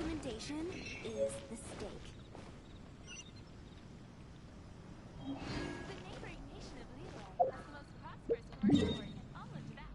recommendation is the steak. The neighboring nation of Lila has the most prosperous commercial port in all of Tibet.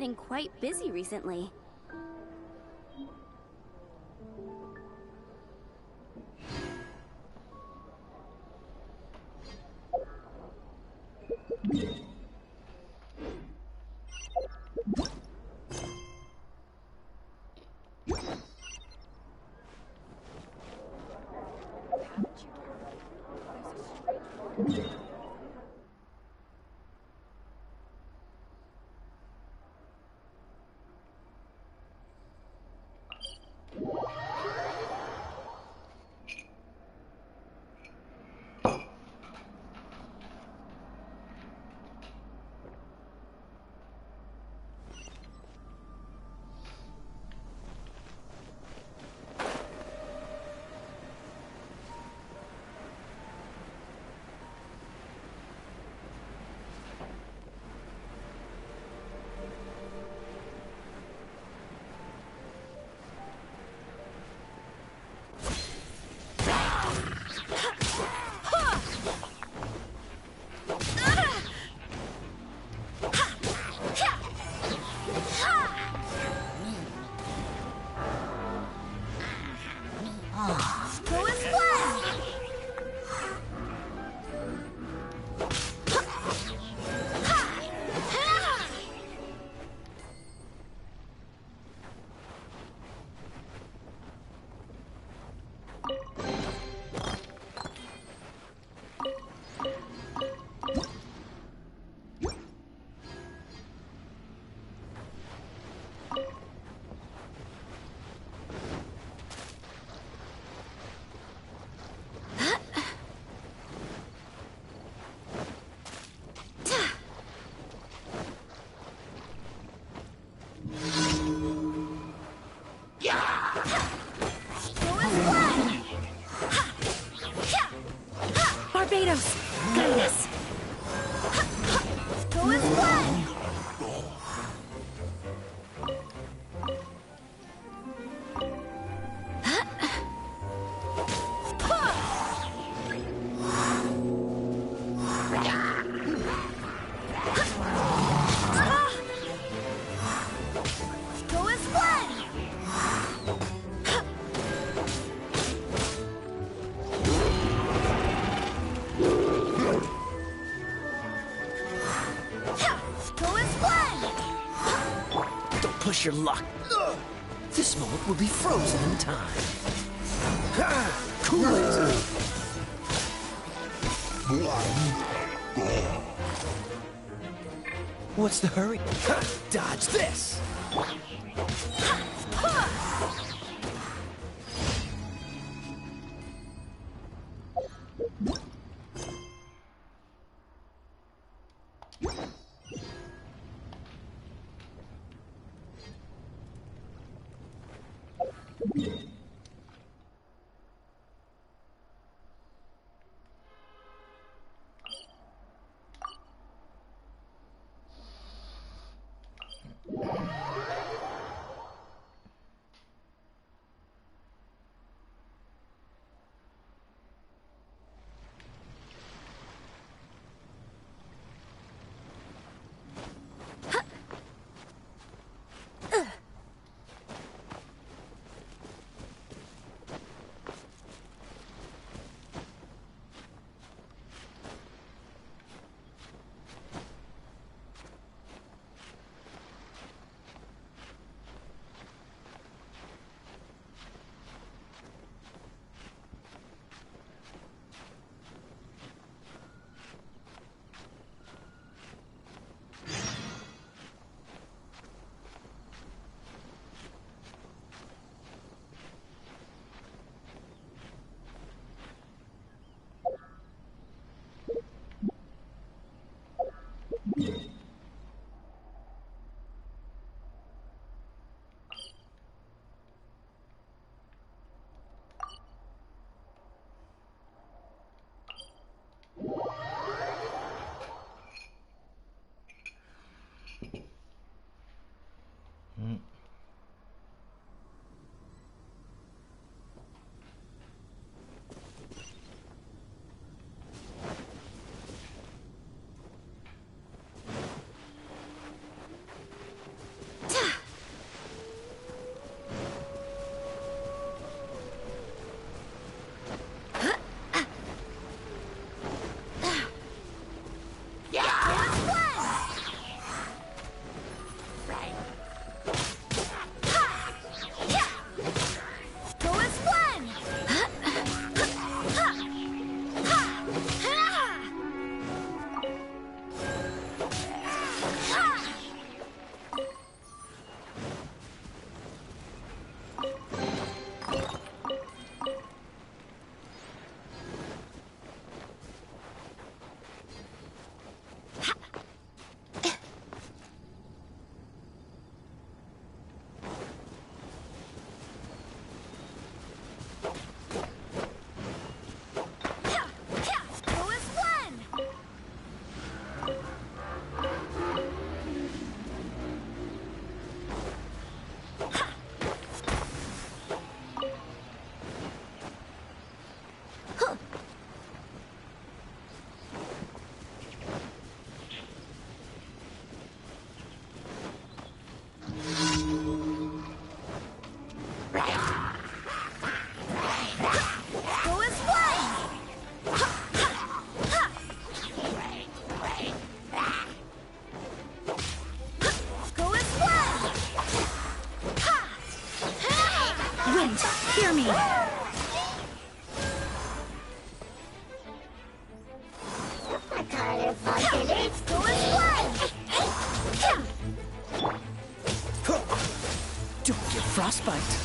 getting quite busy recently. Barbados, guide us. Go as one. Go as one. Push your luck. This moment will be frozen in time. Kool-Aid! What's the hurry? Dodge this! yummy. Don't get frostbite.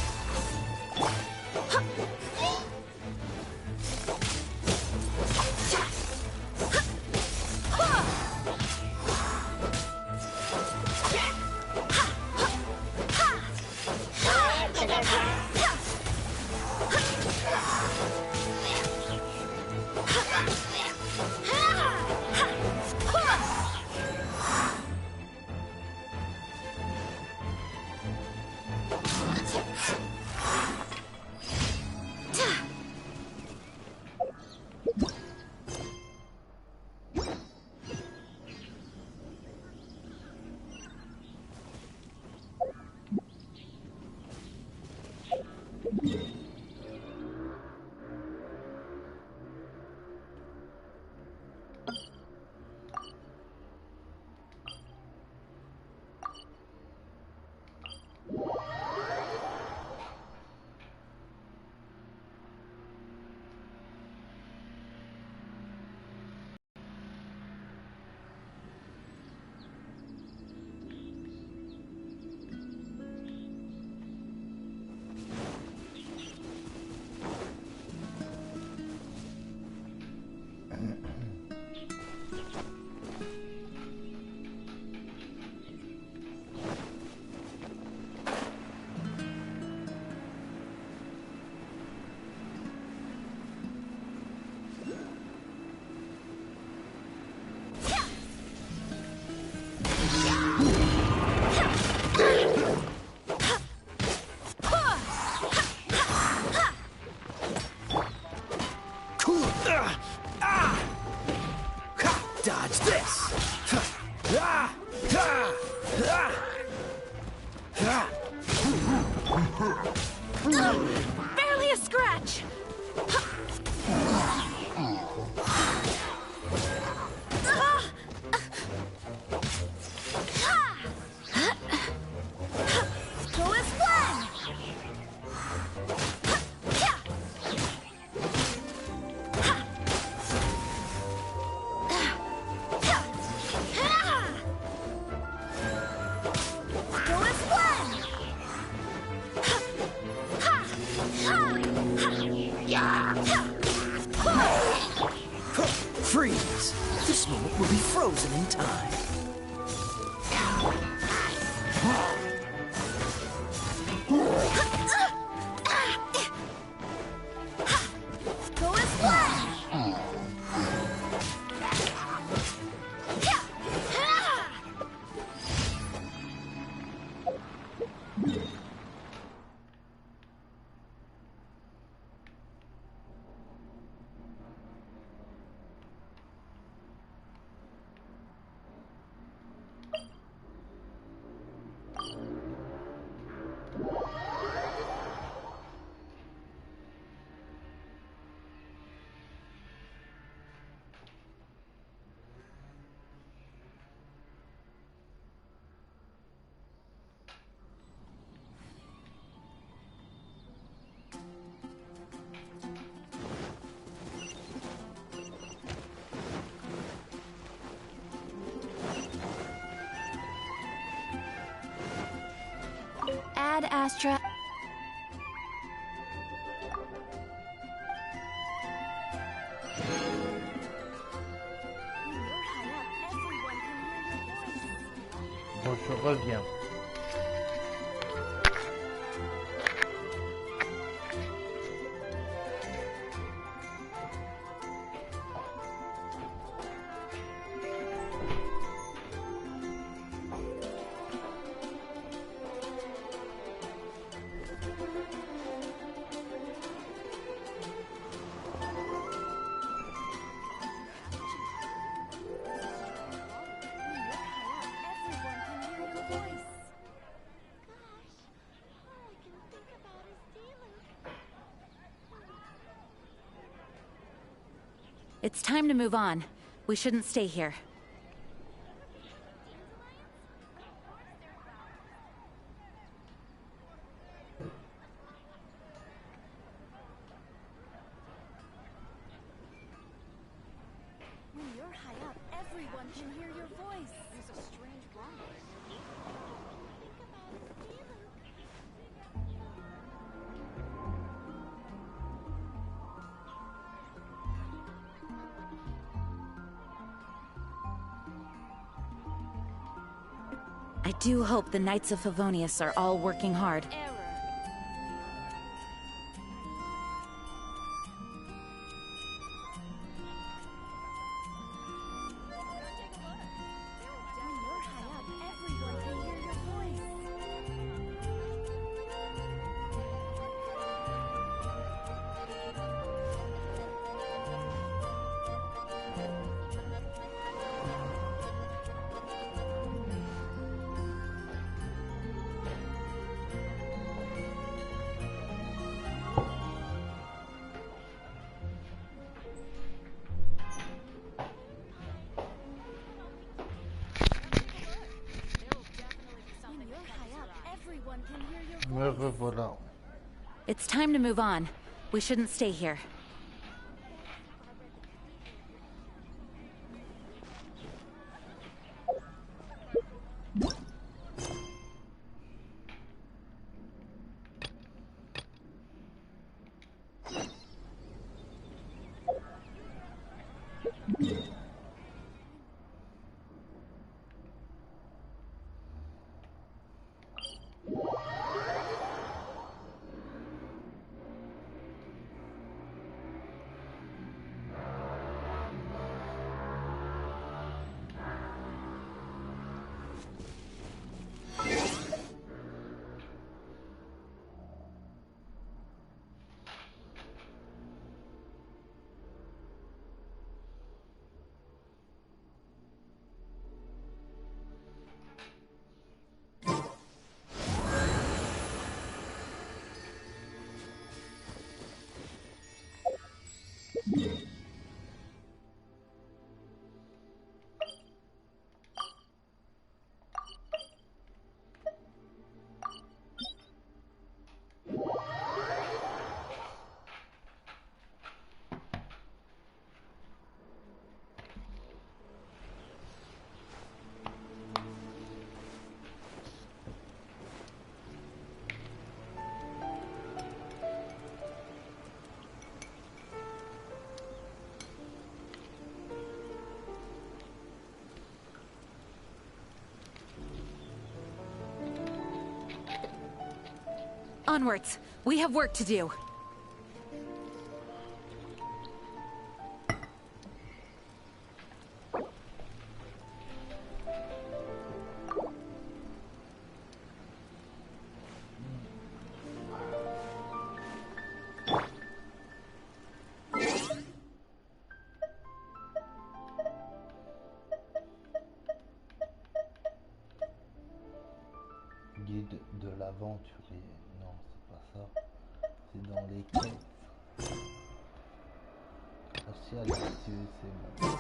Dodge this! Barely a scratch. Go as planned. Go as planned. Freeze! This moment will be frozen in time. Go as planned. Add Astra. Bon, je reviens. It's time to move on. We shouldn't stay here. Everyone can hear your voice. There's a strange rumble in your ear. Think about it. I do hope the Knights of Favonius are all working hard. Error. When you're high up, everyone can hear your voice. When you're high up, everyone can hear your voice. Me revoilà. It's time to move on. We shouldn't stay here. Onwards. We have work to do. Guide de l'aventurier. Non, c'est pas ça. C'est dans les quêtes. Facial, c'est bon.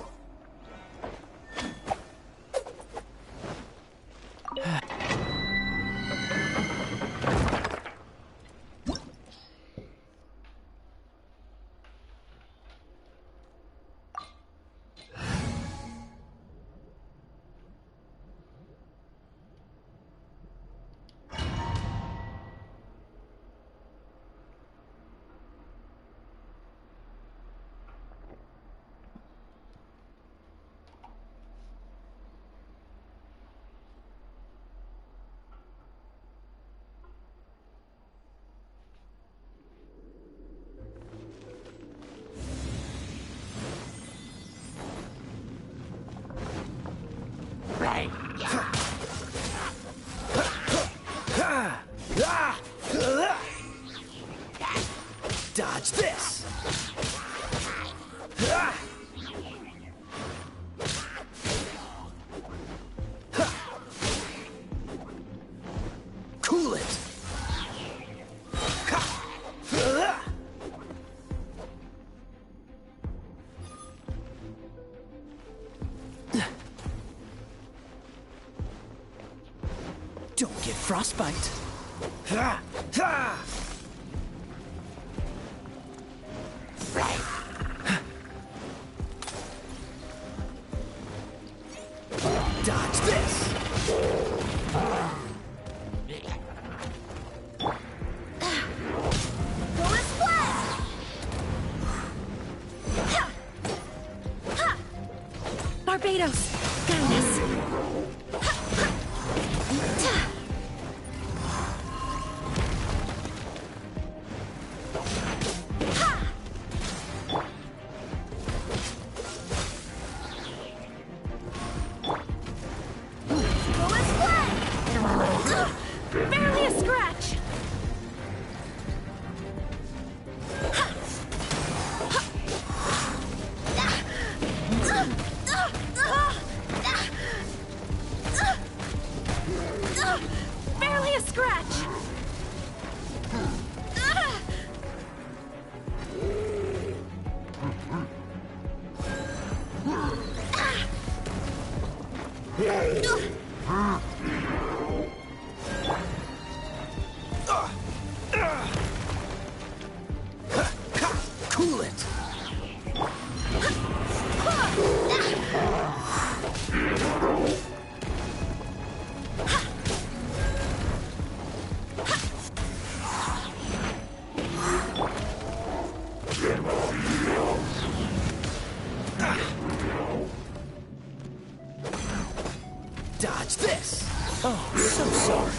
Dodge this! Cool it! Don't get frostbite. Barbados, guide us. Barely a scratch. Barely a scratch. Cool it. Dodge this. Oh, so sorry.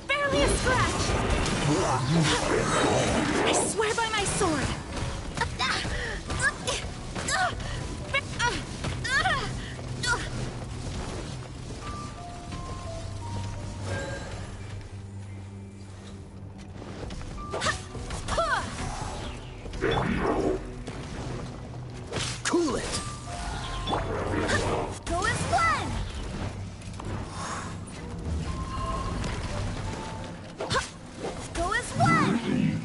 Barely a scratch. I swear by my sword. Cool it. Go as planned. Go as planned.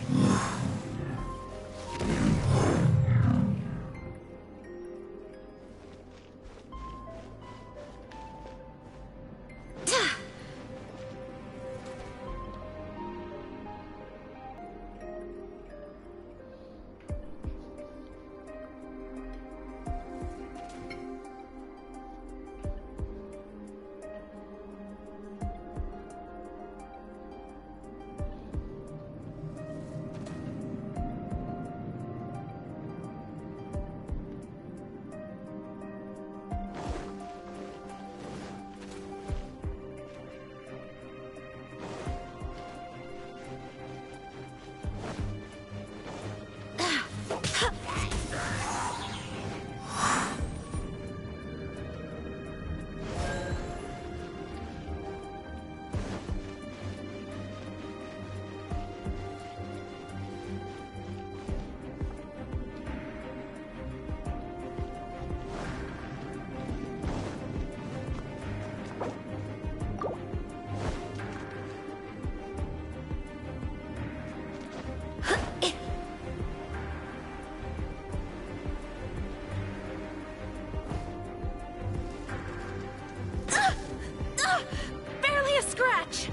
Barely a scratch.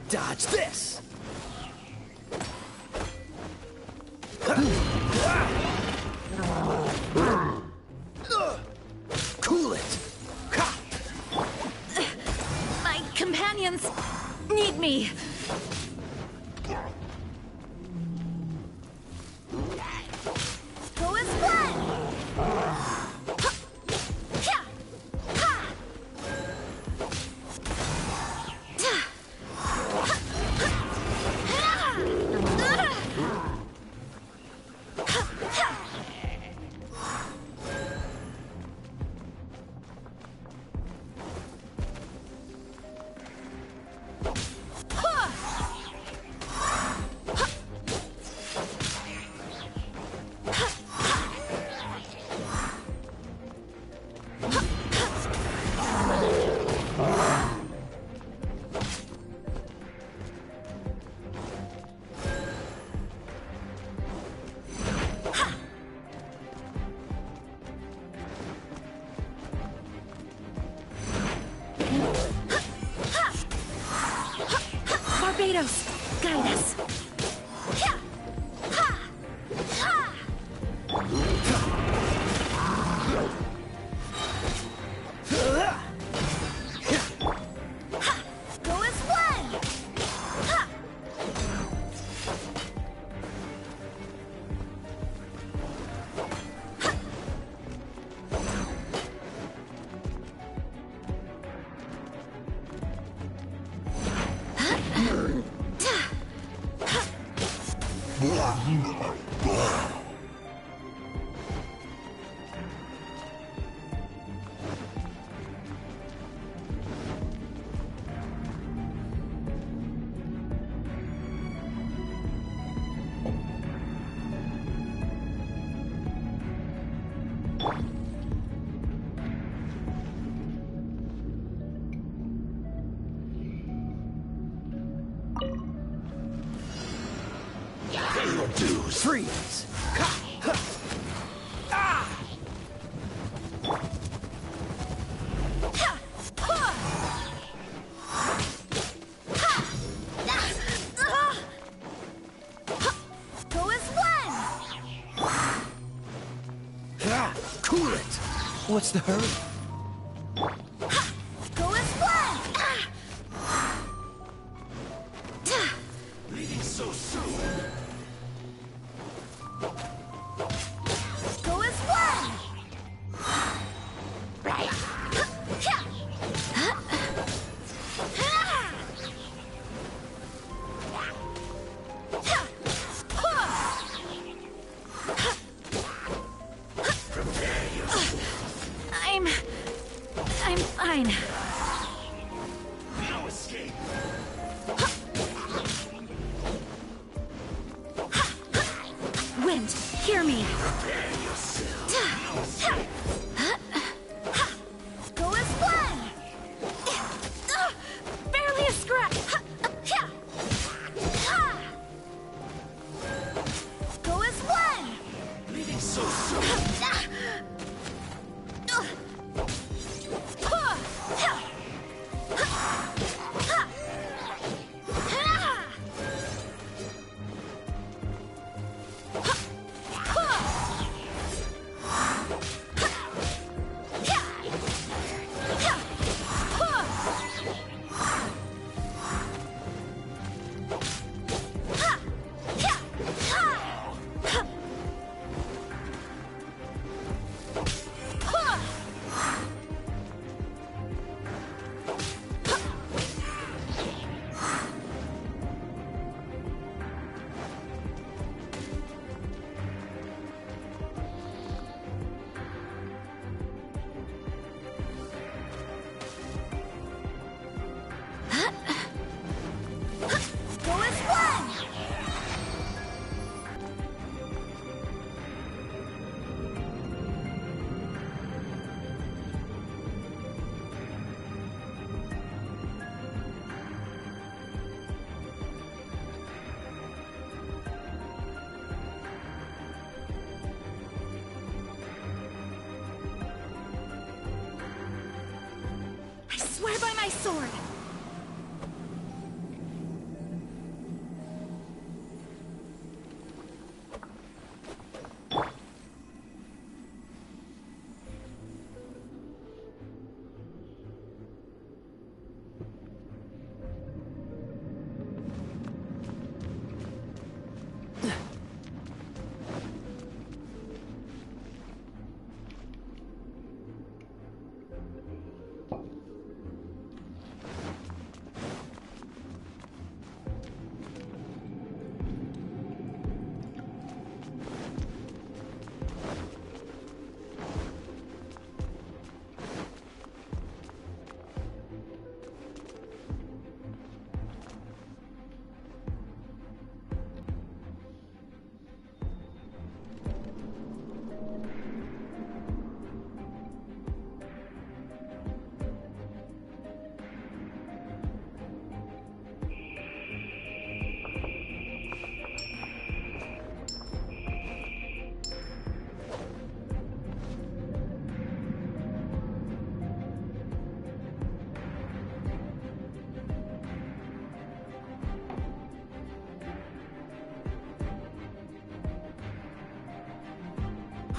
Dodge this. Cool it. My companions need me. Go as planned. Freeze! Go as one! Cool it! What's the hurry? Go as one! Leaving so soon. Go as one! I'm fine. No escape. Wind, hear me. Go as one! Barely a scratch. Go as one! Leaving so soon. Go as one! I swear by my sword.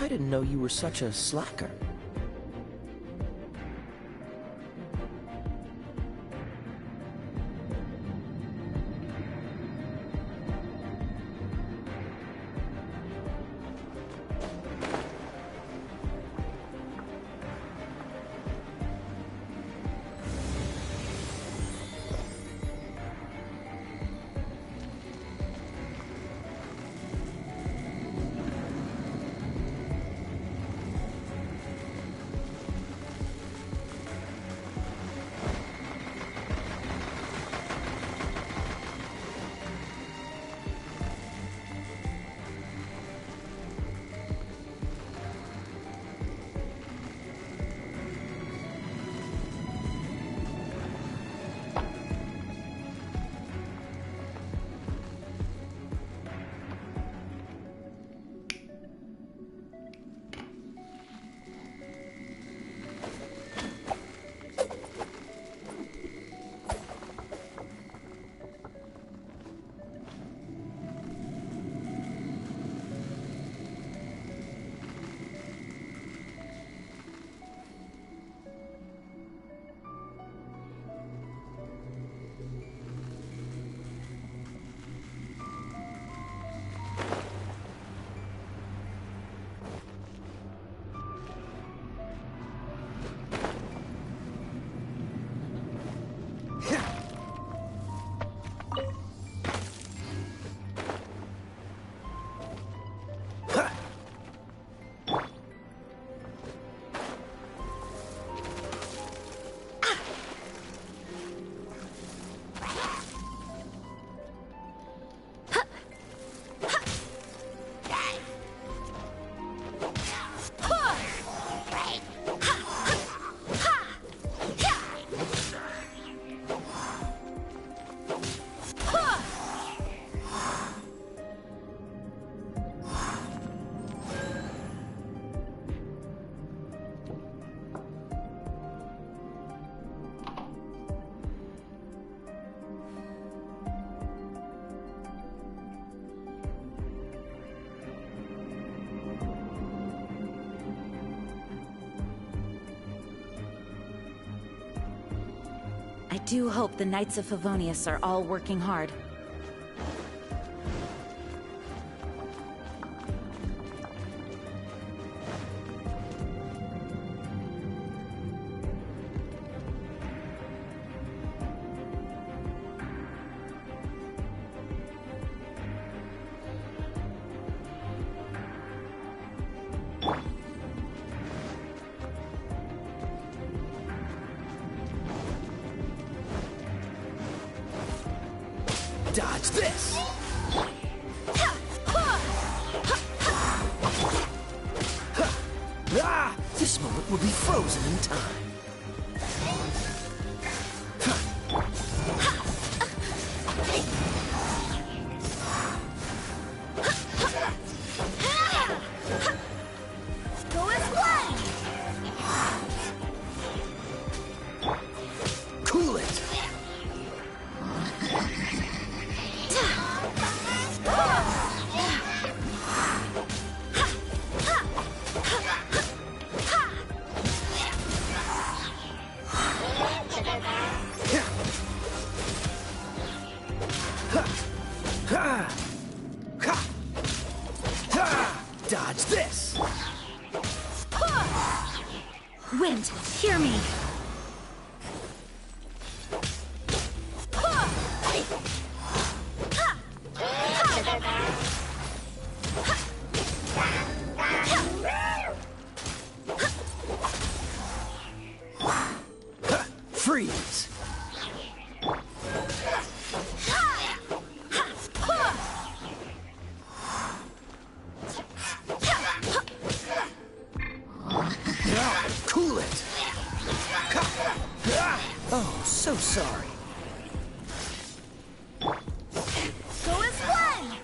I didn't know you were such a slacker. do hope the Knights of Favonius are all working hard. Dodge this! Ah! This moment will be frozen in time. Go as one! Cool it! Dodge this! Wind, hear me! Freeze! Cool it! Oh, so sorry. Go as one!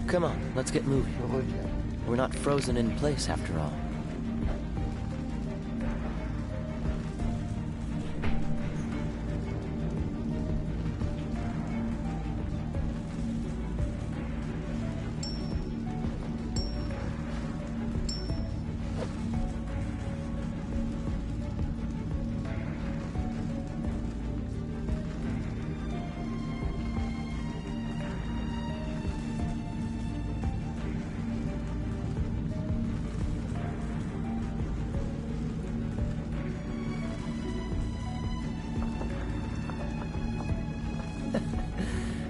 Come on, let's get moving. Je reviens. We're not frozen in place after all.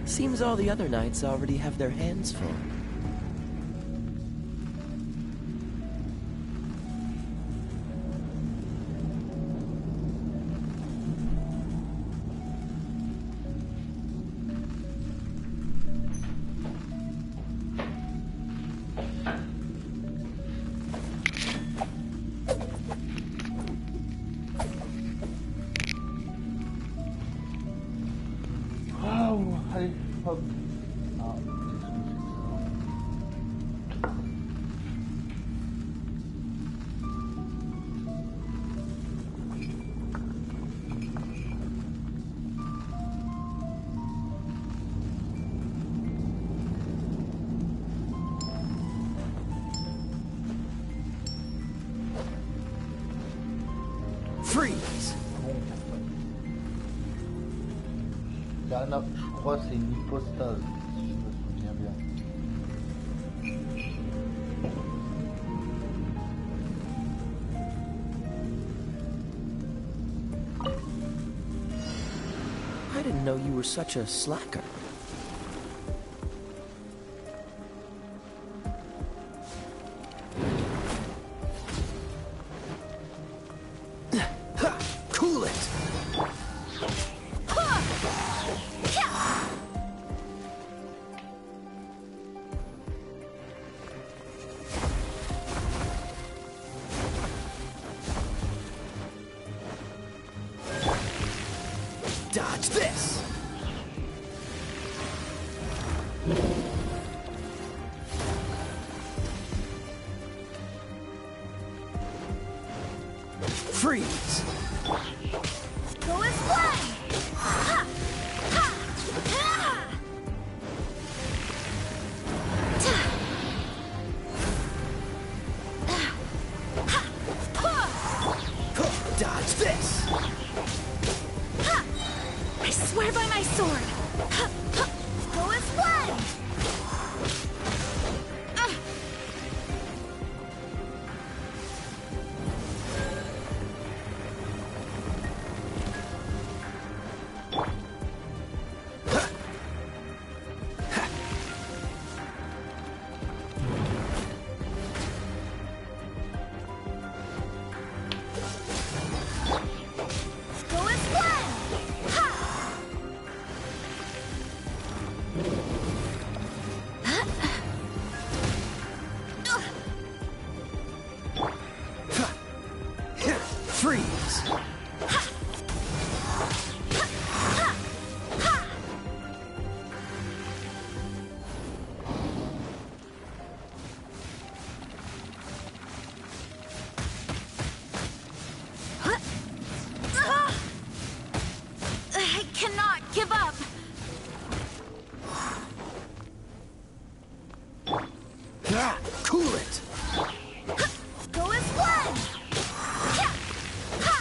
Seems all the other knights already have their hands full. Waouh, allez, hop. Ah, Freeze! Carnap, je crois que c'est une hypostase, si je me souviens bien. I didn't know you were such a slacker. Dodge this! Freeze! Go as one! Ha! Ha! Ha! Dodge this! Ha! I swear by my sword! Ha! Ha! Go as one! Go as one! Ha! Freeze! I cannot give up! Cool it! Go as one! Ha! Ha!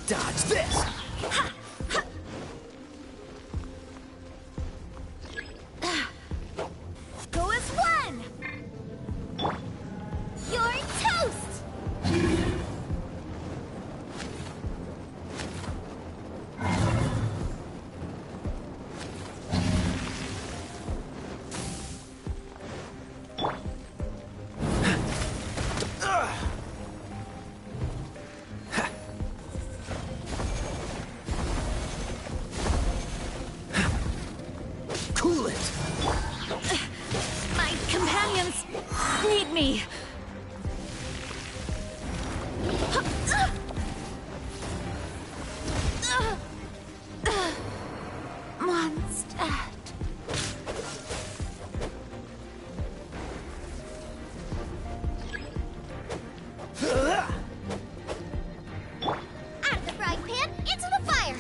Dodge this! Go as one! You're toast! Cool it! My companions need me. Mondstadt. Out of the frying pan, into the fire.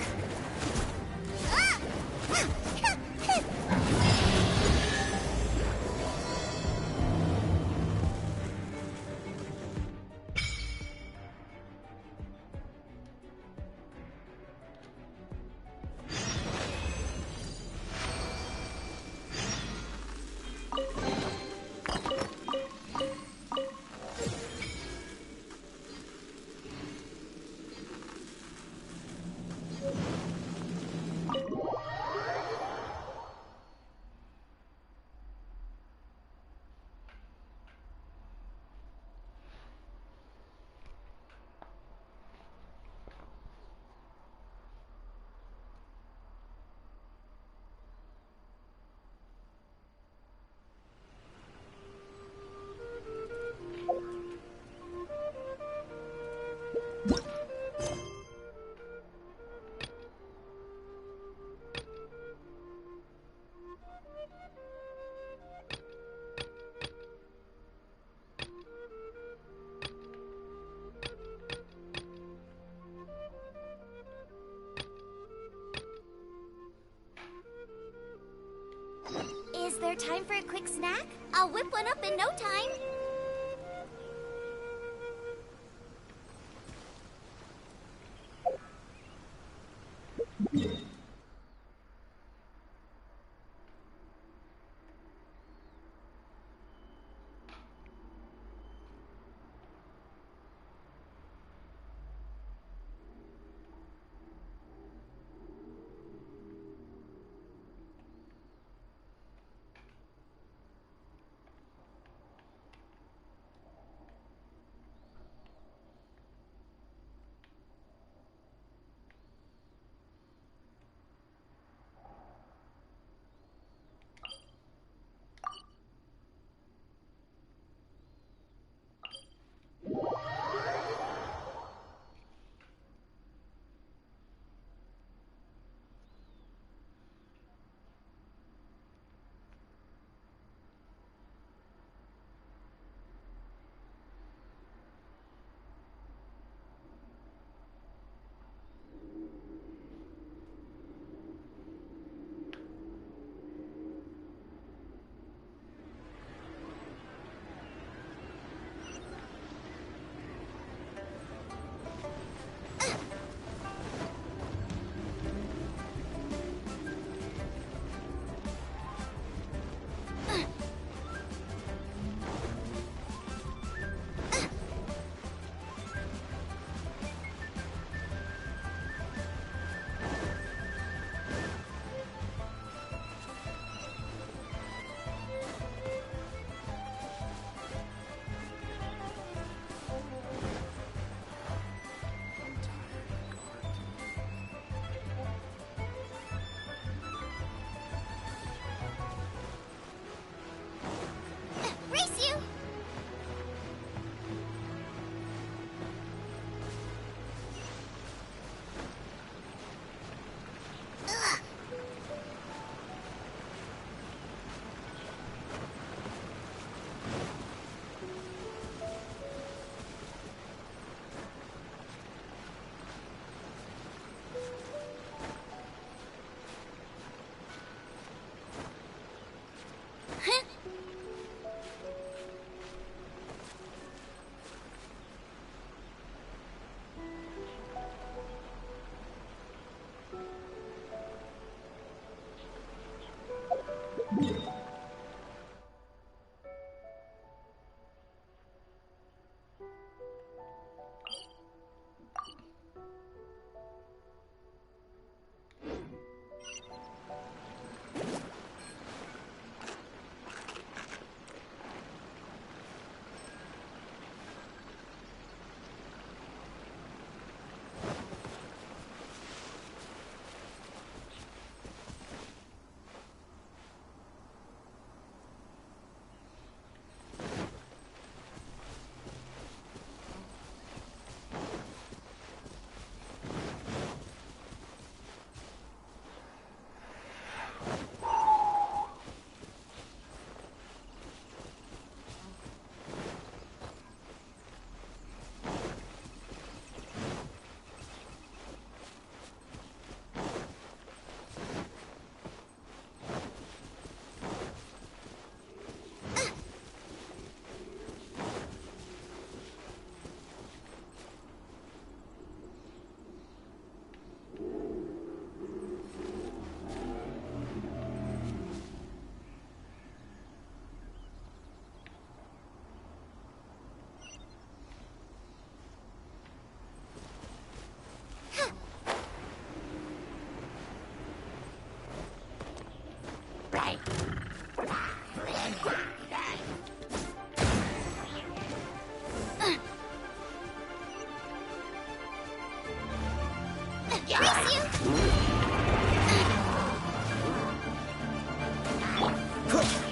Is there time for a quick snack? I'll whip one up in no time.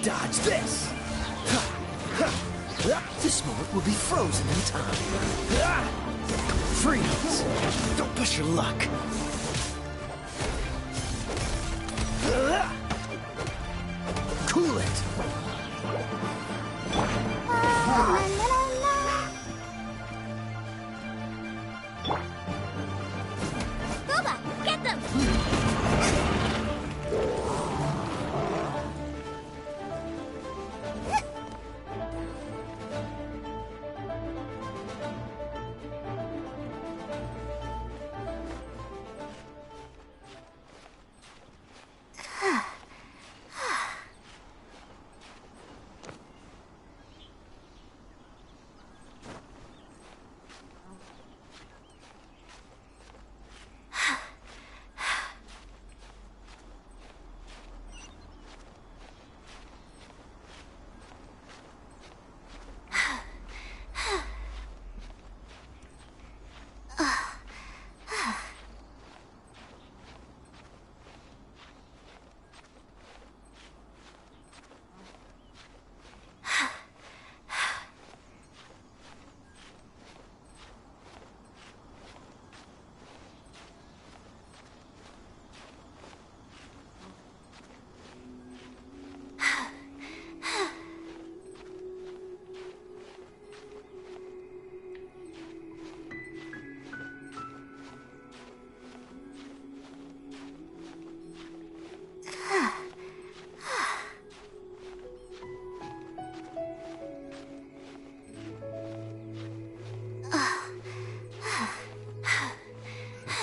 Dodge this! This moment will be frozen in time. Freeze! Don't push your luck. Cool it! Boba, get them!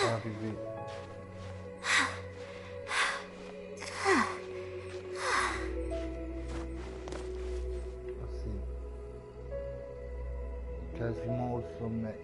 Arrivé. C'est quasiment au sommet.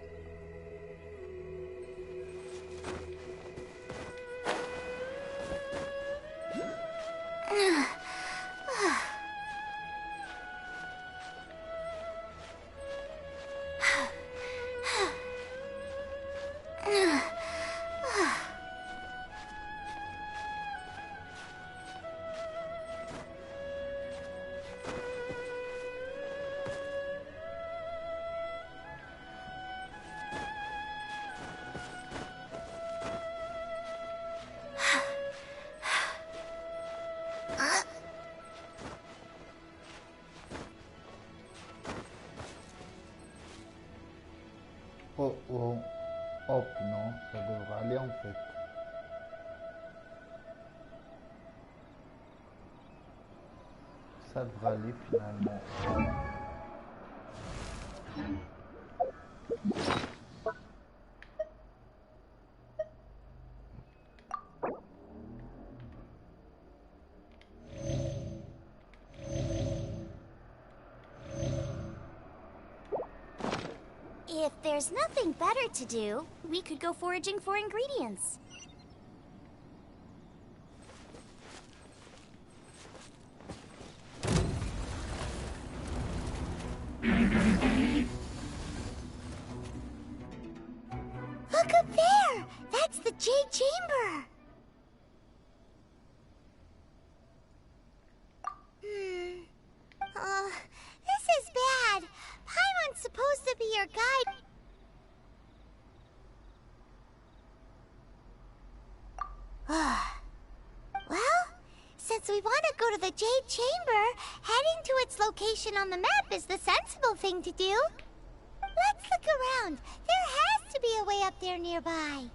Oh oh, hop, non, ça devrait aller en fait. Ça devrait aller finalement. If there's nothing better to do, we could go foraging for ingredients. Look up there! That's the Jade Chamber! This is bad. Paimon's supposed to be your guide. Well, since we want to go to the Jade Chamber, heading to its location on the map is the sensible thing to do. Let's look around. There has to be a way up there nearby.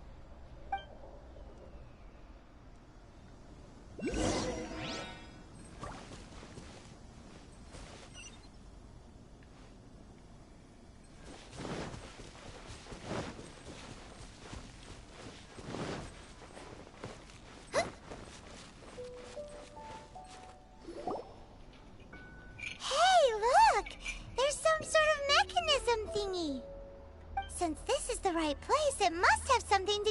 Since this is the right place, it must have something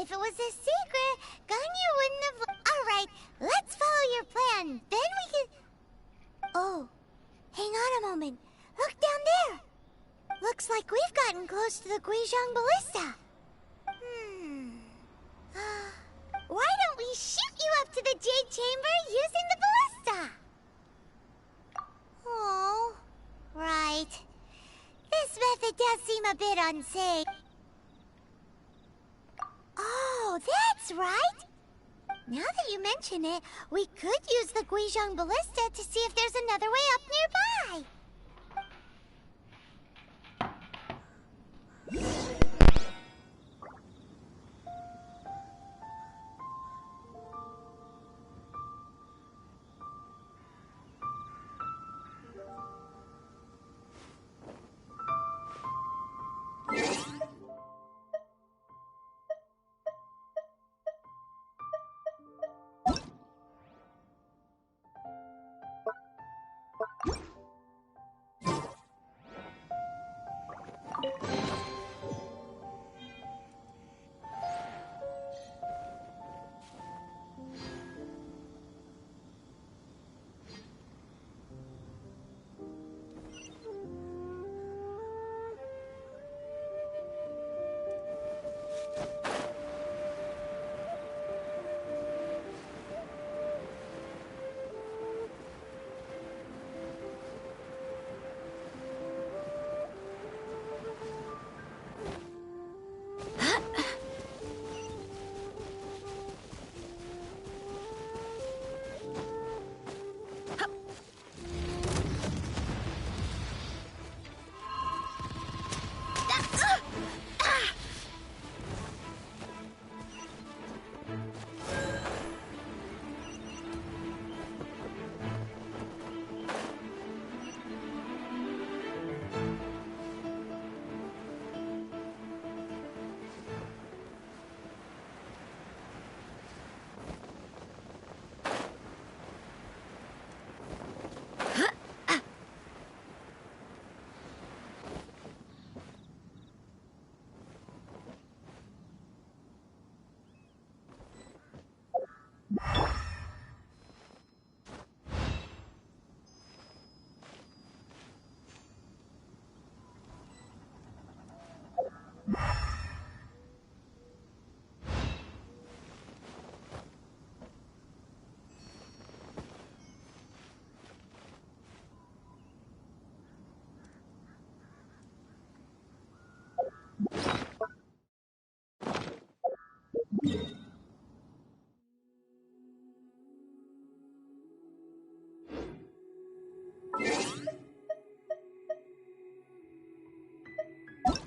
If it was a secret, Ganyu wouldn't have... Alright, let's follow your plan. Then we can... Oh, hang on a moment. Look down there. Looks like we've gotten close to the Guizhong Ballista. Why don't we shoot you up to the Jade Chamber using the ballista? Oh, right. This method does seem a bit unsafe. Oh, that's right. Now that you mention it, we could use the Guizhong Ballista to see if there's another way up nearby.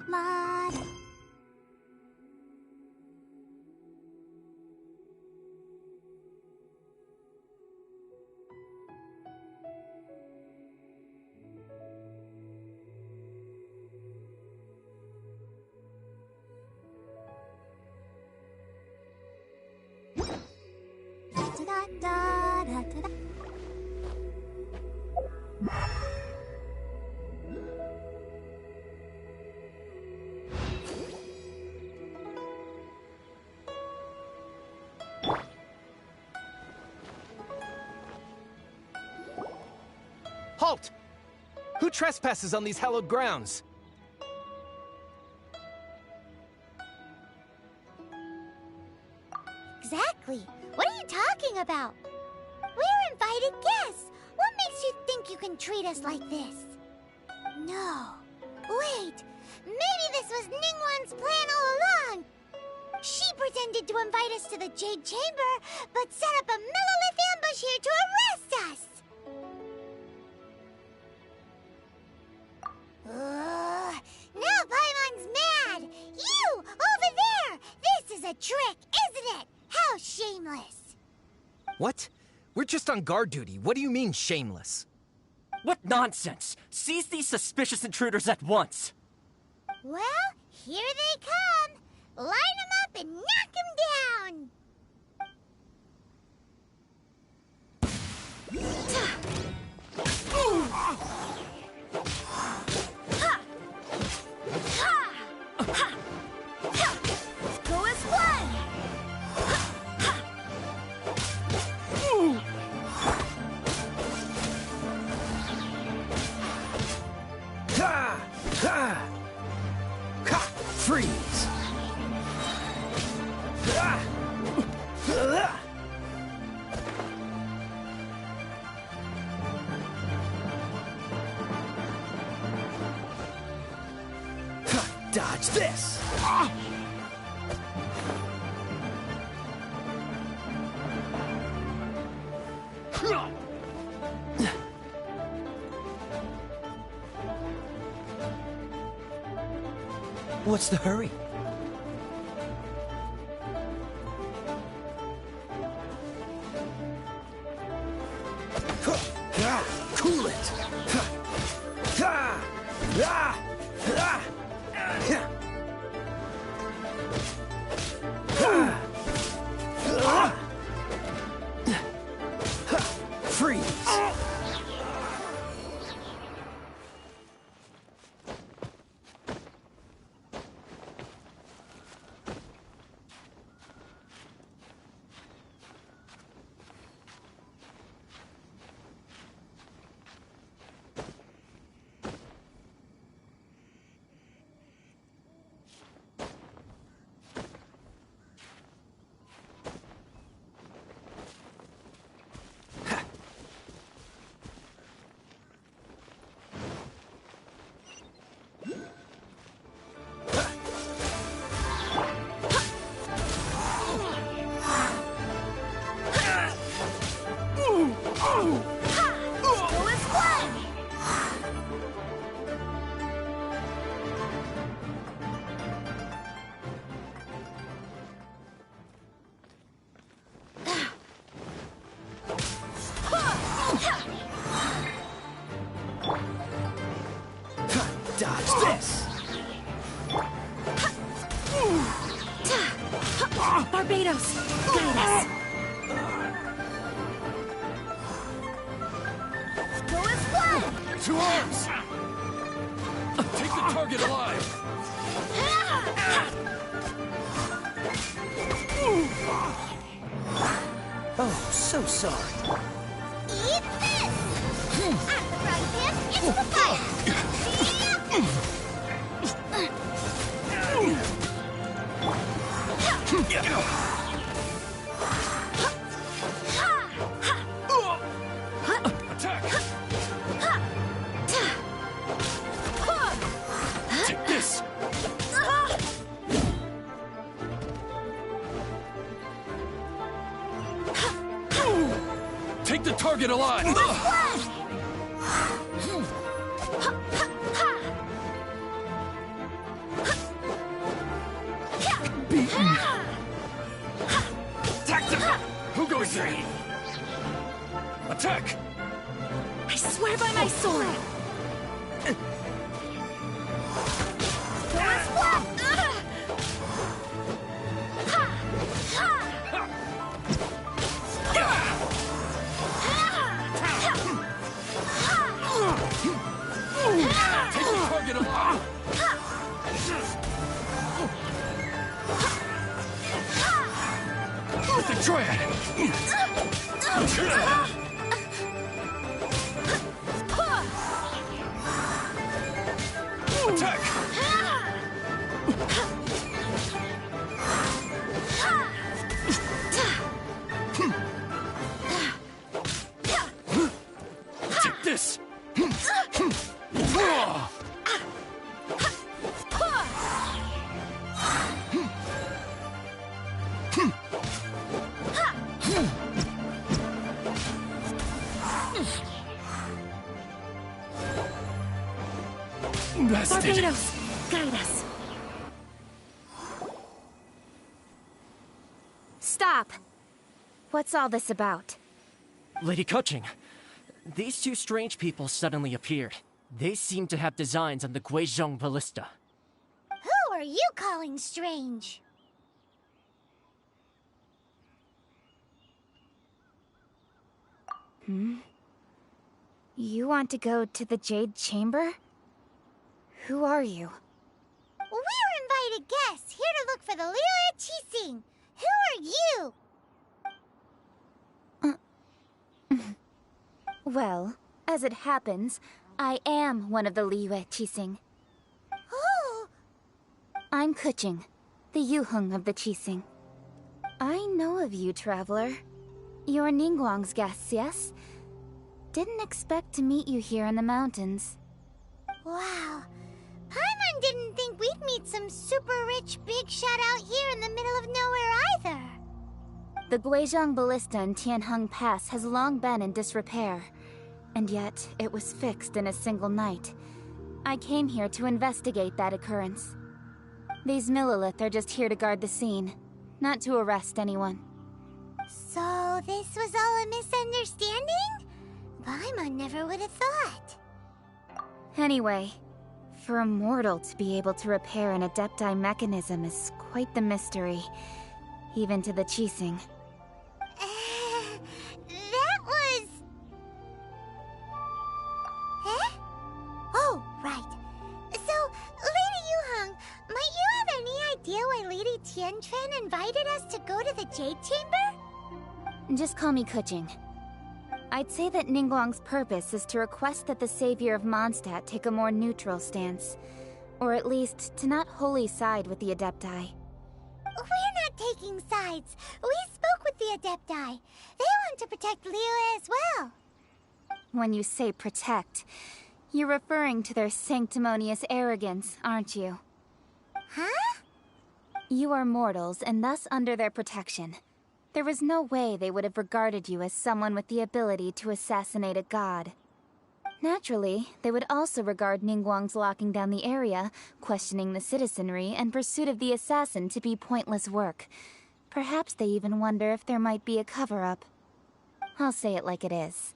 Mom. Da-da-da-da-da-da. Halt! Who trespasses on these hallowed grounds? Exactly. What are you talking about? We're invited guests. What makes you think you can treat us like this? No. Wait. Maybe this was Ningguang's plan all along. She pretended to invite us to the Jade Chamber, but set up a millilith ambush here to arrest us. Now Paimon's mad! You! Over there! This is a trick, isn't it? How shameless! What? We're just on guard duty. What do you mean, shameless? What nonsense! Seize these suspicious intruders at once! Well, here they come! Line them up and knock them down! Go as one! Ha! Ha! Freeze! Ha! Ha! Dodge this! What's the hurry? Cool it! Freeze! Dodge this! Barbados, guide us. Go with fun! 2 arms! Take the target alive! Oh, so sorry. Eat this! At the frying pan, into the fire! Attack! Take this! Take the target alive! Attack! Who goes there? Attack! I swear by my sword. Take the target alive! With the dread! Attack! Take this! Barbados, guide us. Stop. What's all this about? Lady Coaching, these 2 strange people suddenly appeared. They seem to have designs on the Guizhong ballista. Who are you calling strange? You want to go to the Jade Chamber? Who are you? We're invited guests, here to look for the Liu Qixing. Who are you? Well, as it happens, I am one of the Liu Qixing. I'm Kuching, the Yuheng of the Qixing. I know of you, traveler. You're Ningguang's guests, yes? Didn't expect to meet you here in the mountains. Wow. Paimon didn't think we'd meet some super rich big shot out here in the middle of nowhere either. The Guizhong Ballista in Tianheng Pass has long been in disrepair, and yet it was fixed in a single night. I came here to investigate that occurrence. These Millilith are just here to guard the scene, not to arrest anyone. So this was all a misunderstanding? Paimon never would have thought. Anyway, for a mortal to be able to repair an Adepti mechanism is quite the mystery, even to the Qixing. That was... Huh? Oh, right. So, Lady Yuheng, might you have any idea why Lady Tianquan invited us to go to the Jade Chamber? Just call me Kuching. I'd say that Ningguang's purpose is to request that the savior of Mondstadt take a more neutral stance. Or at least, to not wholly side with the Adepti. We're not taking sides. We spoke with the Adepti. They want to protect Liyue as well. When you say protect, you're referring to their sanctimonious arrogance, aren't you? Huh? You are mortals, and thus under their protection. There was no way they would have regarded you as someone with the ability to assassinate a god. Naturally, they would also regard Ningguang's locking down the area, questioning the citizenry, and pursuit of the assassin to be pointless work. Perhaps they even wonder if there might be a cover-up. I'll say it like it is.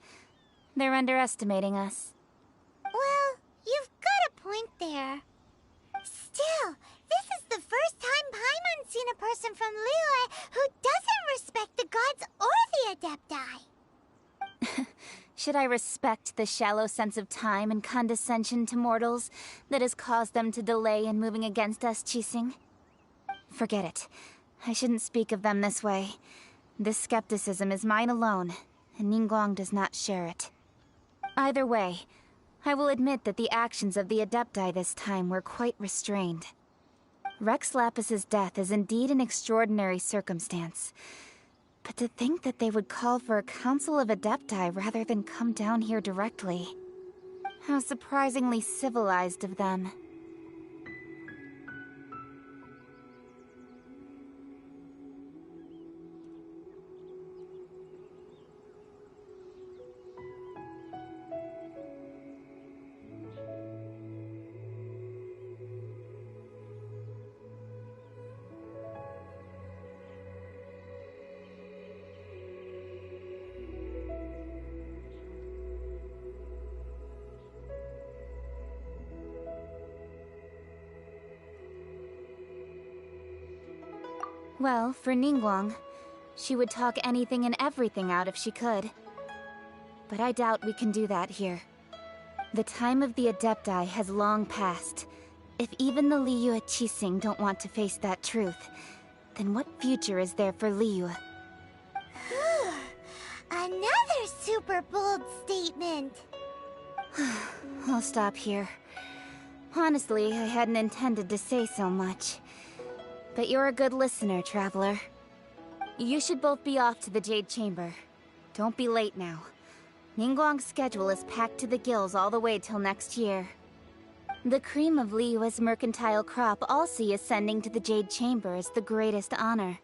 They're underestimating us. Well, you've got a point there. Still, this is the first time Paimon's seen a person from Liyue who doesn't respect the gods or the Adepti. Should I respect the shallow sense of time and condescension to mortals that has caused them to delay in moving against us, Qixing? Forget it. I shouldn't speak of them this way. This skepticism is mine alone, and Ningguang does not share it. Either way, I will admit that the actions of the Adepti this time were quite restrained. Rex Lapis's death is indeed an extraordinary circumstance. But to think that they would call for a council of Adepti rather than come down here directly. How surprisingly civilized of them. Well, for Ningguang, she would talk anything and everything out if she could. But I doubt we can do that here. The time of the Adepti has long passed. If even the Liyue Qixing don't want to face that truth, then what future is there for Liyue? Another super bold statement. I'll stop here. Honestly, I hadn't intended to say so much. But you're a good listener, traveler. You should both be off to the Jade Chamber. Don't be late now. Ningguang's schedule is packed to the gills all the way till next year. The cream of Liyue's mercantile crop all see ascending to the Jade Chamber as the greatest honor.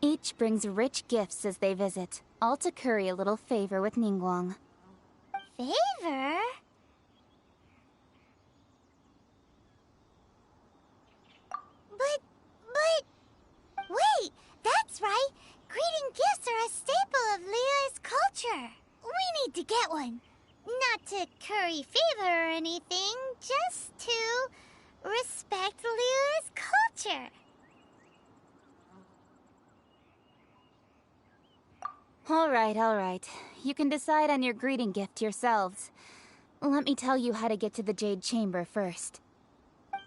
Each brings rich gifts as they visit, all to curry a little favor with Ningguang. Favor? Wait, that's right! Greeting gifts are a staple of Liyue's culture! We need to get one. Not to curry favor or anything, just to respect Liyue's culture. Alright. You can decide on your greeting gift yourselves. Let me tell you how to get to the Jade Chamber first.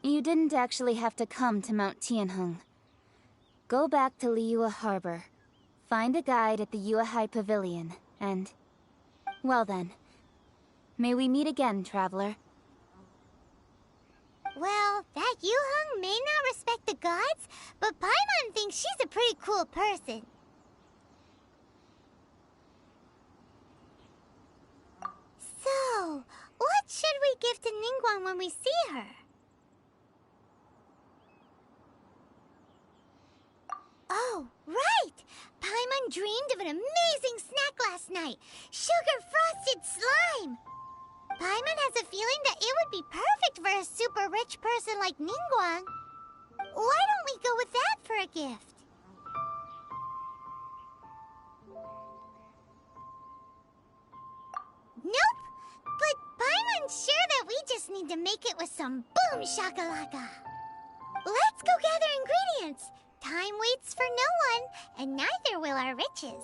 You didn't actually have to come to Mount Tianheng. Go back to Liyue Harbor. Find a guide at the Yuehai Pavilion, and... well then. May we meet again, traveler. Well, that Yuhung may not respect the gods, but Paimon thinks she's a pretty cool person. So, what should we give to Ningguang when we see her? Oh, right! Paimon dreamed of an amazing snack last night! Sugar-frosted slime! Paimon has a feeling that it would be perfect for a super rich person like Ningguang. Why don't we go with that for a gift? Nope! But Paimon's sure that we just need to make it with some boom shakalaka. Let's go gather ingredients. Time waits for no one, and neither will our riches.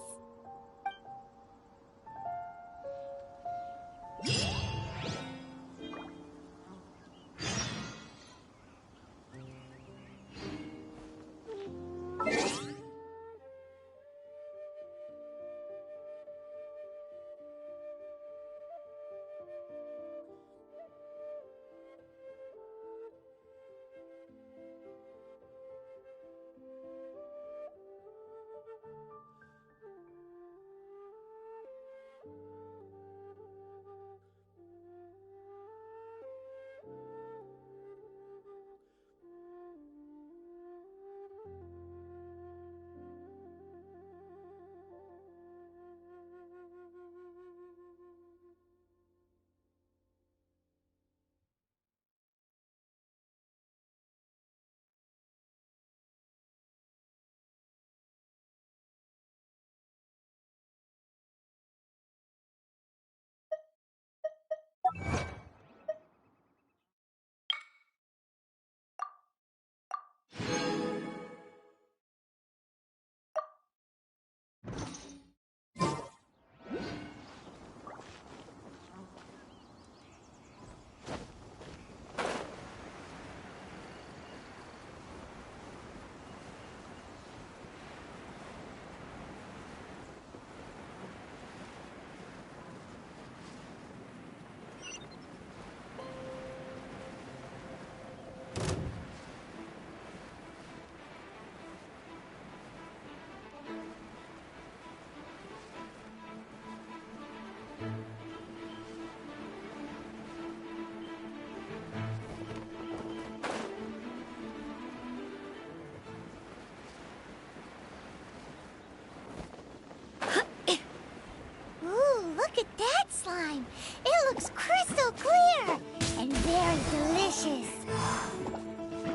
Look at that slime! It looks crystal clear! And very delicious!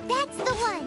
That's the one!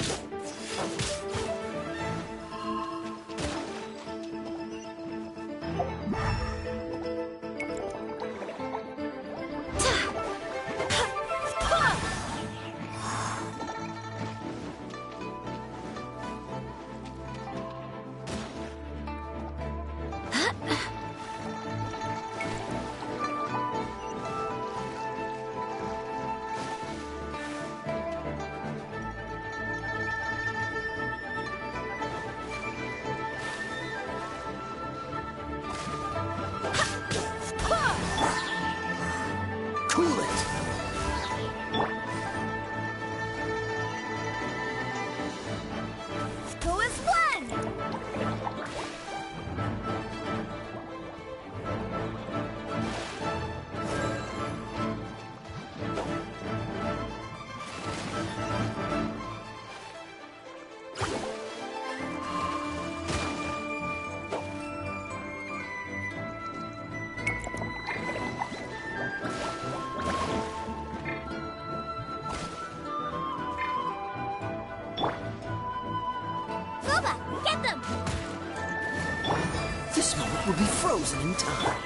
This moment will be frozen in time.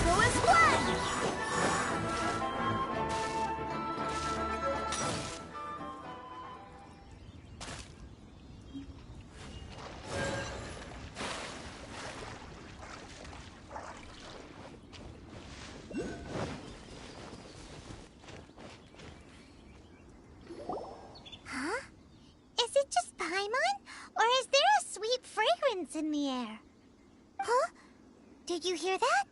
Go as one! Huh? Is it just Paimon? Or is there a sweet fragrance in the air? Huh? Did you hear that?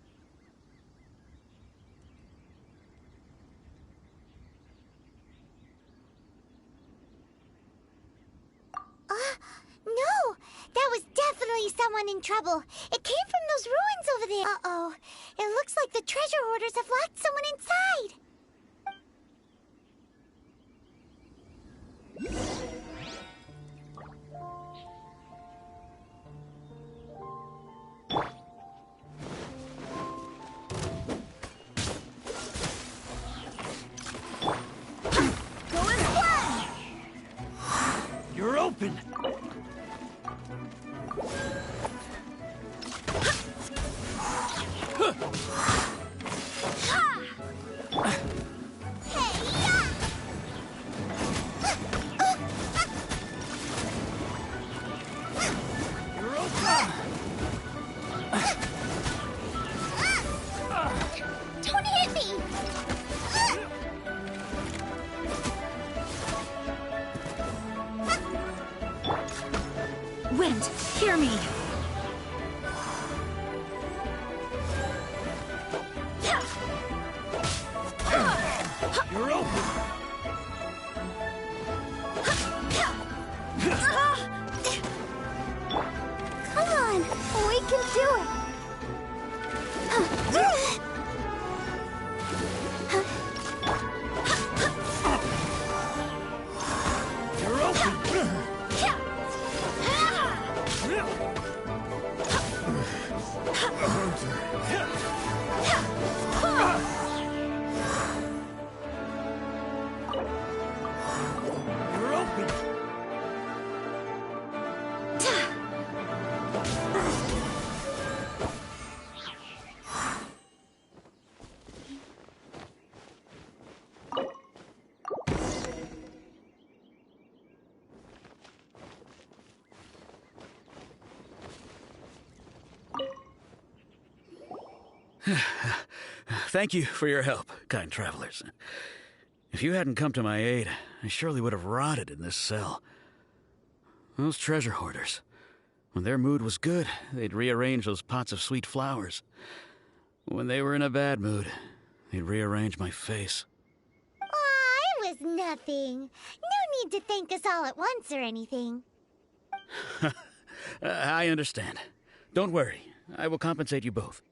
definitely someone in trouble. It came from those ruins over there. Uh-oh. It looks like the treasure hoarders have locked someone inside. You're open! Don't hit me! Wind, hear me! You're open! Come on, we can do it. You're open! You're open! Thank you for your help, kind travelers. If you hadn't come to my aid, I surely would have rotted in this cell. Those treasure hoarders, when their mood was good, they'd rearrange those pots of sweet flowers. When they were in a bad mood, they'd rearrange my face. Aw, it was nothing. No need to thank us all at once or anything. I understand. Don't worry. I will compensate you both.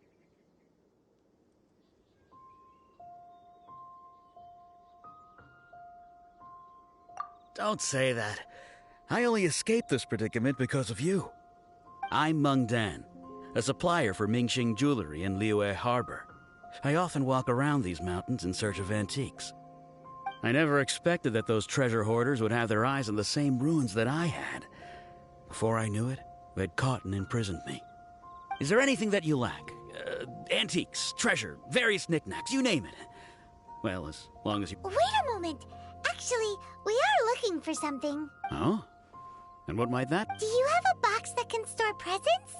Don't say that. I only escaped this predicament because of you. I'm Meng Dan, a supplier for Mingxing jewelry in Liyue Harbor. I often walk around these mountains in search of antiques. I never expected that those treasure hoarders would have their eyes on the same ruins that I had. Before I knew it, they'd caught and imprisoned me. Is there anything that you lack? Antiques, treasure, various knickknacks, you name it. Well, as long as you... Wait a moment. Actually, we are looking for something. Oh? And what might that... Do you have a box that can store presents?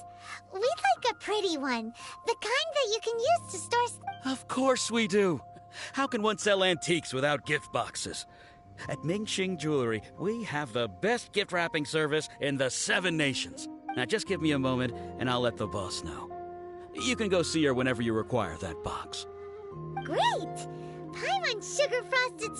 We'd like a pretty one. The kind that you can use to store... Of course we do. How can one sell antiques without gift boxes? At Mingxing Jewelry, we have the best gift wrapping service in the 7 nations. Now just give me a moment, and I'll let the boss know. You can go see her whenever you require that box. Great! Pie on sugar frosted...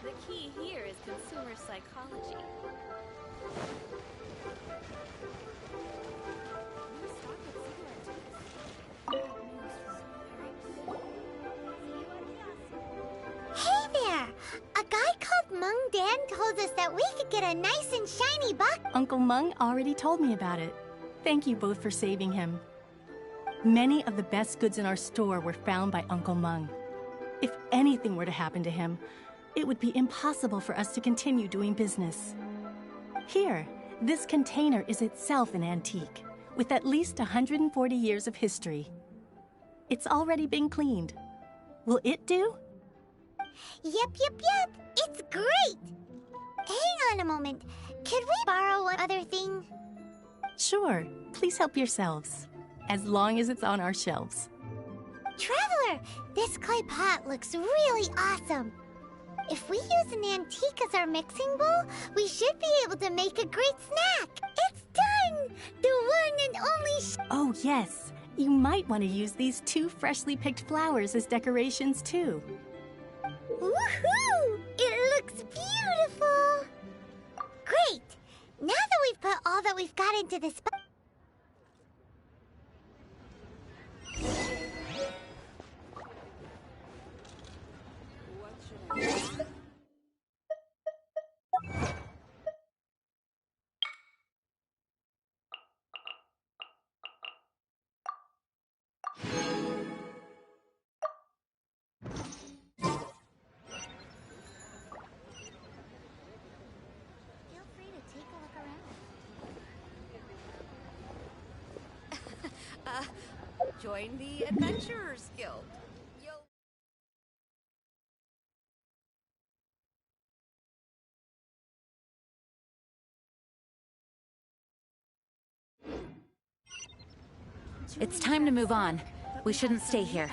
The key here is consumer psychology. New stock of cigarette tips. Bad news from told us that we could get a nice and shiny box. Uncle Mung already told me about it. Thank you both for saving him. Many of the best goods in our store were found by Uncle Mung. If anything were to happen to him, it would be impossible for us to continue doing business. Here, this container is itself an antique, with at least 140 years of history. It's already been cleaned. Will it do? Yep. It's great! Hang on a moment. Could we borrow one other thing? Sure. Please help yourselves. As long as it's on our shelves. Traveler, this clay pot looks really awesome. If we use an antique as our mixing bowl, we should be able to make a great snack. It's done! The one and only Oh, yes. You might want to use these 2 freshly picked flowers as decorations, too. Woohoo! It looks beautiful! Great! Now that we've put all that we've got into this box. Join the Adventurers Guild. It's time to move on. We shouldn't stay here.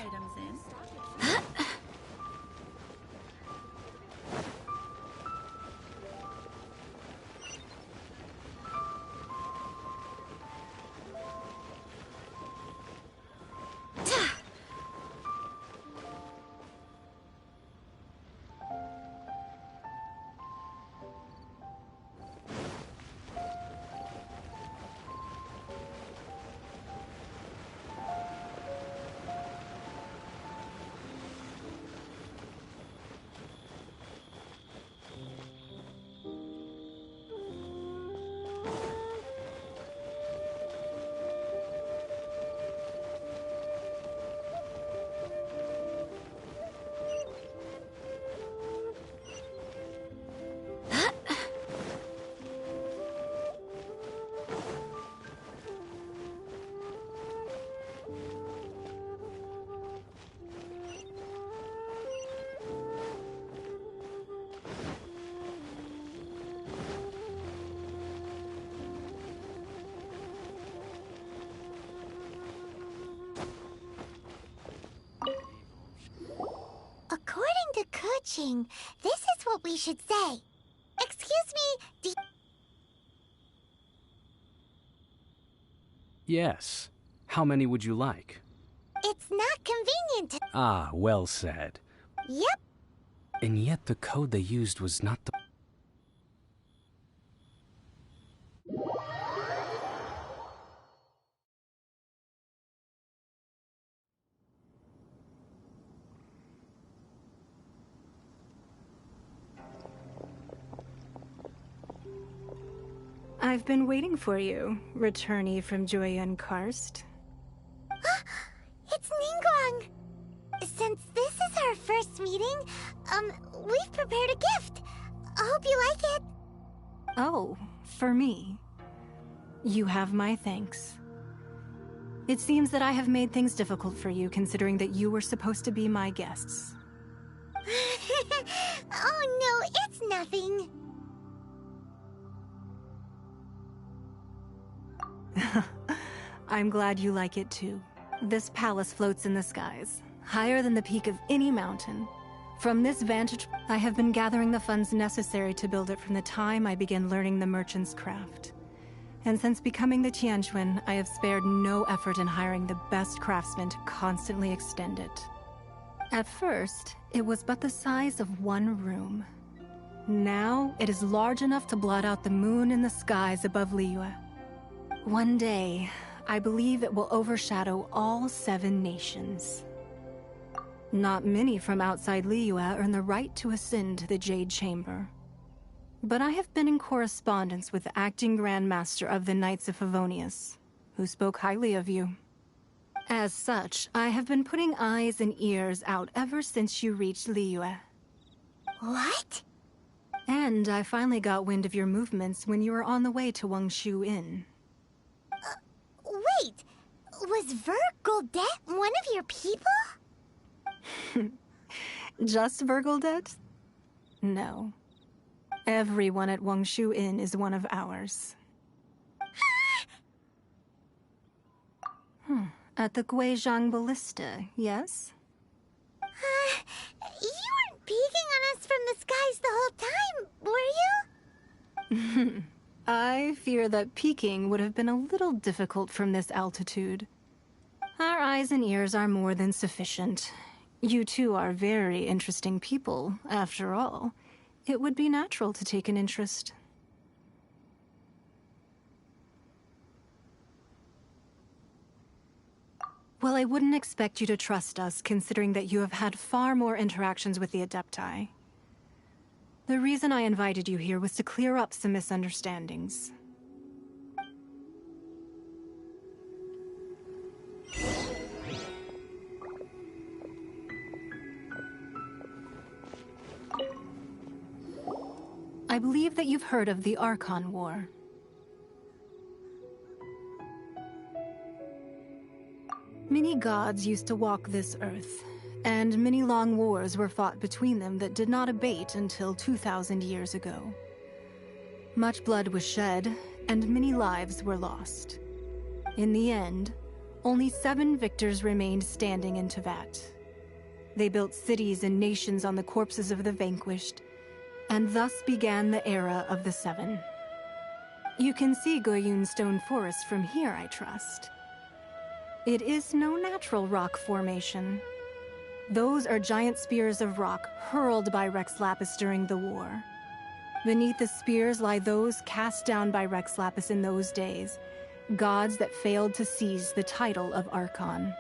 According to Kuching, this is what we should say. Excuse me, Yes. How many would you like? It's not convenient to... Ah, well said. Yep. And yet the code they used was not the... I've been waiting for you, returnee from Joyun Karst. It's Ningguang! Since this is our first meeting, we've prepared a gift. I hope you like it. Oh, for me. You have my thanks. It seems that I have made things difficult for you, considering that you were supposed to be my guests. Oh no, it's nothing. I'm glad you like it too. This palace floats in the skies, higher than the peak of any mountain. From this vantage, I have been gathering the funds necessary to build it from the time I began learning the merchant's craft. And since becoming the Tianjuan, I have spared no effort in hiring the best craftsmen to constantly extend it. At first, it was but the size of one room. Now, it is large enough to blot out the moon in the skies above Liyue. One day, I believe it will overshadow all 7 nations. Not many from outside Liyue earn the right to ascend to the Jade Chamber. But I have been in correspondence with the acting Grand Master of the Knights of Favonius, who spoke highly of you. As such, I have been putting eyes and ears out ever since you reached Liyue. What? And I finally got wind of your movements when you were on the way to Wangshu Inn. Wait! Was Vergoldet one of your people? Just Vergoldet? No. Everyone at Wangshu Inn is one of ours. At the Guizhang Ballista, yes? You weren't peeking on us from the skies the whole time, were you? I fear that peeking would have been a little difficult from this altitude. Our eyes and ears are more than sufficient. You two are very interesting people, after all. It would be natural to take an interest. Well, I wouldn't expect you to trust us, considering that you have had far more interactions with the Adepti. The reason I invited you here was to clear up some misunderstandings. I believe that you've heard of the Archon War. Many gods used to walk this earth, and many long wars were fought between them that did not abate until 2,000 years ago. Much blood was shed, and many lives were lost. In the end, only 7 victors remained standing in Tevat. They built cities and nations on the corpses of the vanquished, and thus began the era of the 7. You can see Goyun Stone Forest from here, I trust. It is no natural rock formation. Those are giant spears of rock hurled by Rex Lapis during the war. Beneath the spears lie those cast down by Rex Lapis in those days, gods that failed to seize the title of Archon.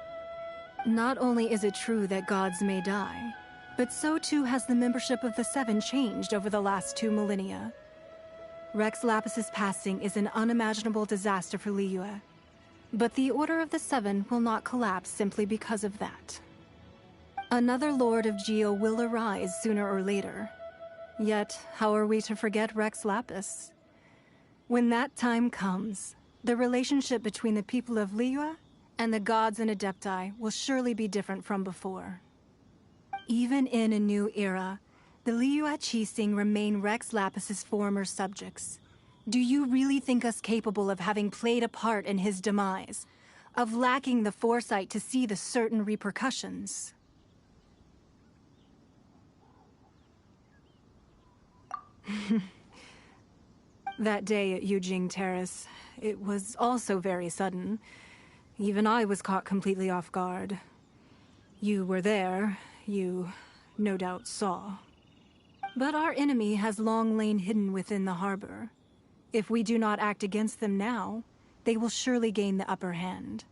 Not only is it true that gods may die, but so too has the membership of the 7 changed over the last 2 millennia. Rex Lapis's passing is an unimaginable disaster for Liyue, but the Order of the 7 will not collapse simply because of that. Another Lord of Geo will arise sooner or later. Yet, how are we to forget Rex Lapis? When that time comes, the relationship between the people of Liyue and the gods and Adepti will surely be different from before. Even in a new era, the Liyue Qixing remain Rex Lapis's former subjects. Do you really think us capable of having played a part in his demise? Of lacking the foresight to see the certain repercussions? That day at Yujing Terrace, it was also very sudden. Even I was caught completely off guard. You were there, you no doubt saw. But our enemy has long lain hidden within the harbor. If we do not act against them now, they will surely gain the upper hand.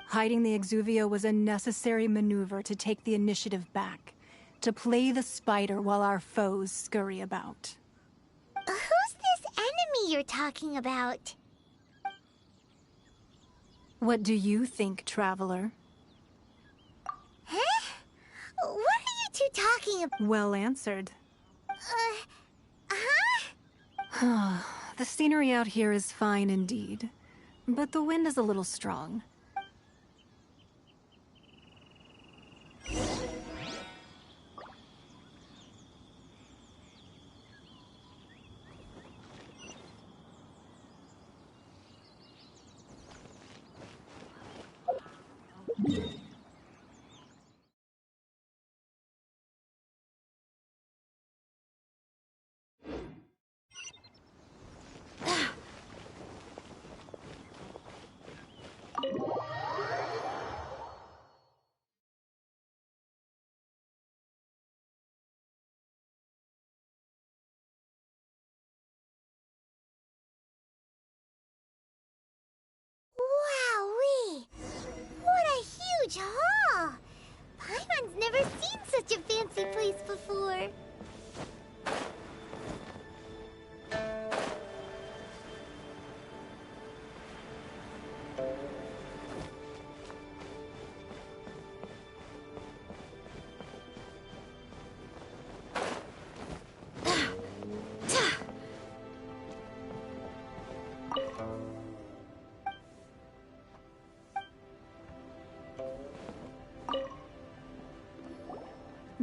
Hiding the Exuvio was a necessary maneuver to take the initiative back, to play the spider while our foes scurry about. Who's this enemy you're talking about? What do you think, Traveler? Huh? What are you two talking about? Well answered. Huh? The scenery out here is fine indeed, but the wind is a little strong.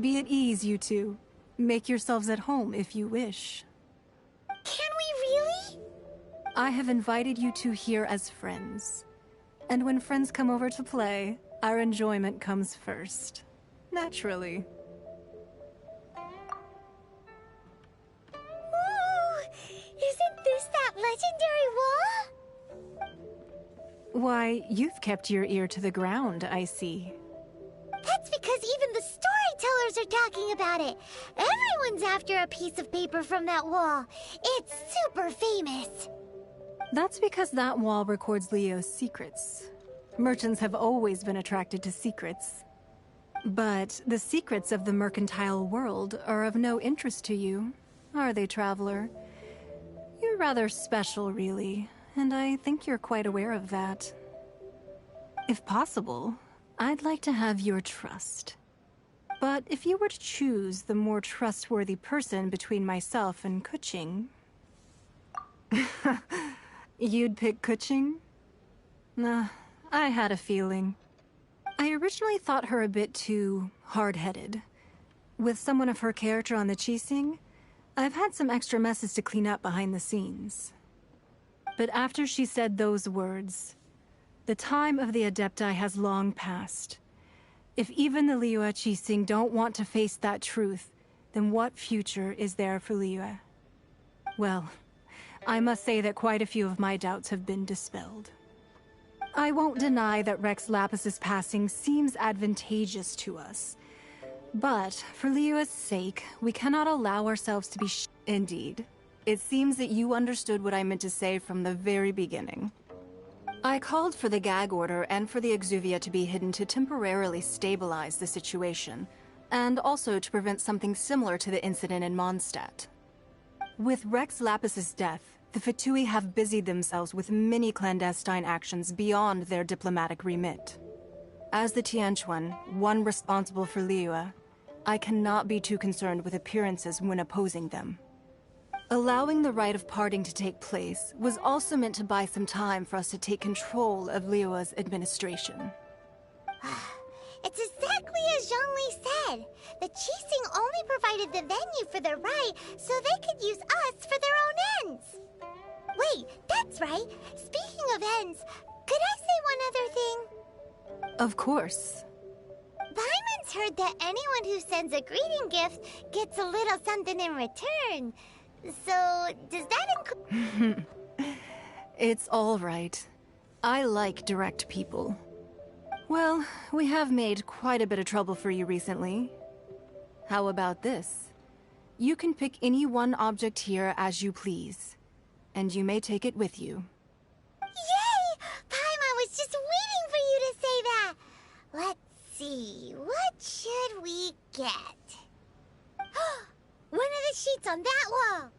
Be at ease, you two. Make yourselves at home if you wish. Can we really? I have invited you two here as friends. And when friends come over to play, our enjoyment comes first. Naturally. Ooh! Isn't this that legendary wall? Why, you've kept your ear to the ground, I see. That's because even the storytellers are talking about it. Everyone's after a piece of paper from that wall. It's super famous. That's because that wall records Leo's secrets. Merchants have always been attracted to secrets. But the secrets of the mercantile world are of no interest to you, are they, traveler? You're rather special, really, and I think you're quite aware of that. If possible, I'd like to have your trust. But if you were to choose the more trustworthy person between myself and Keqing... You'd pick Keqing? Nah, I had a feeling. I originally thought her a bit too hard-headed. With someone of her character on the Qixing, I've had some extra messes to clean up behind the scenes. But after she said those words, the time of the Adepti has long passed. If even the Liyue Qixing don't want to face that truth, then what future is there for Liyue? Well, I must say that quite a few of my doubts have been dispelled. I won't deny that Rex Lapis's passing seems advantageous to us. But, for Liyue's sake, we cannot allow ourselves to be Indeed. It seems that you understood what I meant to say from the very beginning. I called for the gag order and for the Exuvia to be hidden to temporarily stabilize the situation, and also to prevent something similar to the incident in Mondstadt. With Rex Lapis's death, the Fatui have busied themselves with many clandestine actions beyond their diplomatic remit. As the Tianquan, one responsible for Liyue, I cannot be too concerned with appearances when opposing them. Allowing the rite of parting to take place was also meant to buy some time for us to take control of Liyue's administration. It's exactly as Zhongli said. The Qixing only provided the venue for the rite so they could use us for their own ends. Wait, that's right. Speaking of ends, could I say one other thing? Of course. Paimon's heard that anyone who sends a greeting gift gets a little something in return. So, does that include... It's all right. I like direct people. Well, we have made quite a bit of trouble for you recently. How about this? You can pick any one object here as you please, and you may take it with you. Yay! Paimon was just waiting for you to say that! Let's see, what should we get? One of the sheets on that wall!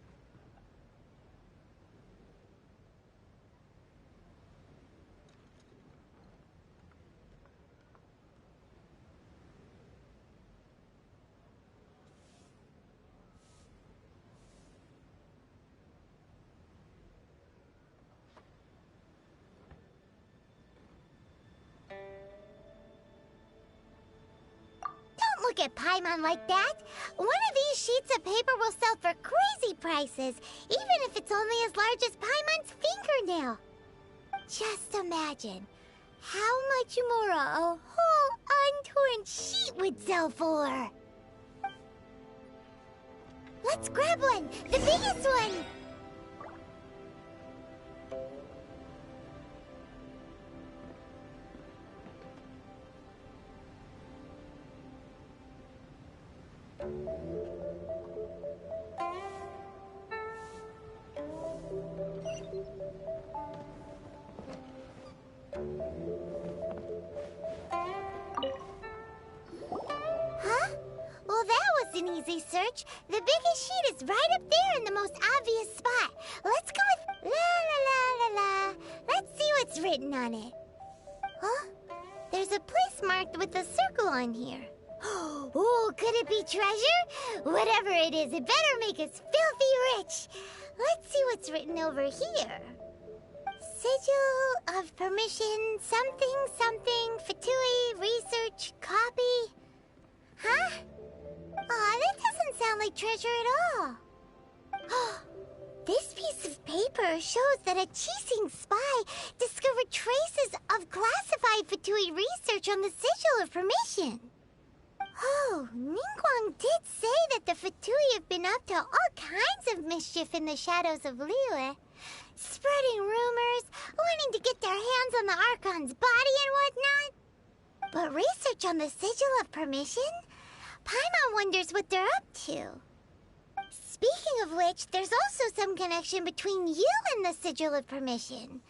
Look at Paimon like that. One of these sheets of paper will sell for crazy prices, even if it's only as large as Paimon's fingernail. Just imagine how much more a whole untorn sheet would sell for. Let's grab one, the biggest one. An easy search. The biggest sheet is right up there in the most obvious spot. Let's go with la la la la la. Let's see what's written on it. Huh? There's a place marked with a circle on here. Oh, could it be treasure? Whatever it is, it better make us filthy rich. Let's see what's written over here. Sigil of permission, something, something, Fatui, research, copy. Huh? Aw, that doesn't sound like treasure at all. This piece of paper shows that a Qixing spy discovered traces of classified Fatui research on the Sigil of Permission. Oh, Ningguang did say that the Fatui have been up to all kinds of mischief in the shadows of Liyue, spreading rumors, wanting to get their hands on the Archon's body and whatnot. But research on the Sigil of Permission? Paimon wonders what they're up to. Speaking of which, there's also some connection between you and the Sigil of Permission.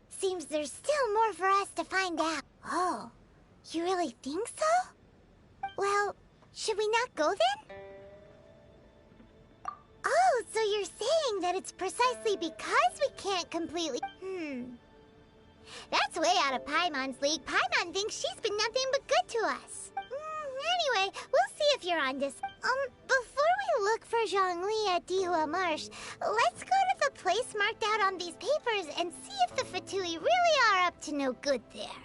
Seems there's still more for us to find out. Oh, you really think so? Well, should we not go then? Oh, so you're saying that it's precisely because we can't completely... That's way out of Paimon's league. Paimon thinks she's been nothing but good to us. Anyway, we'll see if you're on this. Before we look for Zhongli at Dihua Marsh, let's go to the place marked out on these papers and see if the Fatui really are up to no good there.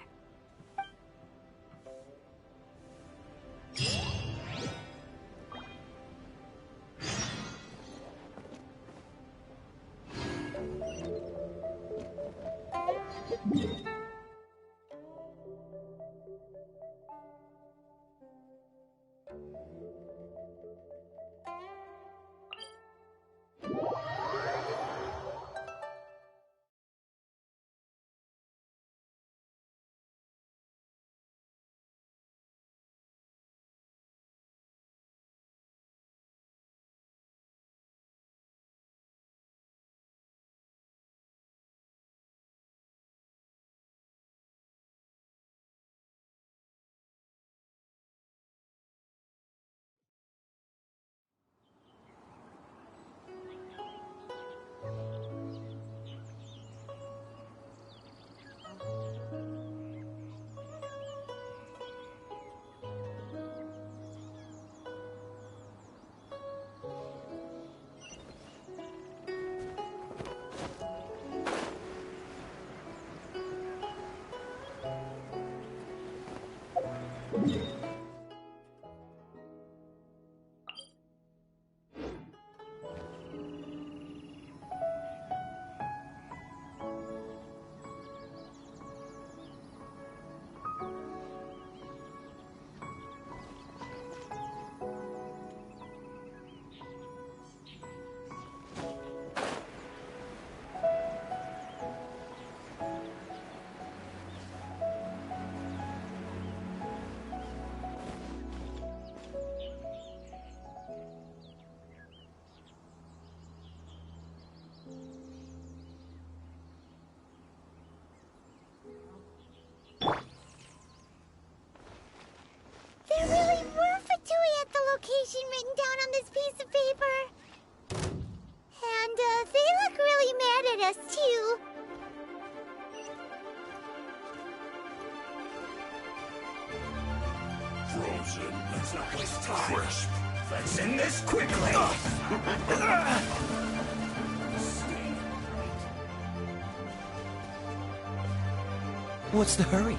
There really were Fatui at the location written down on this piece of paper. And, they look really mad at us, too. Frozen, let's not waste time. Crisp. Let's end this quickly. What's the hurry?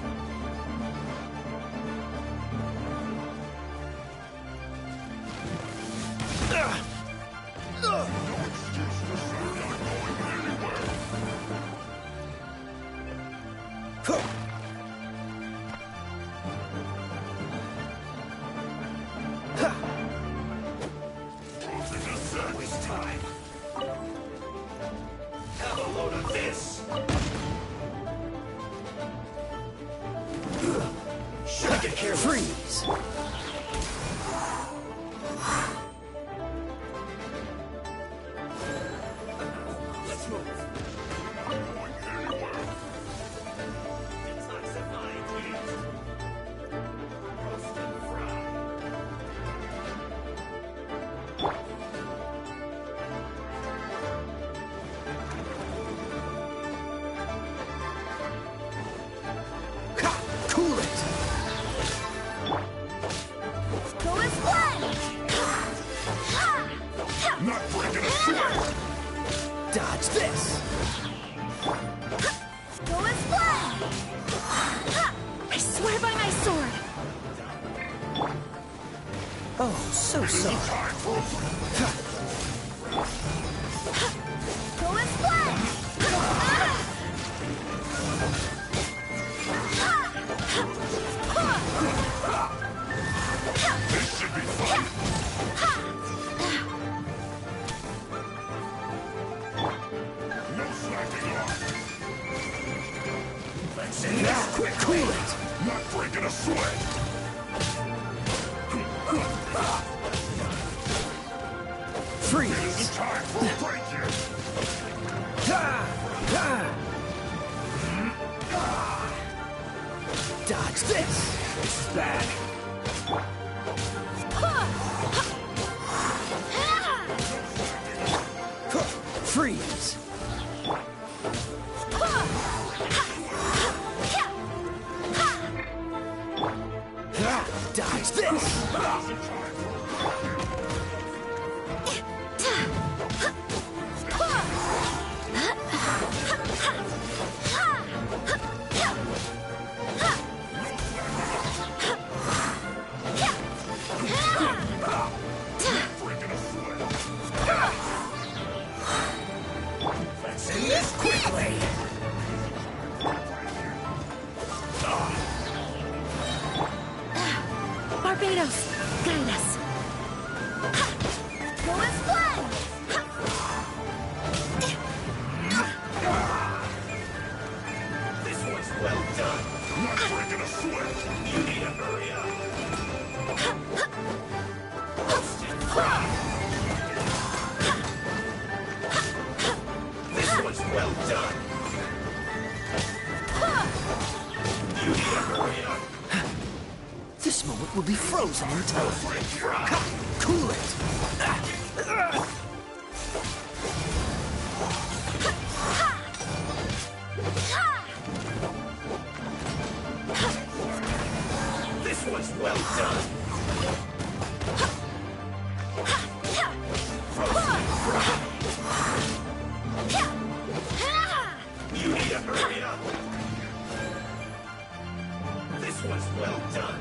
Freeze! Let's move. I'm going anywhere. It's not survived yet. Roast and fry. Cool it! Not breaking a sweat! Dodge this! Go and fly! I swear by my sword! Oh, so so sorry. Go and splat! This should be fun. No slacking off. Let's end this quick. Cool it. Not breaking a sweat. Freeze. It isn't time for a break yet. Dodge this. This is bad. Freeze. Dodge this. Let's end this quickly. Barbados, guide us. Go and splat! This one's well done. Not breaking a sweat. You need to hurry up. This one's well done. You need to hurry up. This moment will be frozen in time. Cool it. This one's well done. You need to hurry up. This one's well done.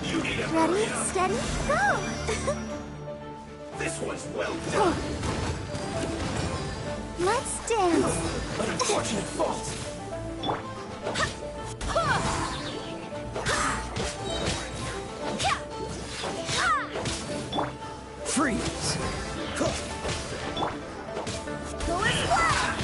You need to hurry Ready, up. steady, go! This one's well done. Let's dance. An unfortunate fault. Freeze. Go and splat!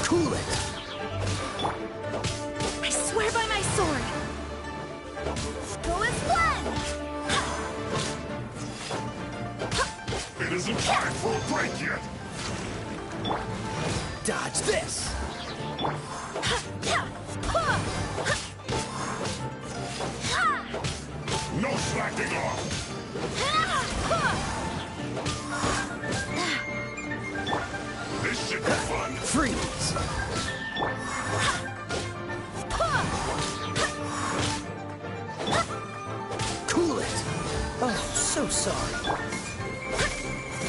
Cool it. I swear by my sword. Go and splat! It isn't time for a break yet. Dodge this. No slacking off. This should be fun. Freeze. Cool it. Oh, so sorry.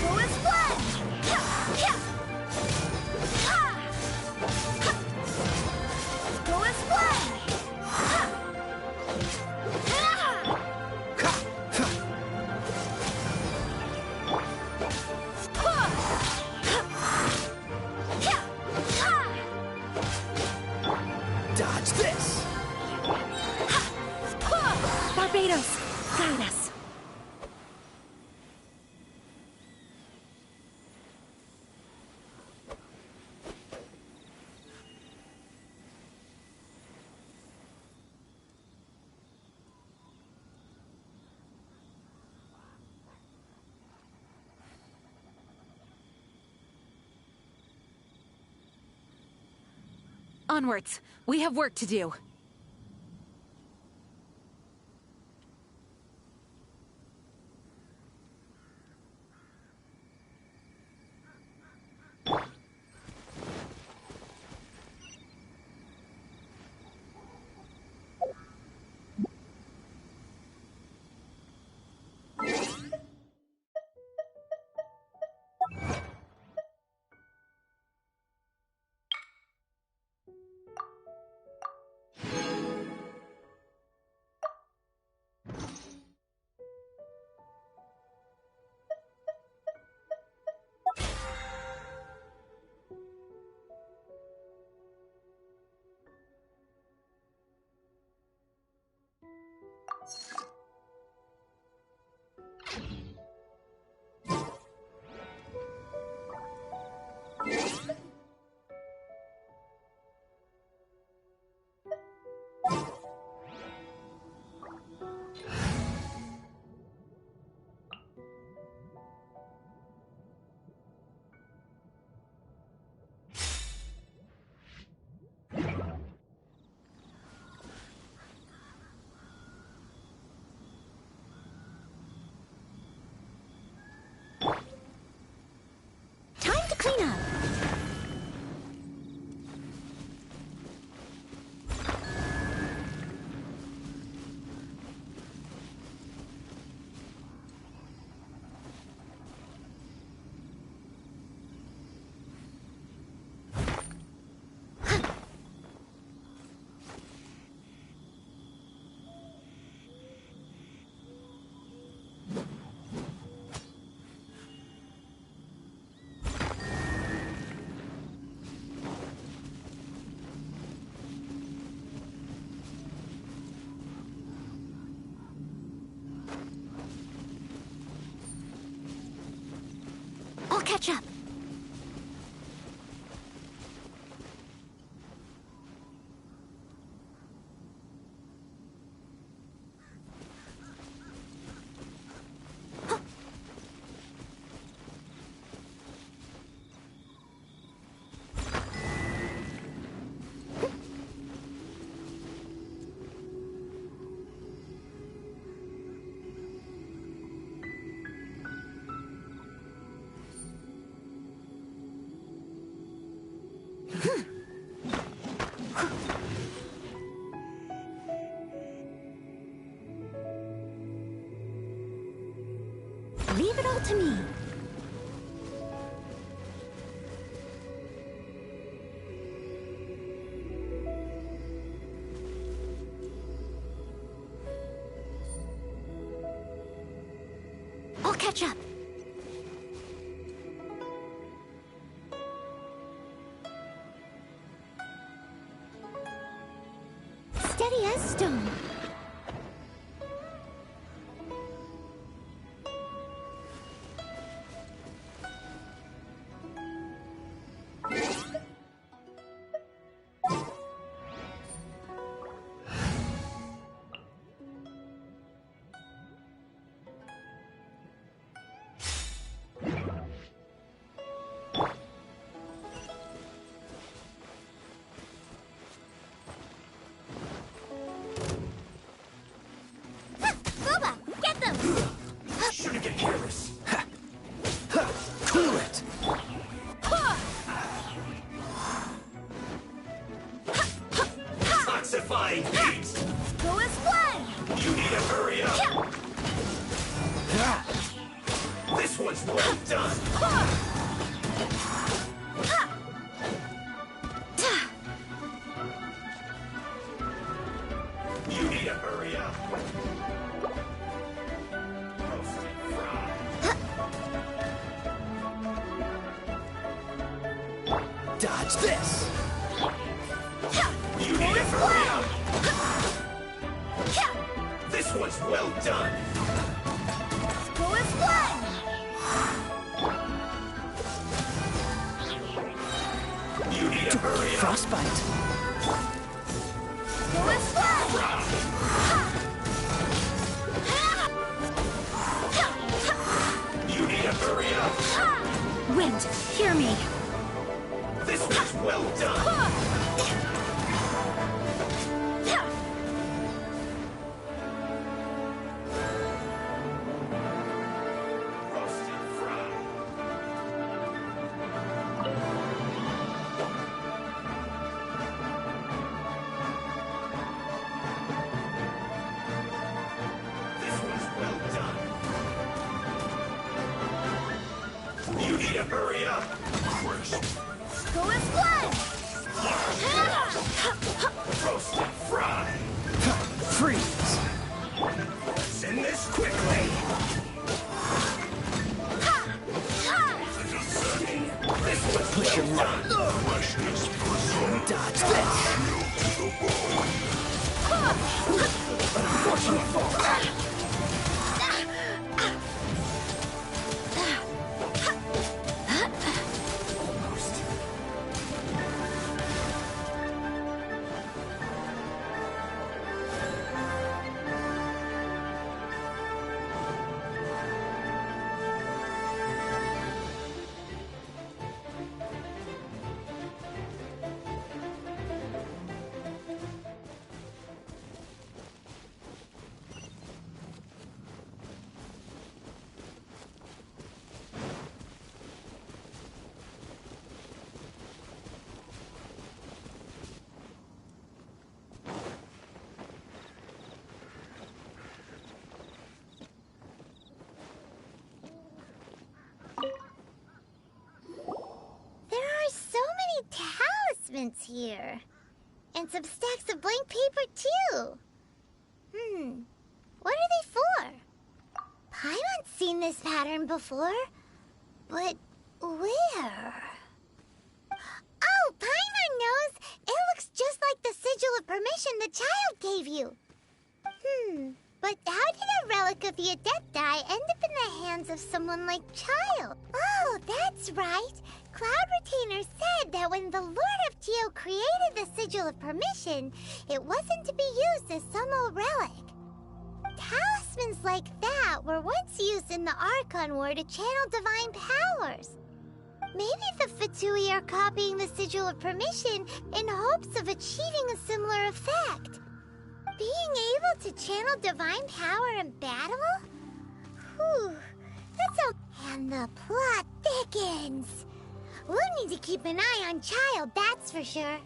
Go and splat! Go and splat! Dodge this. Barbados, guide us. Onwards. We have work to do. clean up. I'll catch up. Leave it all to me. I'll catch up. Steady as stone. Shouldn't get careless. Cool it! Toxifying heat! Go as one! You need to hurry up! This one's well done! You need to hurry up! Roasted fry. Dodge this! You need to hurry up! This one's well done! Go as one! You need to hurry up! Frostbite! Go as one! You need to hurry up! Wind, hear me. This one's well done! Roasted fry. This one's well done. You need to hurry up! Crisp. Go as one! Roasted fry. Freeze! Send this quickly! This one's Push your well luck. done! Dodge this! Unfortunate fall! parchments here. And some stacks of blank paper, too. What are they for? Paimon's seen this pattern before. But where? Oh, Paimon knows! It looks just like the sigil of permission the child gave you. But how did a relic of the Adepti end up in the hands of someone like Child? Oh, that's right. Cloud Retainer said that when the Lord of Geo created the Sigil of Permission, it wasn't to be used as some old relic. Talismans like that were once used in the Archon War to channel divine powers. Maybe the Fatui are copying the Sigil of Permission in hopes of achieving a similar effect. Being able to channel divine power in battle? Whew, that's a... And the plot thickens. We'll need to keep an eye on Child, that's for sure.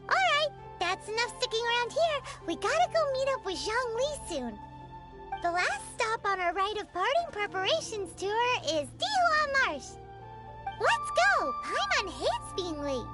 Alright, that's enough sticking around here. We gotta go meet up with Zhang Li soon. The last stop on our rite of parting preparations tour is Dihua Marsh. Let's go! Paimon hates being late.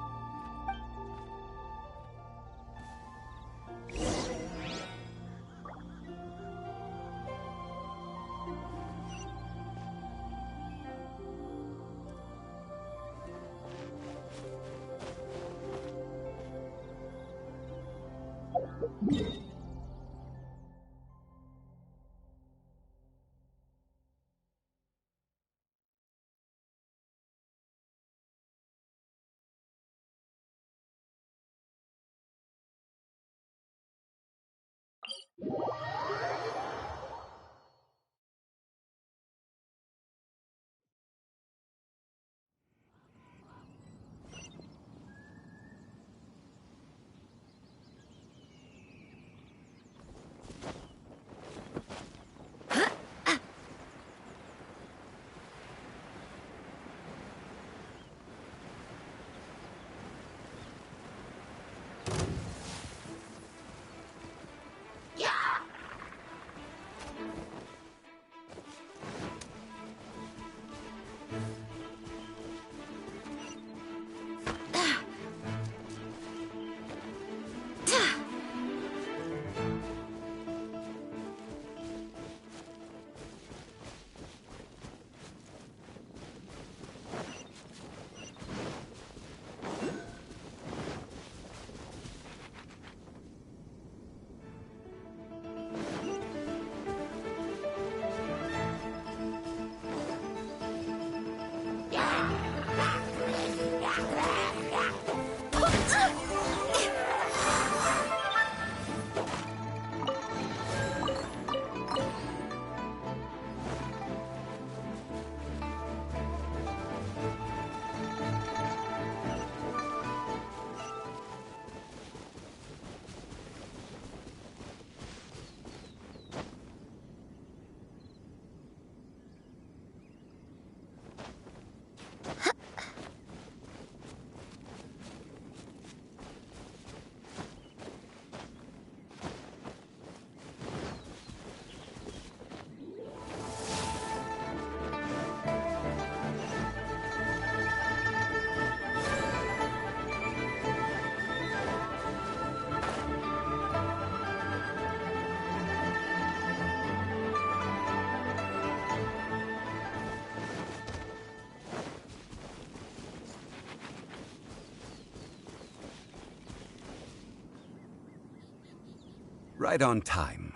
Right on time.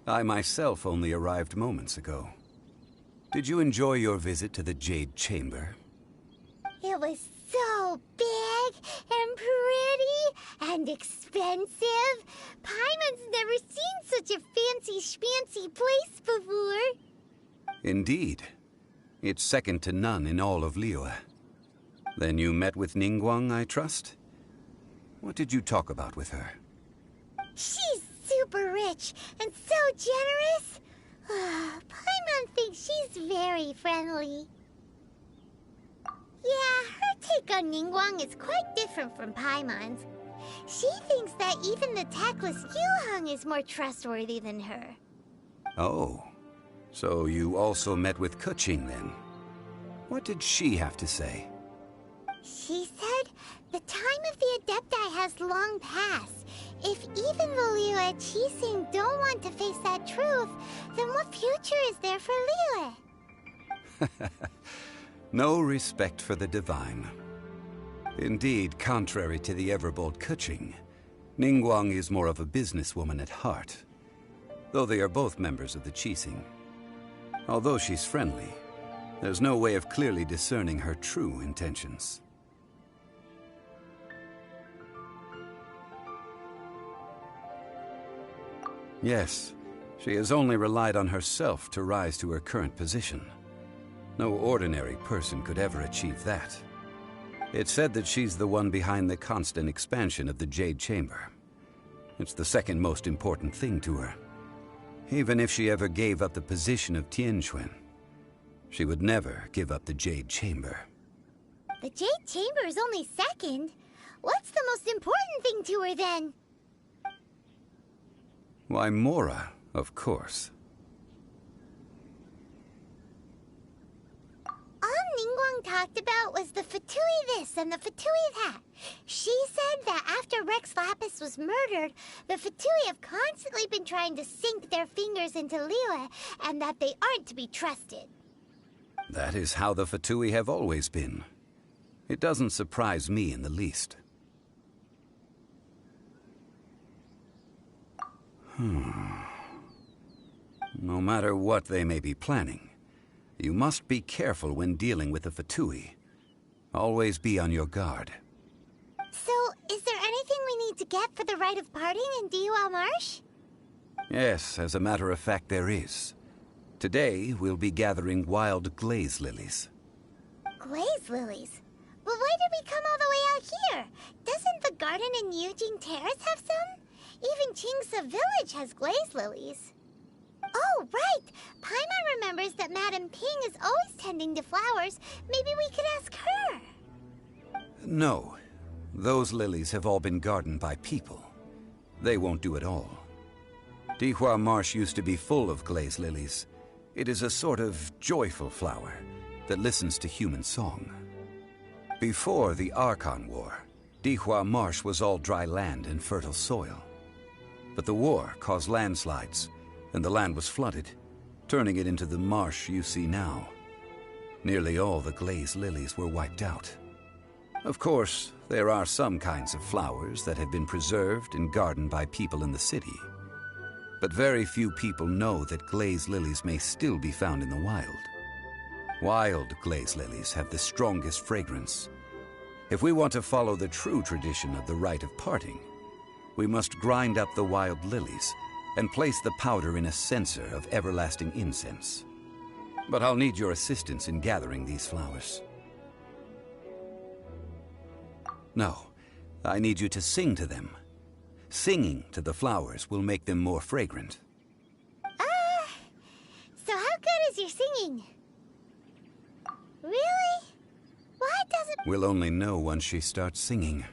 I myself only arrived moments ago. Did you enjoy your visit to the Jade Chamber? It was so big and pretty and expensive. Paimon's never seen such a fancy-schmancy place before. Indeed. It's second to none in all of Liyue. Then you met with Ningguang, I trust? What did you talk about with her? She's super rich and so generous. Paimon thinks she's very friendly. Yeah, her take on Ningguang is quite different from Paimon's. She thinks that even the tactless Yuheng is more trustworthy than her. Oh, so you also met with Keqing then? What did she have to say? She said the long past. If even the Liyue Qixing don't want to face that truth, then what future is there for Liyue? No respect for the divine. Indeed, contrary to the ever-bold Keqing, Ningguang is more of a businesswoman at heart, though they are both members of the Qixing. Although she's friendly, there's no way of clearly discerning her true intentions. Yes, she has only relied on herself to rise to her current position. No ordinary person could ever achieve that. It's said that she's the one behind the constant expansion of the Jade Chamber. It's the second most important thing to her. Even if she ever gave up the position of Tianquan, she would never give up the Jade Chamber. The Jade Chamber is only second. What's the most important thing to her then? Why, Mora, of course. All Ningguang talked about was the Fatui this and the Fatui that. She said that after Rex Lapis was murdered, the Fatui have constantly been trying to sink their fingers into Liyue, and that they aren't to be trusted. That is how the Fatui have always been. It doesn't surprise me in the least. No matter what they may be planning, you must be careful when dealing with the Fatui. Always be on your guard. So, is there anything we need to get for the rite of parting in Dihua Marsh? Yes, as a matter of fact, there is. Today, we'll be gathering wild glaze lilies. Glaze lilies? But why did we come all the way out here? Doesn't the garden in Yujing Terrace have some? Even Qingse Village has glaze lilies. Oh, right! Paimon remembers that Madame Ping is always tending to flowers. Maybe we could ask her. No. Those lilies have all been gardened by people. They won't do it all. Dihua Marsh used to be full of glaze lilies. It is a sort of joyful flower that listens to human song. Before the Archon War, Dihua Marsh was all dry land and fertile soil. But the war caused landslides, and the land was flooded, turning it into the marsh you see now. Nearly all the glaze lilies were wiped out. Of course, there are some kinds of flowers that have been preserved and gardened by people in the city. But very few people know that glaze lilies may still be found in the wild. Wild glaze lilies have the strongest fragrance. If we want to follow the true tradition of the rite of parting, we must grind up the wild lilies and place the powder in a censer of everlasting incense. But I'll need your assistance in gathering these flowers. No, I need you to sing to them. Singing to the flowers will make them more fragrant. So how good is your singing? Really? Why doesn't... We'll only know once she starts singing.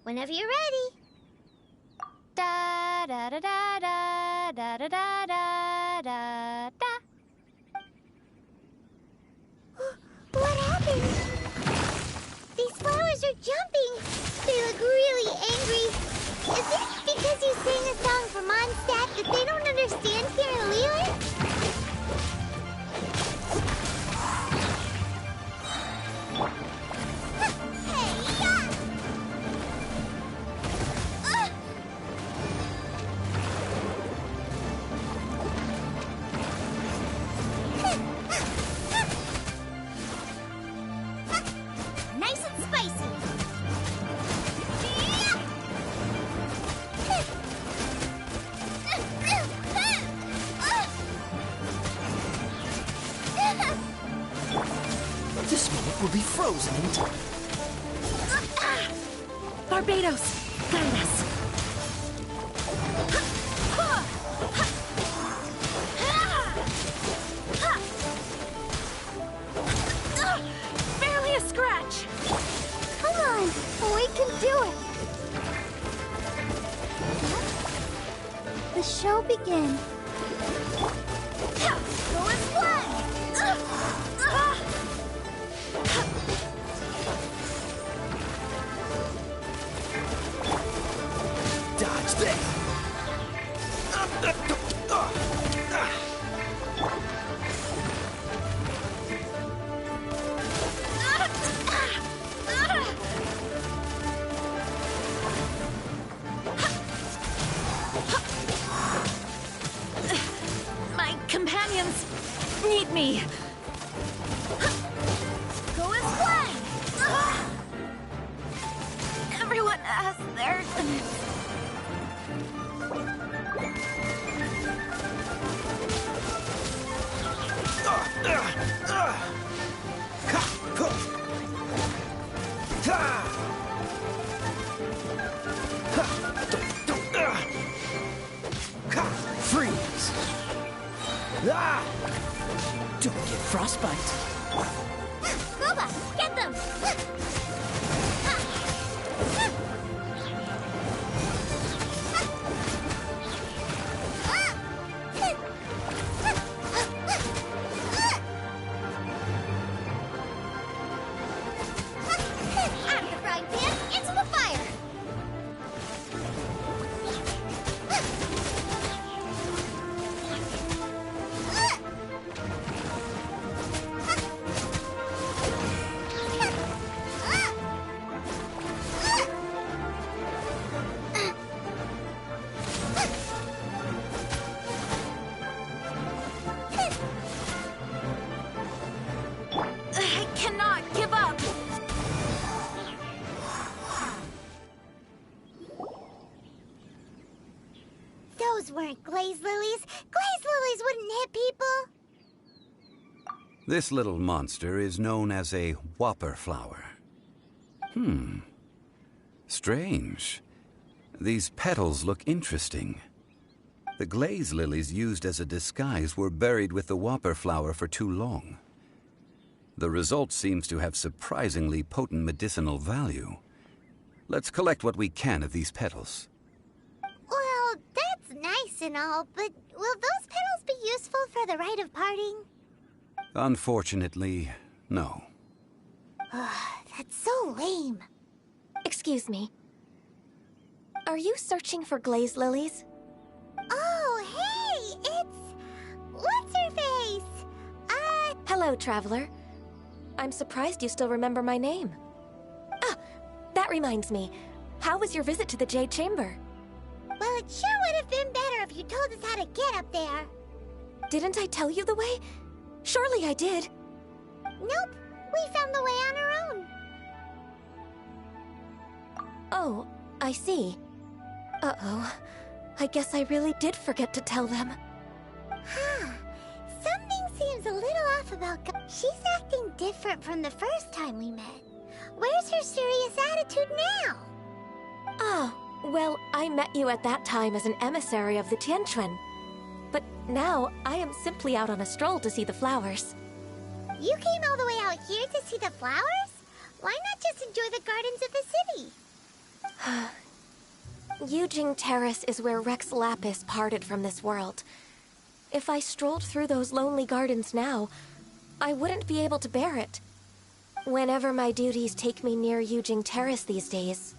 Whenever you're ready. Da da da da da da da da da da da. What happened? These flowers are jumping. They look really angry. Is it because you sang a song for Mondstadt that they don't understand here in Liyue? This moment will be frozen in time. Barbados, guide us. Barely a scratch. Come on, we can do it. The show begins. Go and play. Dodge this. My companions need me. Go and play. Everyone has their limits. Freeze! Don't get frostbite. Boba, get them! Out of the frying pan, into the fire! I cannot give up. Those weren't glaze lilies. Glaze lilies wouldn't hit people. This little monster is known as a whopper flower. Strange. These petals look interesting. The glaze lilies used as a disguise were buried with the whopper flower for too long. The result seems to have surprisingly potent medicinal value. Let's collect what we can of these petals. Well, that's nice and all, but will those petals be useful for the rite of parting? Unfortunately, no. That's so lame. Excuse me. Are you searching for glaze lilies? Oh, hey, it's... What's-her-face? Hello, traveler. I'm surprised you still remember my name. Ah, that reminds me. How was your visit to the Jade Chamber? Well, it sure would have been better if you told us how to get up there. Didn't I tell you the way? Surely I did. Nope, we found the way on our own. Oh, I see. Uh-oh. I guess I really did forget to tell them. Huh. Something seems a little off about... She's acting different from the first time we met. Where's her serious attitude now? Ah, well, I met you at that time as an emissary of the Tianquan. But now, I am simply out on a stroll to see the flowers. You came all the way out here to see the flowers? Why not just enjoy the gardens of the city? Yujing Terrace is where Rex Lapis parted from this world. If I strolled through those lonely gardens now, I wouldn't be able to bear it. Whenever my duties take me near Yujing Terrace these days,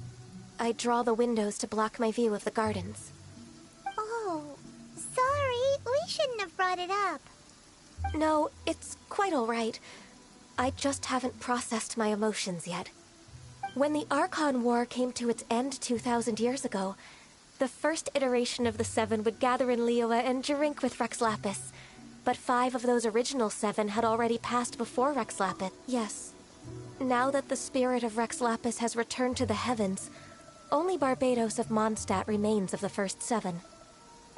I draw the windows to block my view of the gardens. Oh, sorry. We shouldn't have brought it up. No, it's quite all right. I just haven't processed my emotions yet. When the Archon War came to its end 2,000 years ago, the first iteration of the Seven would gather in Liyue and drink with Rex Lapis. But 5 of those original 7 had already passed before Rex Lapis. Yes. Now that the spirit of Rex Lapis has returned to the heavens, only Barbados of Mondstadt remains of the first 7.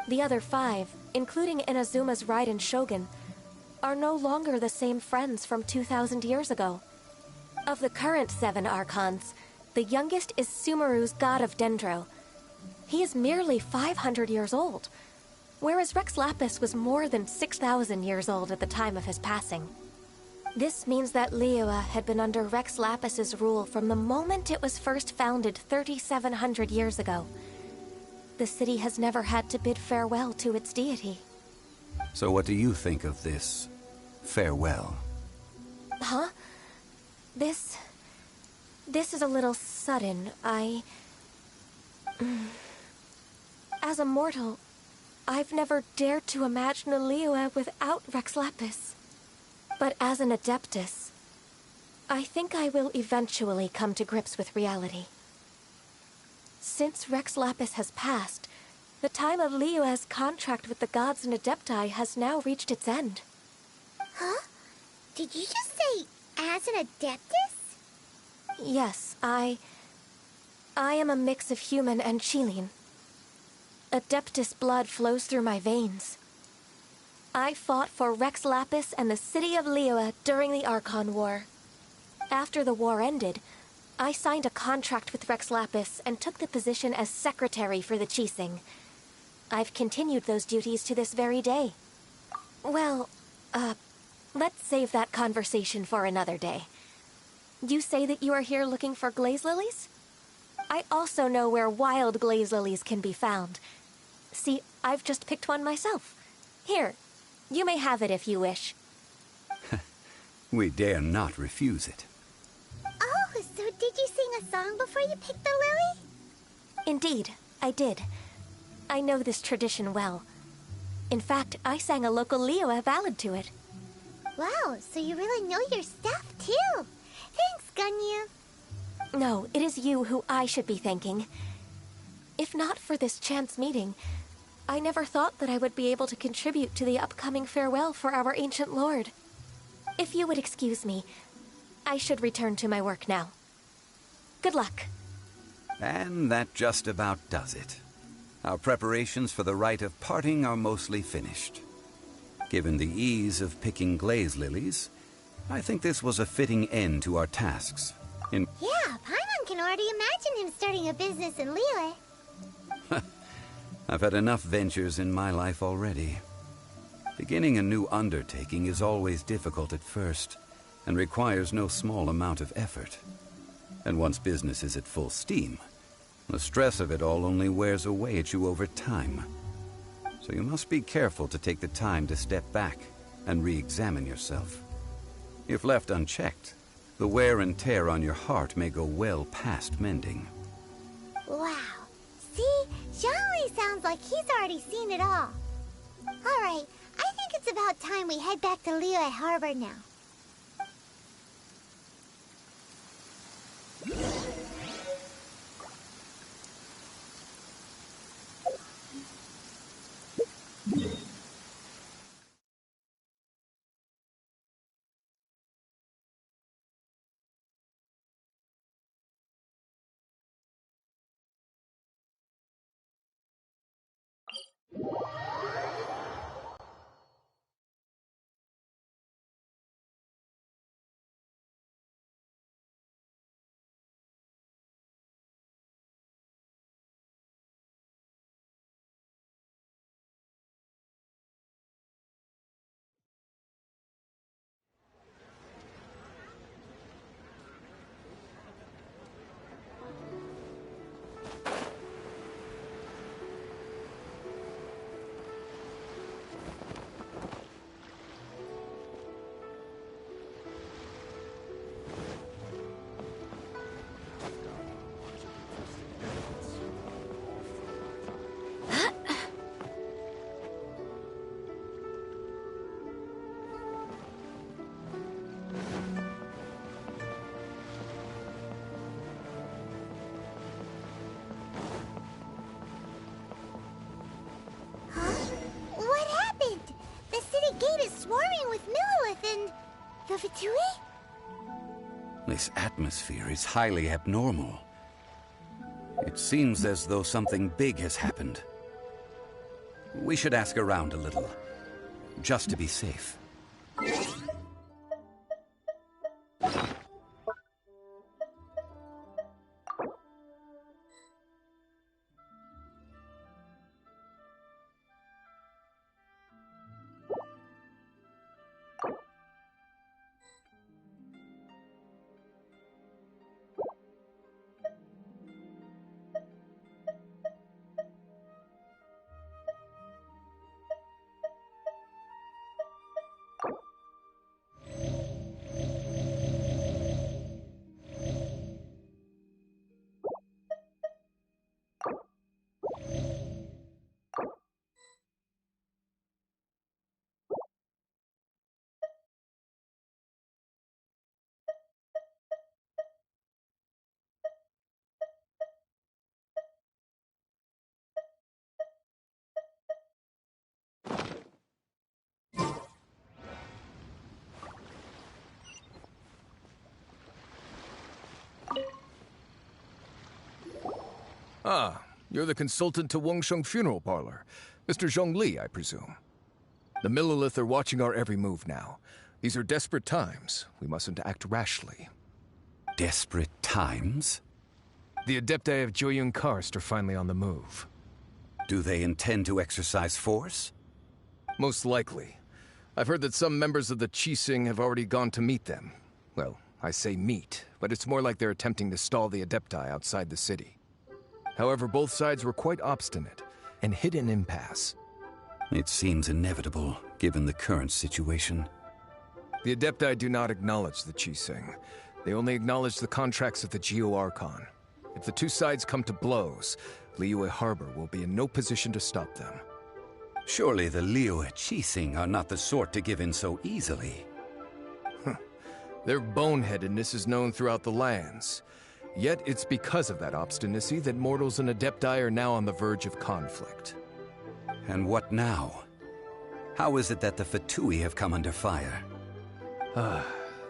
The other 5, including Inazuma's Raiden Shogun, are no longer the same friends from 2,000 years ago. Of the current 7 Archons, The youngest is Sumeru's god of Dendro. He is merely 500 years old, whereas Rex Lapis was more than 6,000 years old at the time of his passing. This means that Liyue had been under Rex Lapis's rule from the moment it was first founded 3,700 years ago. The city has never had to bid farewell to its deity. So what do you think of this farewell? Huh? This is a little sudden. As a mortal, I've never dared to imagine a Liyue without Rex Lapis. But as an Adeptus, I think I will eventually come to grips with reality. Since Rex Lapis has passed, the time of Liyue's contract with the gods and Adepti has now reached its end. Huh? Did you just say, as an Adeptus? Yes, I am a mix of human and Chilean. Adeptus blood flows through my veins. I fought for Rex Lapis and the city of Liyue during the Archon War. After the war ended, I signed a contract with Rex Lapis and took the position as secretary for the Qixing. I've continued those duties to this very day. Well, let's save that conversation for another day. You say that you are here looking for glaze lilies? I also know where wild glaze lilies can be found. See, I've just picked one myself. Here, you may have it if you wish. We dare not refuse it. Oh, so did you sing a song before you picked the lily? Indeed, I did. I know this tradition well. In fact, I sang a local Liyue ballad to it. Wow, so you really know your stuff, too. Thanks, Gunyu. No, it is you who I should be thanking. If not for this chance meeting, I never thought that I would be able to contribute to the upcoming farewell for our ancient lord. If you would excuse me, I should return to my work now. Good luck. And that just about does it. Our preparations for the rite of parting are mostly finished. Given the ease of picking glaze lilies, I think this was a fitting end to our tasks. Yeah, Paimon can already imagine him starting a business in Liyue. I've had enough ventures in my life already. Beginning a new undertaking is always difficult at first, and requires no small amount of effort. And once business is at full steam, the stress of it all only wears away at you over time. So you must be careful to take the time to step back and re-examine yourself. If left unchecked, the wear and tear on your heart may go well past mending. Wow. See? Zhongli sounds like he's already seen it all. Alright, I think it's about time we head back to Liyue Harbor now. Swarming with Millilith and the Vitui? This atmosphere is highly abnormal. It seems as though something big has happened. We should ask around a little, just to be safe. Ah, you're the consultant to Wangsheng Funeral Parlor. Mr. Zhongli, I presume. The Millilith are watching our every move now. These are desperate times. We mustn't act rashly. Desperate times? The Adepti of Joyun Karst are finally on the move. Do they intend to exercise force? Most likely. I've heard that some members of the Qixing have already gone to meet them. Well, I say meet, but it's more like they're attempting to stall the Adepti outside the city. However, both sides were quite obstinate and hit an impasse. It seems inevitable, given the current situation. The Adepti do not acknowledge the Qixing. They only acknowledge the contracts of the Geo-Archon. If the two sides come to blows, Liyue Harbor will be in no position to stop them. Surely the Liyue Qixing are not the sort to give in so easily. Their boneheadedness is known throughout the lands. Yet it's because of that obstinacy that mortals and Adepti are now on the verge of conflict. And what now? How is it that the Fatui have come under fire?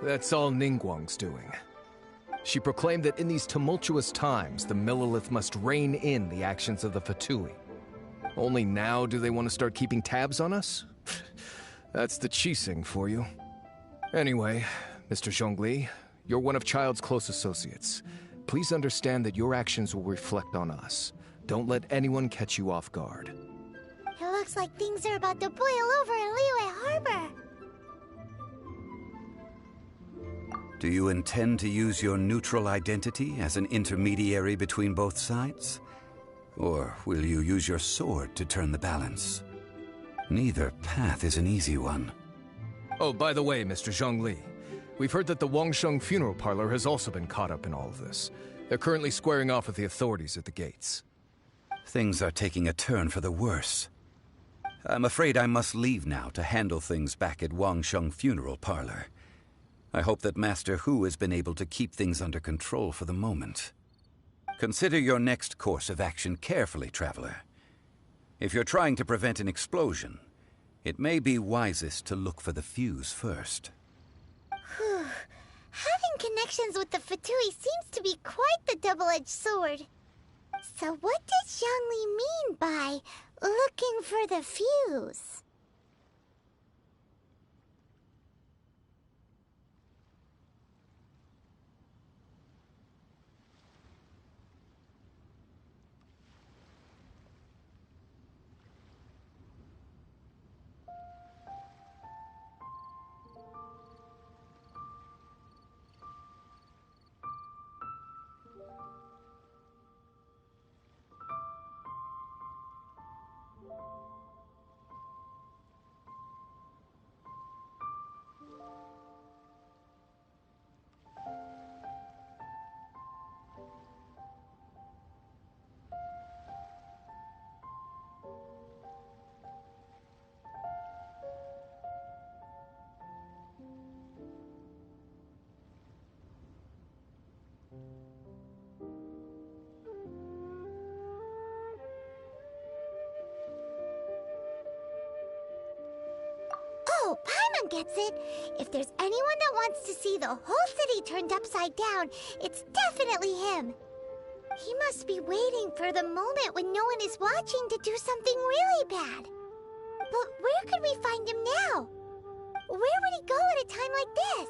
That's all Ningguang's doing. She proclaimed that in these tumultuous times, the Millilith must rein in the actions of the Fatui. Only now do they want to start keeping tabs on us? That's the Qixing for you. Anyway, Mr. Zhongli, you're one of Child's close associates. Please understand that your actions will reflect on us. Don't let anyone catch you off guard. It looks like things are about to boil over in Liyue Harbor. Do you intend to use your neutral identity as an intermediary between both sides? Or will you use your sword to turn the balance? Neither path is an easy one. Oh, by the way, Mr. Zhongli, we've heard that the Wangsheng Funeral Parlor has also been caught up in all of this. They're currently squaring off with the authorities at the gates. Things are taking a turn for the worse. I'm afraid I must leave now to handle things back at Wangsheng Funeral Parlor. I hope that Master Hu has been able to keep things under control for the moment. Consider your next course of action carefully, Traveler. If you're trying to prevent an explosion, it may be wisest to look for the fuse first. Having connections with the Fatui seems to be quite the double-edged sword. So what does Zhongli mean by looking for the fuse? Oh, Paimon gets it. If there's anyone that wants to see the whole city turned upside down, it's definitely him. He must be waiting for the moment when no one is watching to do something really bad. But where could we find him now? Where would he go at a time like this?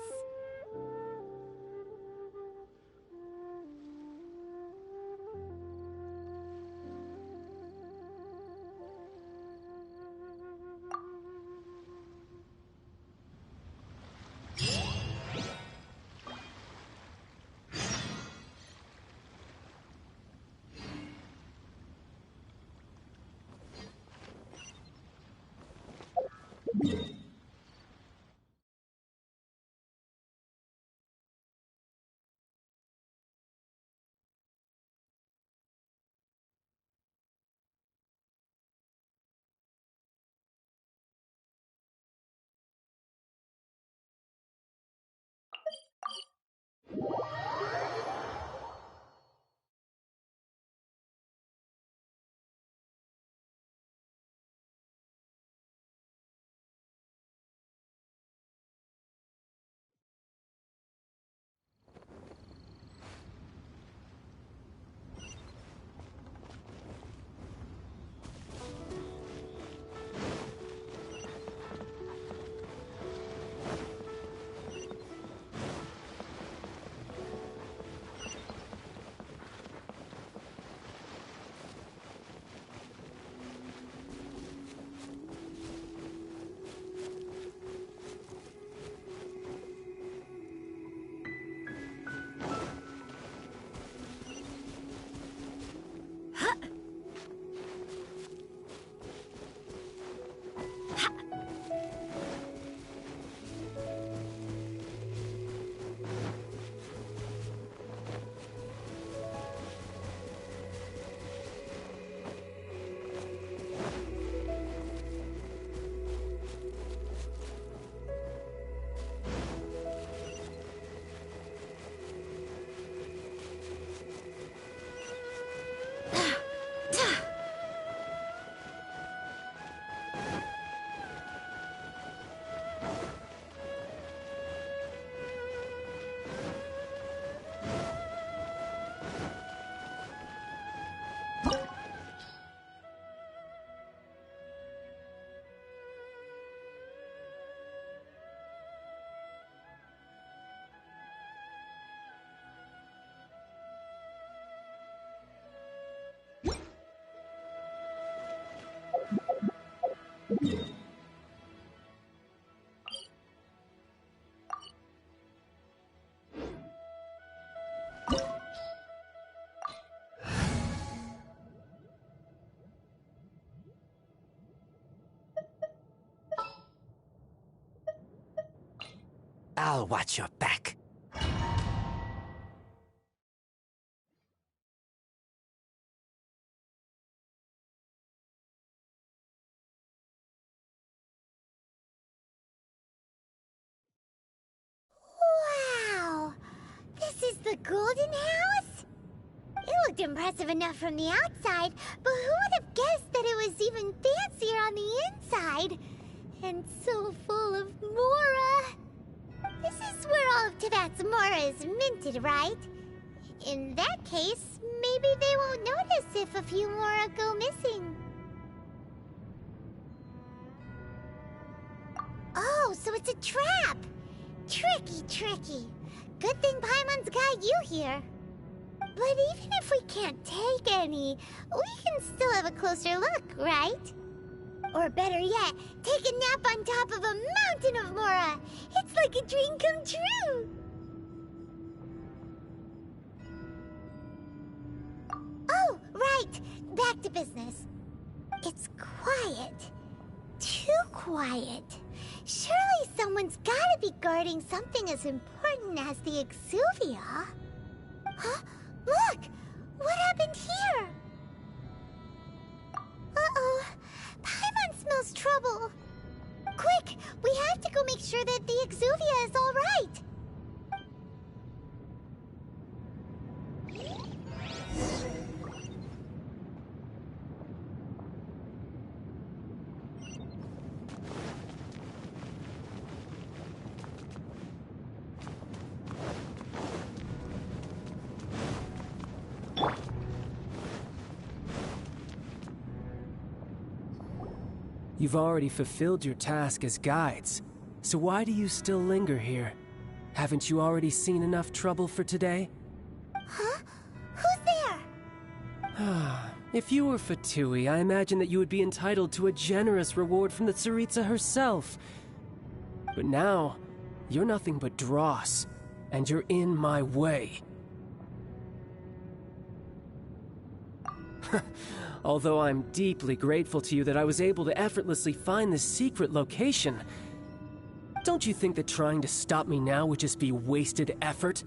I'll watch your back. Wow! This is the Golden House? It looked impressive enough from the outside, but who would have guessed that it was even fancier on the inside? And so full of Mora. This is where all of Tibet's Mora is minted, right? In that case, maybe they won't notice if a few Mora go missing. Oh, so it's a trap! Tricky, tricky. Good thing Paimon's got you here. But even if we can't take any, we can still have a closer look, right? Or better yet, take a nap on top of a mountain of Mora. It's like a dream come true. Oh, right. Back to business. It's quiet. Too quiet. Surely someone's gotta be guarding something as important as the Exuvia. Huh? Look! What happened here? Uh-oh. Paimon smells trouble. Quick! We have to go make sure that the Exuvia is all right. You've already fulfilled your task as guides, so why do you still linger here? Haven't you already seen enough trouble for today? Huh? Who's there? If you were Fatui, I imagine that you would be entitled to a generous reward from the Tsaritsa herself. But now, you're nothing but dross, and you're in my way. Although I'm deeply grateful to you that I was able to effortlessly find this secret location, don't you think that trying to stop me now would just be wasted effort?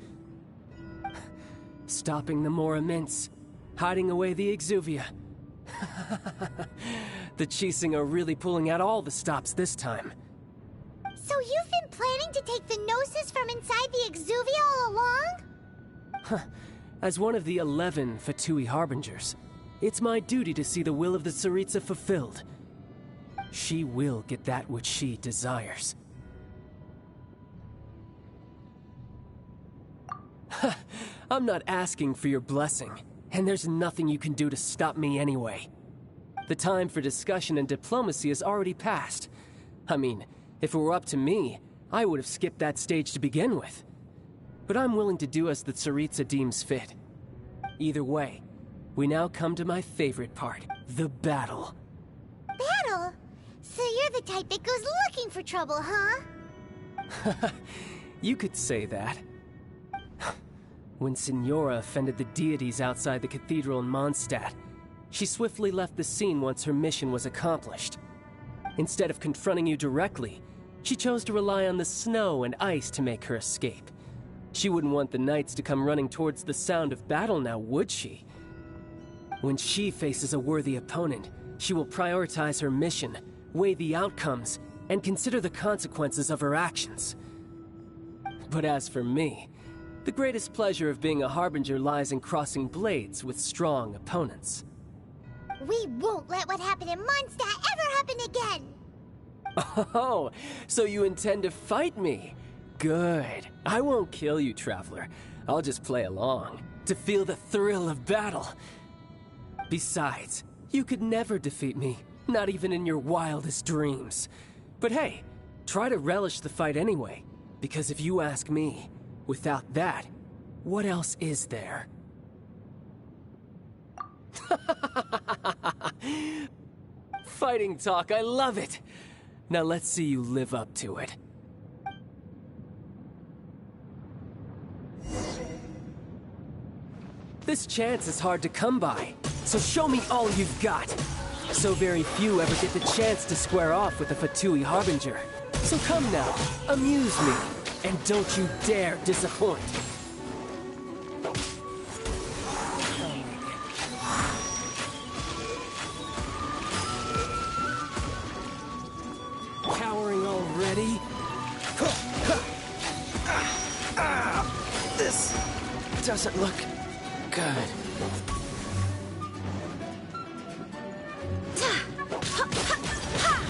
Stopping the Mora Mints, hiding away the Exuvia. The Chising are really pulling out all the stops this time. So you've been planning to take the Gnosis from inside the Exuvia all along? As one of the 11 Fatui Harbingers, it's my duty to see the will of the Tsaritsa fulfilled. She will get that which she desires. I'm not asking for your blessing, and there's nothing you can do to stop me anyway. The time for discussion and diplomacy has already passed. I mean, if it were up to me, I would have skipped that stage to begin with. But I'm willing to do as the Tsaritsa deems fit. Either way, we now come to my favorite part, the battle. Battle? So you're the type that goes looking for trouble, huh? You could say that. When Signora offended the deities outside the cathedral in Mondstadt, she swiftly left the scene once her mission was accomplished. Instead of confronting you directly, she chose to rely on the snow and ice to make her escape. She wouldn't want the knights to come running towards the sound of battle now, would she? When she faces a worthy opponent, she will prioritize her mission, weigh the outcomes, and consider the consequences of her actions. But as for me, the greatest pleasure of being a Harbinger lies in crossing blades with strong opponents. We won't let what happened in Mondstadt ever happen again! Oh, so you intend to fight me? Good. I won't kill you, Traveler. I'll just play along, to feel the thrill of battle. Besides, you could never defeat me, not even in your wildest dreams. But hey, try to relish the fight anyway, because if you ask me, without that, what else is there? Fighting talk, I love it! Now let's see you live up to it. This chance is hard to come by, so show me all you've got. So very few ever get the chance to square off with a Fatui Harbinger. So come now, amuse me, and don't you dare disappoint. Cowering already? This doesn't look good.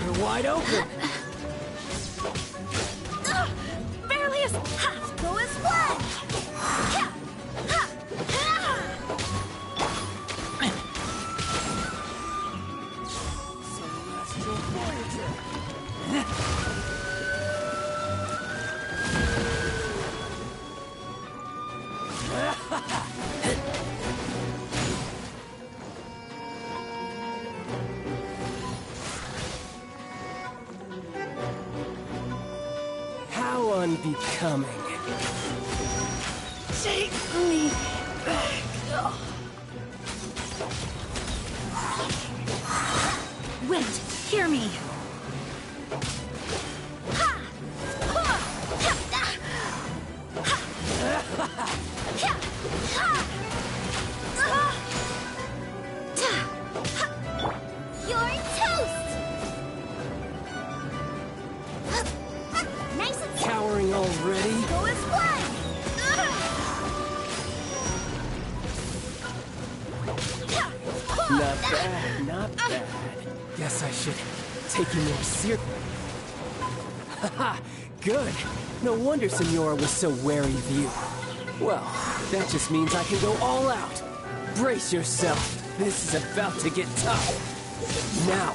You're wide open. Barely as go as one. Celestial Voyager. How unbecoming. Take me back. Wait, hear me. You're toast. Nice and Cowering already? go as one. Not bad, not bad. Guess I should take you more seriously. Haha, good. No wonder Senora was so wary of you. Well, that just means I can go all out. Brace yourself. This is about to get tough. Now.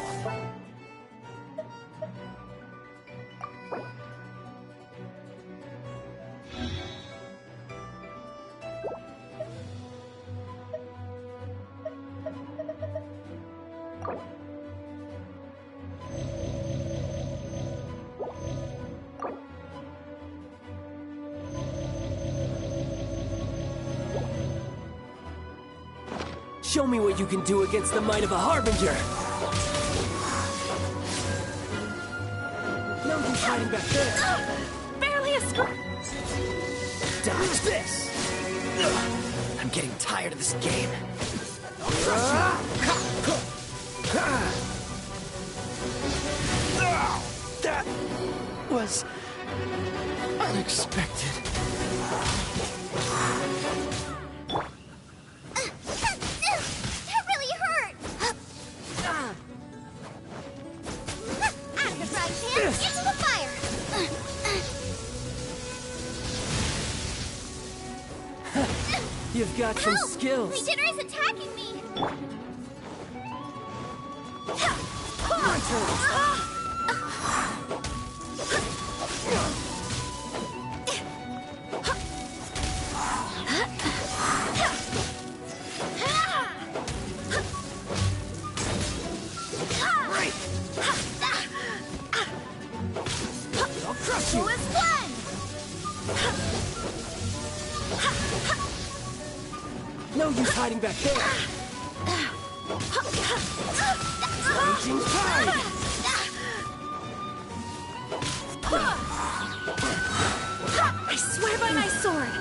Show me what you can do against the might of a Harbinger! No use hiding back there! Barely a Dodge this! I'm getting tired of this game. That was unexpected. That really hurt. Out of the frying pan, into the fire. You've got some skills. Legionnaire is attacking me. My turn. I'll crush you. As one. No use hiding back there. Raging tide. I swear by my sword.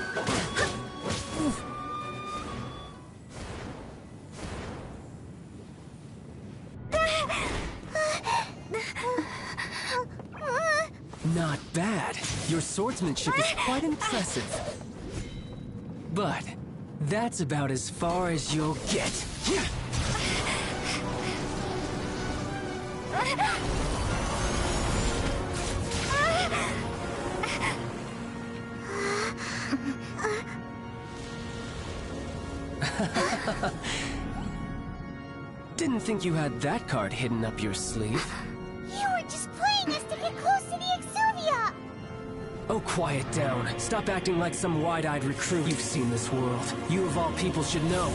Not bad. Your swordsmanship is quite impressive. But that's about as far as you'll get. Didn't think you had that card hidden up your sleeve. You were just playing us to get close to the Exuvia. Oh, quiet down. Stop acting like some wide-eyed recruit. You've seen this world. You of all people should know.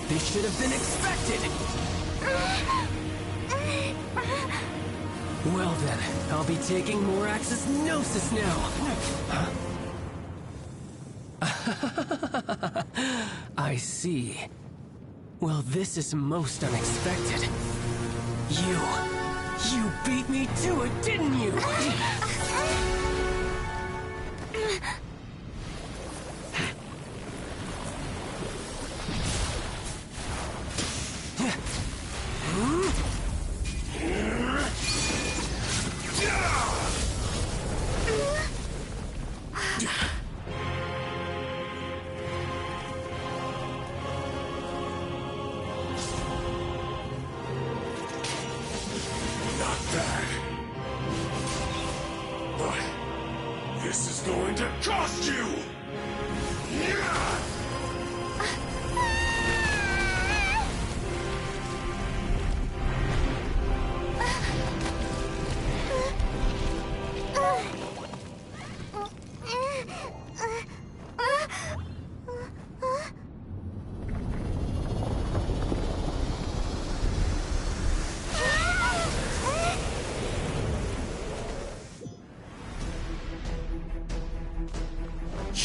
This should have been expected! Well then, I'll be taking more Axis Gnosis now. I see. Well, this is most unexpected. You beat me to it, didn't you? This is going to cost you!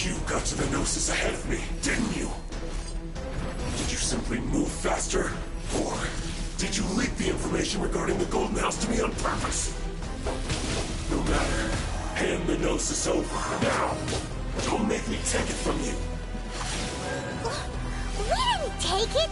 You got to the Gnosis ahead of me, didn't you? Did you simply move faster? Or did you leak the information regarding the Golden House to me on purpose? No matter. Hand the Gnosis over, now! Don't make me take it from you! We didn't take it!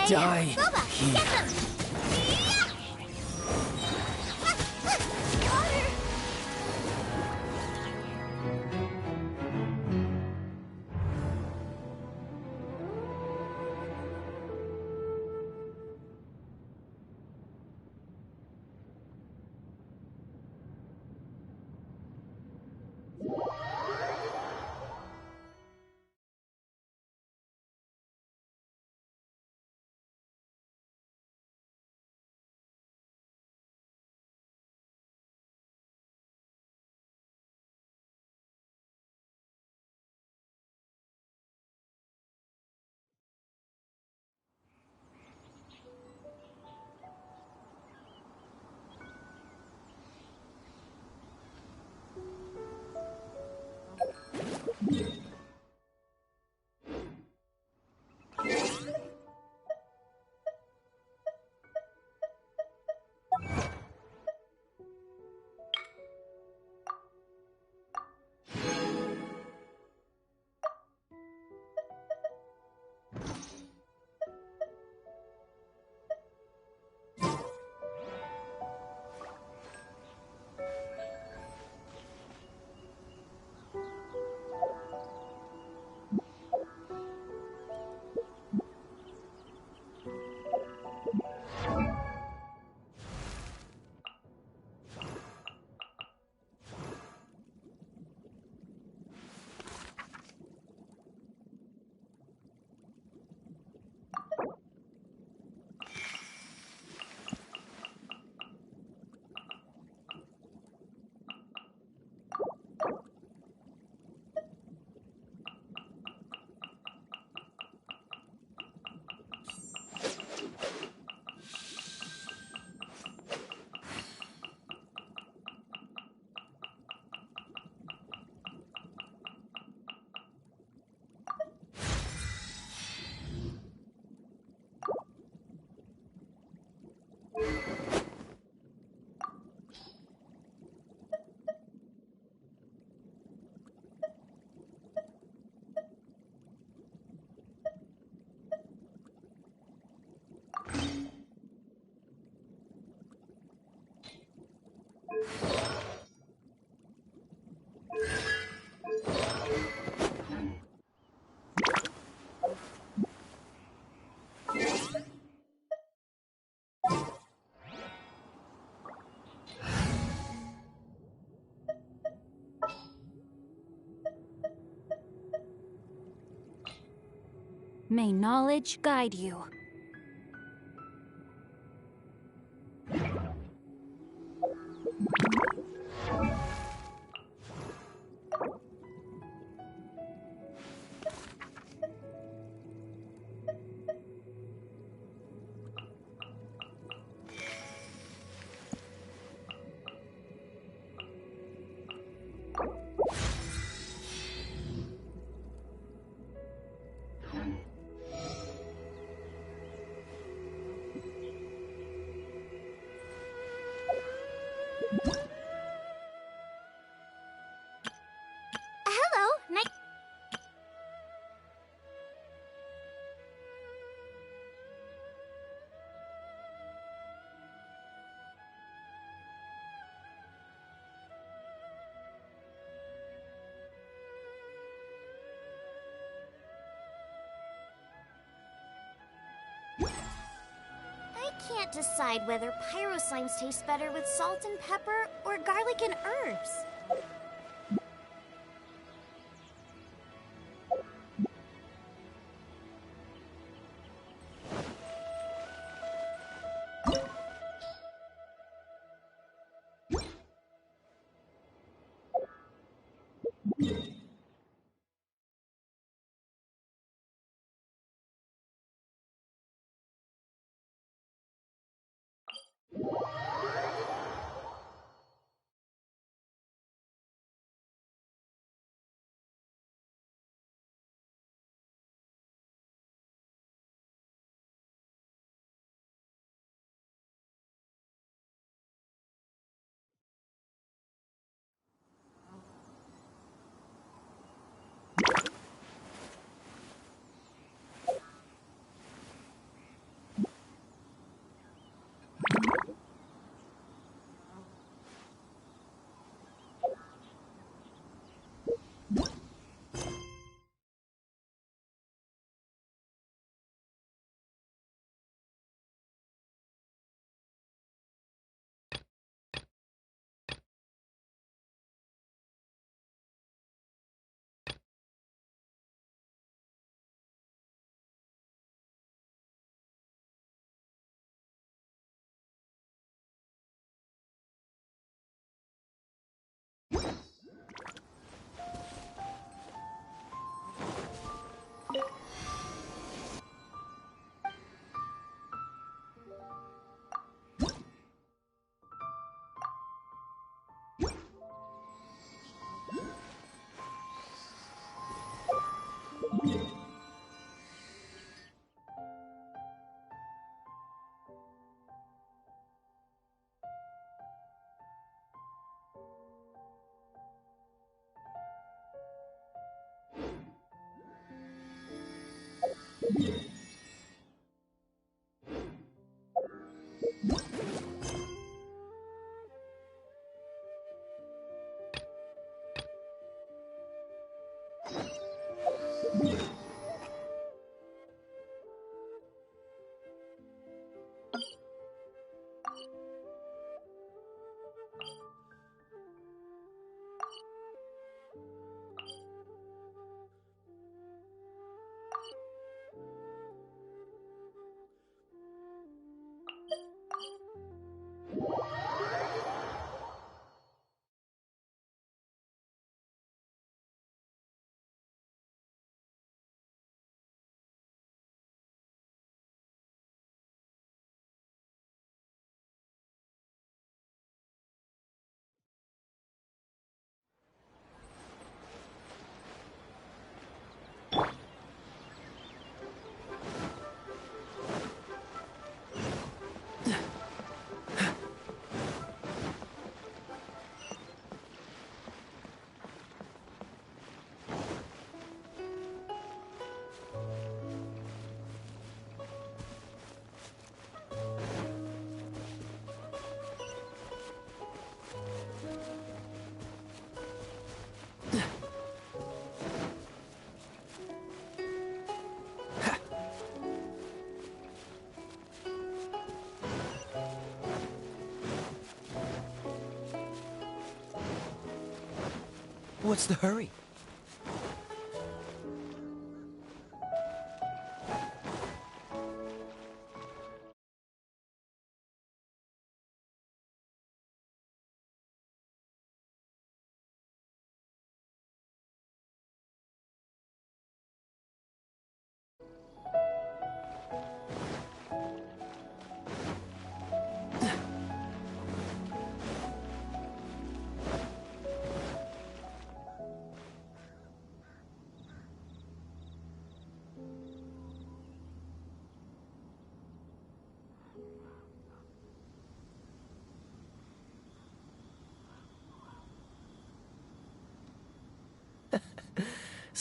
Die Boba, here. get them! May knowledge guide you. Hello, night. I can't decide whether pyro slimes taste better with salt and pepper or garlic and herbs. What's the hurry?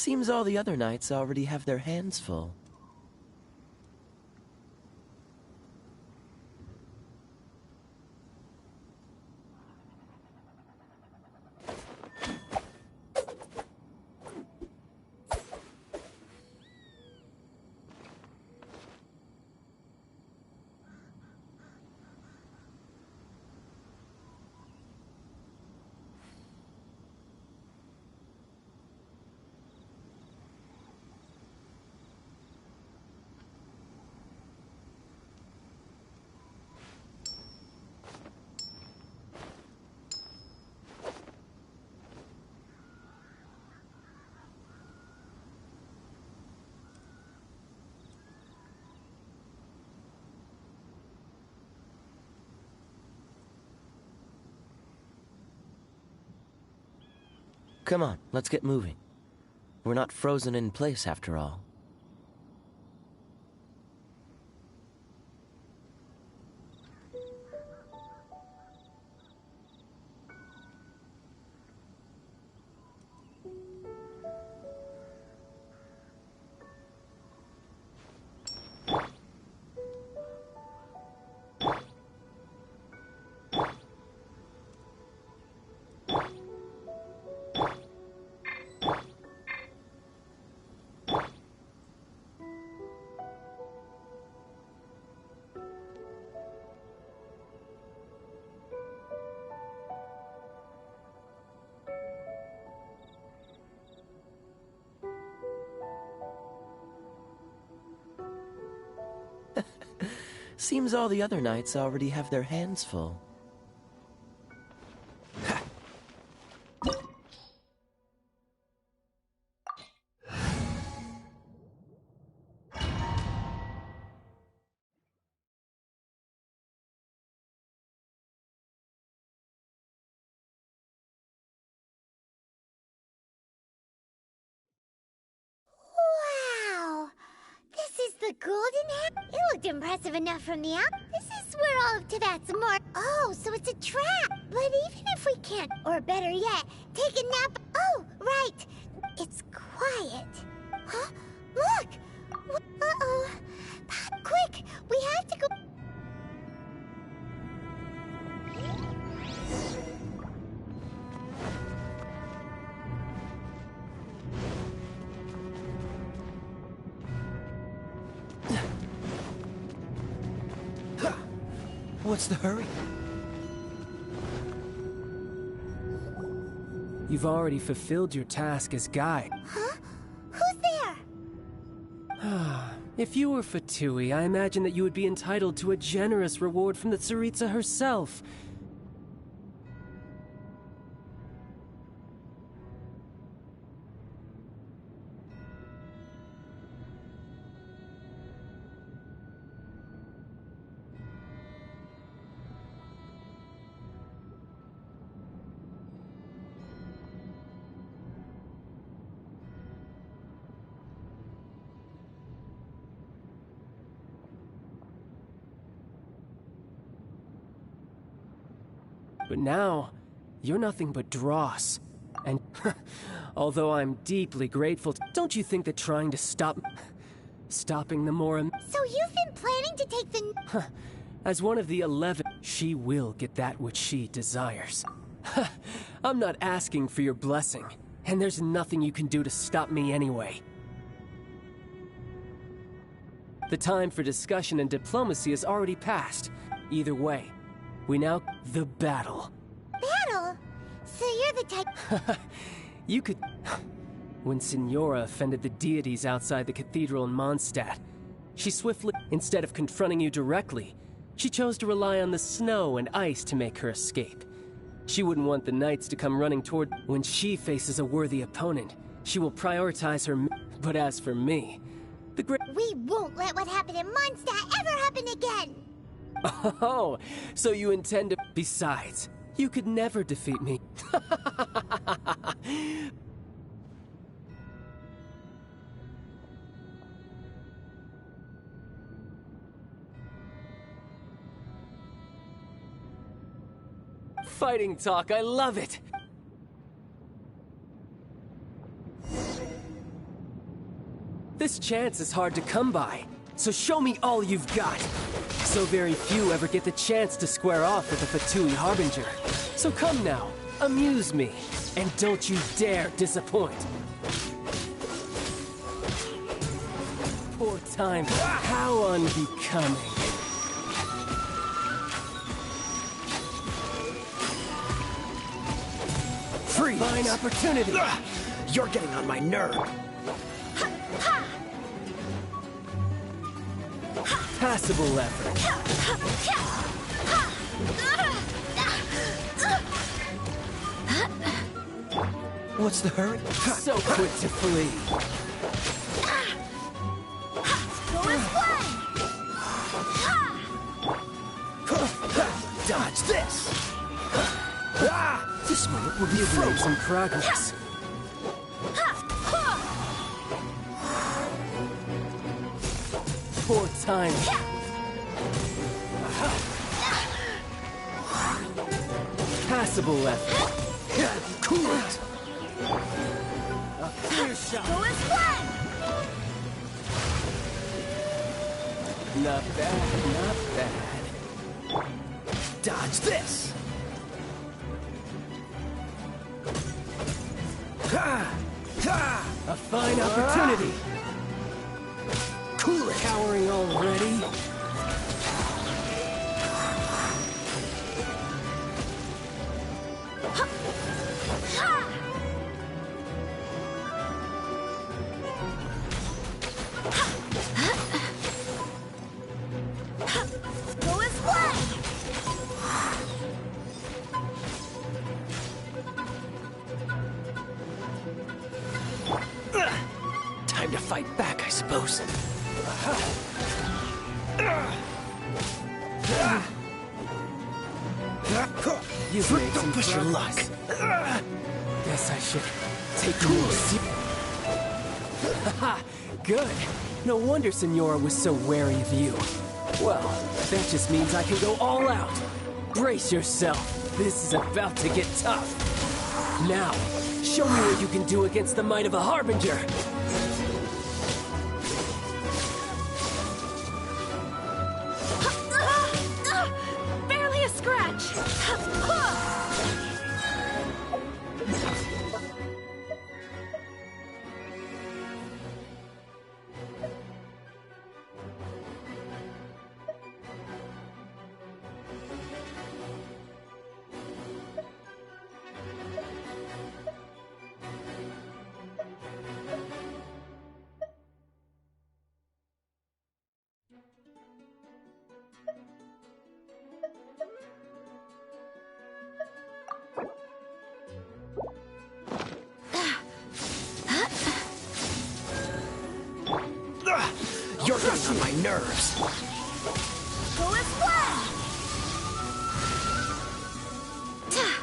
Seems all the other knights already have their hands full. Come on, let's get moving. We're not frozen in place after all. Seems all the other knights already have their hands full. Wow! This is the golden hair? It looked impressive enough from the out. This is where all of Tibet's more. Oh, so it's a trap. But even if we can't, or better yet, take a nap. Oh, right. It's quiet. Huh? Look! Uh-oh. Quick! We have to go. What's the hurry? You've already fulfilled your task as guide. Huh? Who's there? If you were Fatui, I imagine that you would be entitled to a generous reward from the Tsaritsa herself. But now, you're nothing but dross. And although I'm deeply grateful, don't you think that trying to stopping the Mora... So you've been planning to take the... As one of the 11, she will get that which she desires. I'm not asking for your blessing, and there's nothing you can do to stop me anyway. The time for discussion and diplomacy has already passed. Either way, we now... the battle. Battle? So you're the type... You could... When Signora offended the deities outside the cathedral in Mondstadt, she swiftly... Instead of confronting you directly, she chose to rely on the snow and ice to make her escape. She wouldn't want the knights to come running toward... When she faces a worthy opponent, she will prioritize her... But as for me, the great... We won't let what happened in Mondstadt ever happen again! Oh, so you intend to... Besides, you could never defeat me. Fighting talk, I love it! This chance is hard to come by, so show me all you've got. So very few ever get the chance to square off with a Fatui Harbinger. So come now, amuse me, and don't you dare disappoint. Poor time, how unbecoming. Freeze! Fine opportunity. You're getting on my nerve. Passable effort. What's the hurry? So quick to flee. Dodge this! This moment will be You've made some progress. Poor timing. Passable effort. Cool it! A clear shot. Not bad, not bad. Dodge this! A fine opportunity. Cool it! Cowering already? Time to fight back, I suppose. You've made some Don't push your luck. progress. Guess I should take you more seriously. Haha, good. No wonder Senora was so wary of you. Well, that just means I can go all out. Brace yourself. This is about to get tough. Now, show me what you can do against the might of a Harbinger. Barely a scratch. You're getting on my nerves.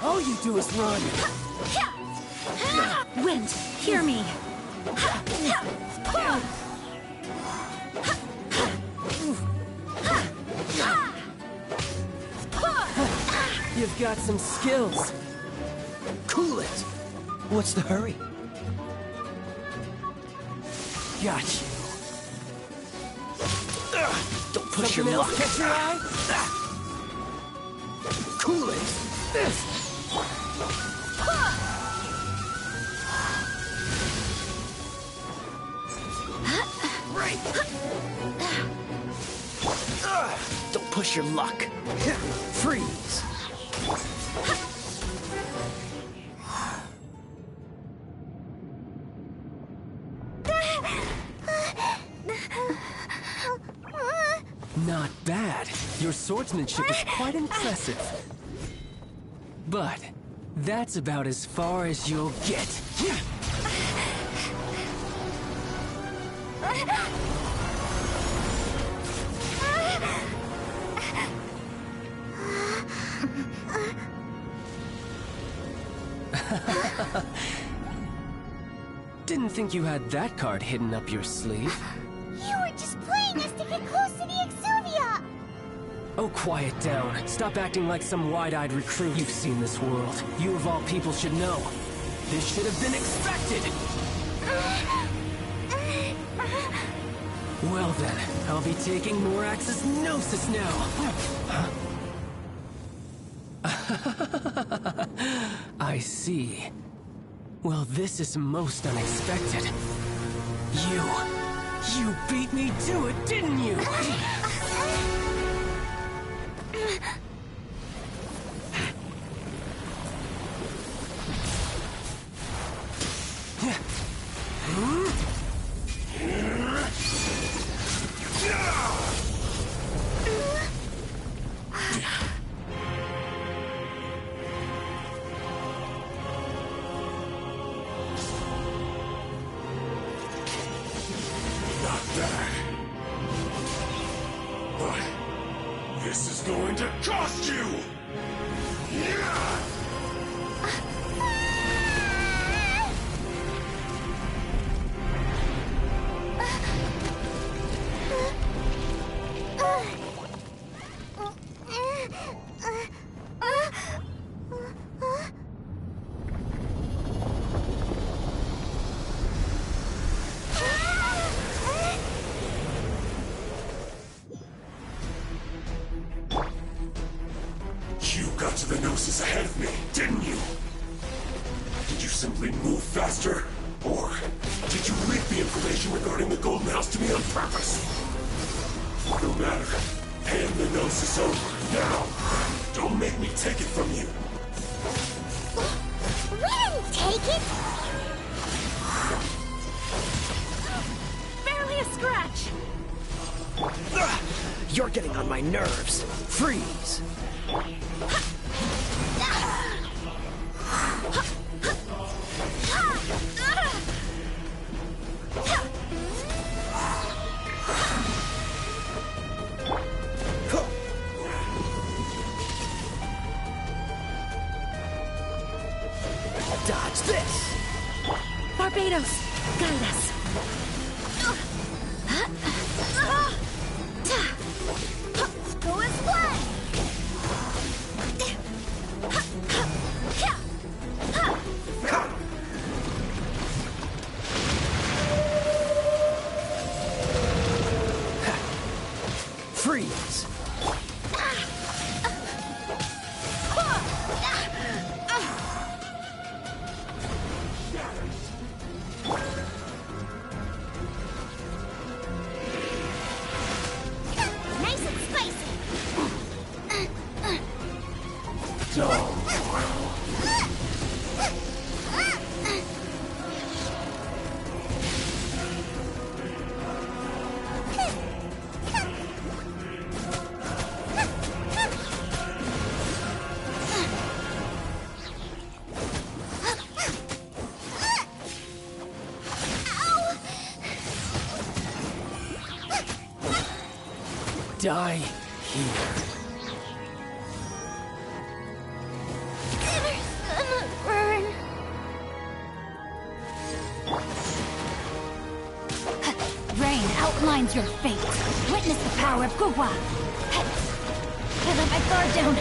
All you do is run. Wind, hear me. You've got some skills. Cool it! What's the hurry? Got you. Don't push Something your else luck. catch your eye? Cool it! Right! Don't push your luck. Freeze! Not bad. Your swordsmanship is quite impressive. But that's about as far as you'll get. Didn't think you had that card hidden up your sleeve. You were just playing us to get close to the Exuvia! Oh, quiet down. Stop acting like some wide-eyed recruit. You've seen this world. You of all people should know. This should have been expected! Well then, I'll be taking Morax's gnosis now. I see. Well, this is most unexpected. You beat me to it, didn't you? This is going to cost you! You got to the gnosis ahead of me, didn't you? Did you simply move faster? Or did you leak the information regarding the golden house to me on purpose? No matter. Hand the gnosis over, now! Don't make me take it from you! We didn't take it! Barely a scratch! You're getting on my nerves. Freeze! Dodge this! Barbados, guide us. Go as one! Freeze! Nice and spicy! Die here. Burn. Rain outlines your fate. Witness the power of Guhua. I let my guard down.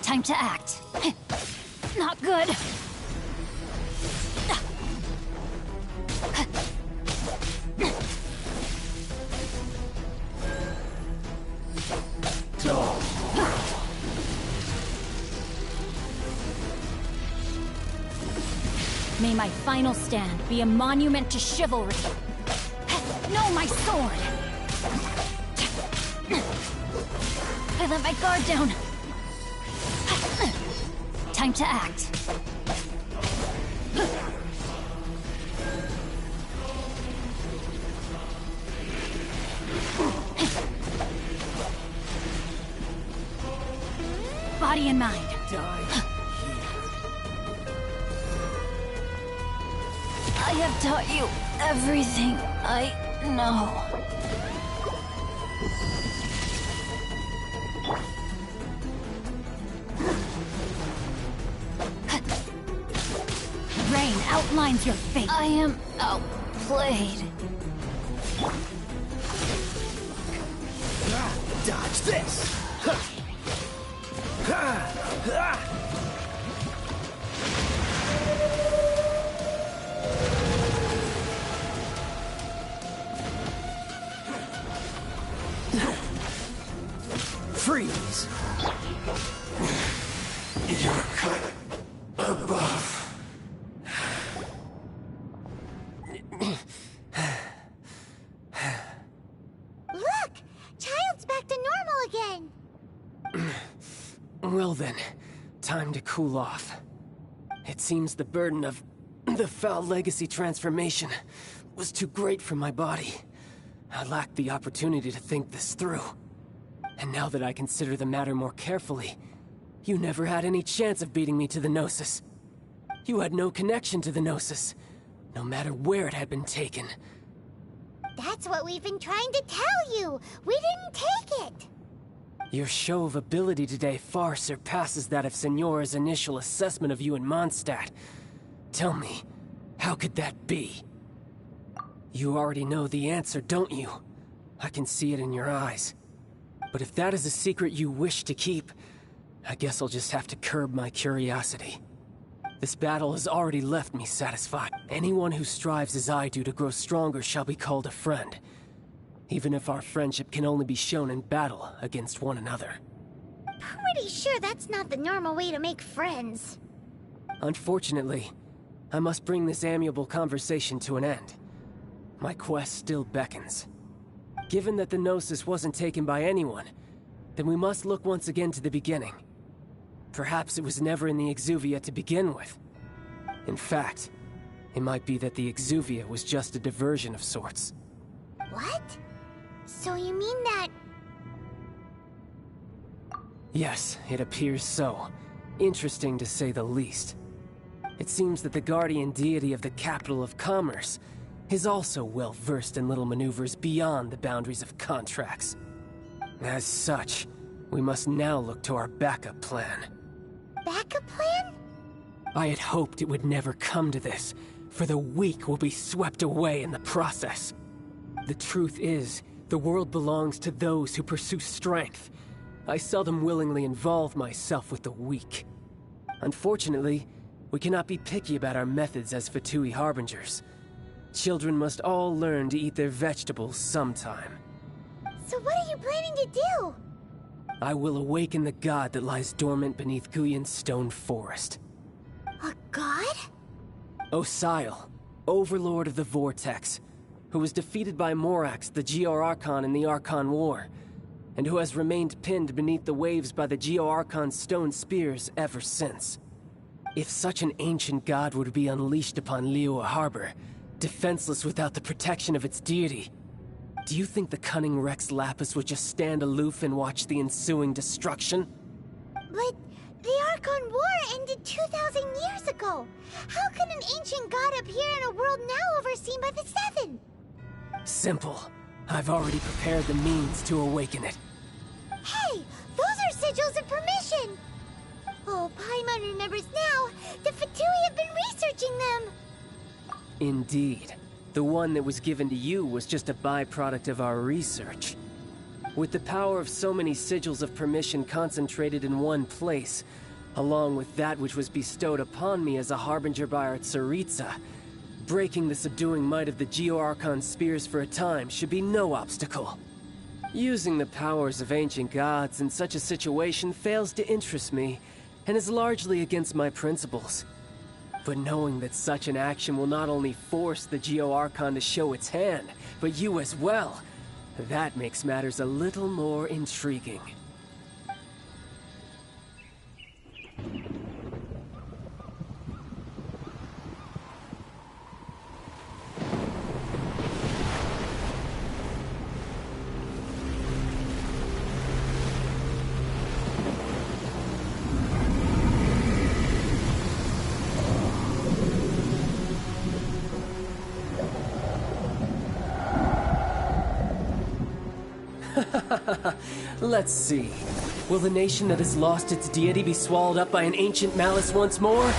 Time to act. Not good. May my final stand be a monument to chivalry. No, my sword! I let my guard down. Time to act. Body and mind. I have taught you everything I know. Rain outlines your fate. I am outplayed. Dodge this! Freeze! You're cut above. Look! Child's back to normal again! Well then, time to cool off. It seems the burden of the foul legacy transformation was too great for my body. I lacked the opportunity to think this through. And now that I consider the matter more carefully, you never had any chance of beating me to the Gnosis. You had no connection to the Gnosis, no matter where it had been taken. That's what we've been trying to tell you! We didn't take it! Your show of ability today far surpasses that of Signora's initial assessment of you in Mondstadt. Tell me, how could that be? You already know the answer, don't you? I can see it in your eyes. But if that is a secret you wish to keep, I guess I'll just have to curb my curiosity. This battle has already left me satisfied. Anyone who strives as I do to grow stronger shall be called a friend, even if our friendship can only be shown in battle against one another. Pretty sure that's not the normal way to make friends. Unfortunately, I must bring this amiable conversation to an end. My quest still beckons. Given that the Gnosis wasn't taken by anyone, then we must look once again to the beginning. Perhaps it was never in the Exuvia to begin with. In fact, it might be that the Exuvia was just a diversion of sorts. What? So you mean that... Yes, it appears so. Interesting to say the least. It seems that the guardian deity of the capital of commerce is also well versed in little maneuvers beyond the boundaries of contracts. As such, we must now look to our backup plan. Backup plan? I had hoped it would never come to this, for the weak will be swept away in the process. The truth is, the world belongs to those who pursue strength. I seldom willingly involve myself with the weak. Unfortunately, we cannot be picky about our methods as Fatui Harbingers. Children must all learn to eat their vegetables sometime. So what are you planning to do? I will awaken the god that lies dormant beneath Guyon's stone forest. A god? Osial, overlord of the Vortex, who was defeated by Morax, the Geo-Archon in the Archon War, and who has remained pinned beneath the waves by the Geo-Archon's stone spears ever since. If such an ancient god were to be unleashed upon Liyue Harbor, defenseless without the protection of its deity, do you think the cunning Rex Lapis would just stand aloof and watch the ensuing destruction? But the Archon War ended 2,000 years ago. How can an ancient god appear in a world now overseen by the Seven? Simple. I've already prepared the means to awaken it. Hey, those are sigils of permission. Oh, Paimon remembers now. The Fatui have been researching them. Indeed. The one that was given to you was just a byproduct of our research. With the power of so many sigils of permission concentrated in one place, along with that which was bestowed upon me as a harbinger by our Tsaritsa, breaking the subduing might of the Geo-Archon spears for a time should be no obstacle. Using the powers of ancient gods in such a situation fails to interest me, and is largely against my principles. But knowing that such an action will not only force the Geo-Archon to show its hand, but you as well, that makes matters a little more intriguing. Let's see. Will the nation that has lost its deity be swallowed up by an ancient malice once more?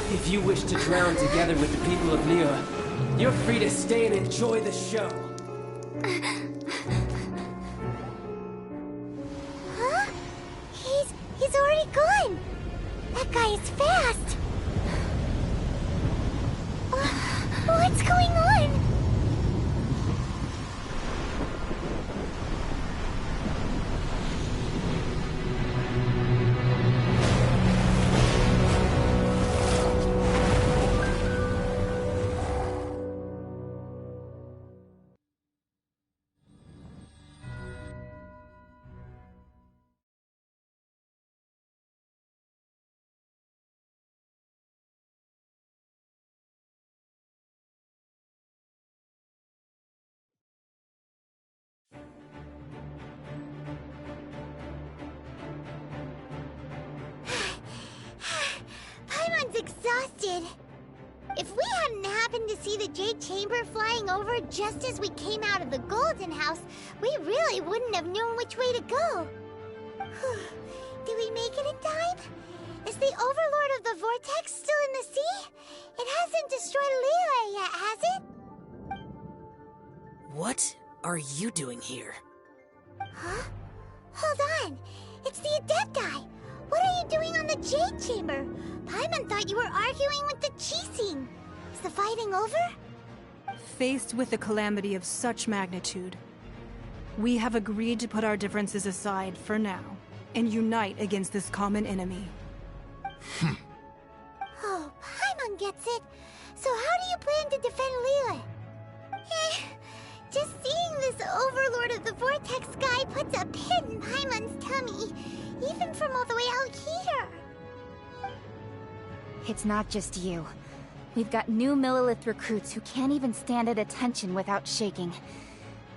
If you wish to drown together with the people of Liyue, you're free to stay and enjoy the show. Huh? He's already gone. That guy is fast. What's going on? Exhausted. If we hadn't happened to see the Jade Chamber flying over just as we came out of the Golden House, we really wouldn't have known which way to go. Did we make it in time? Is the Overlord of the Vortex still in the sea? It hasn't destroyed Liyue yet, has it? What are you doing here? Huh? Hold on. It's the Adepti. What are you doing on the Jade Chamber? Paimon thought you were arguing with the Qixing. Is the fighting over? Faced with a calamity of such magnitude, we have agreed to put our differences aside for now and unite against this common enemy. Oh, Paimon gets it. So how do you plan to defend Liyue? Just seeing this Overlord of the Vortex guy puts a pit in Paimon's tummy, even from all the way out here. It's not just you. We've got new Millilith recruits who can't even stand at attention without shaking.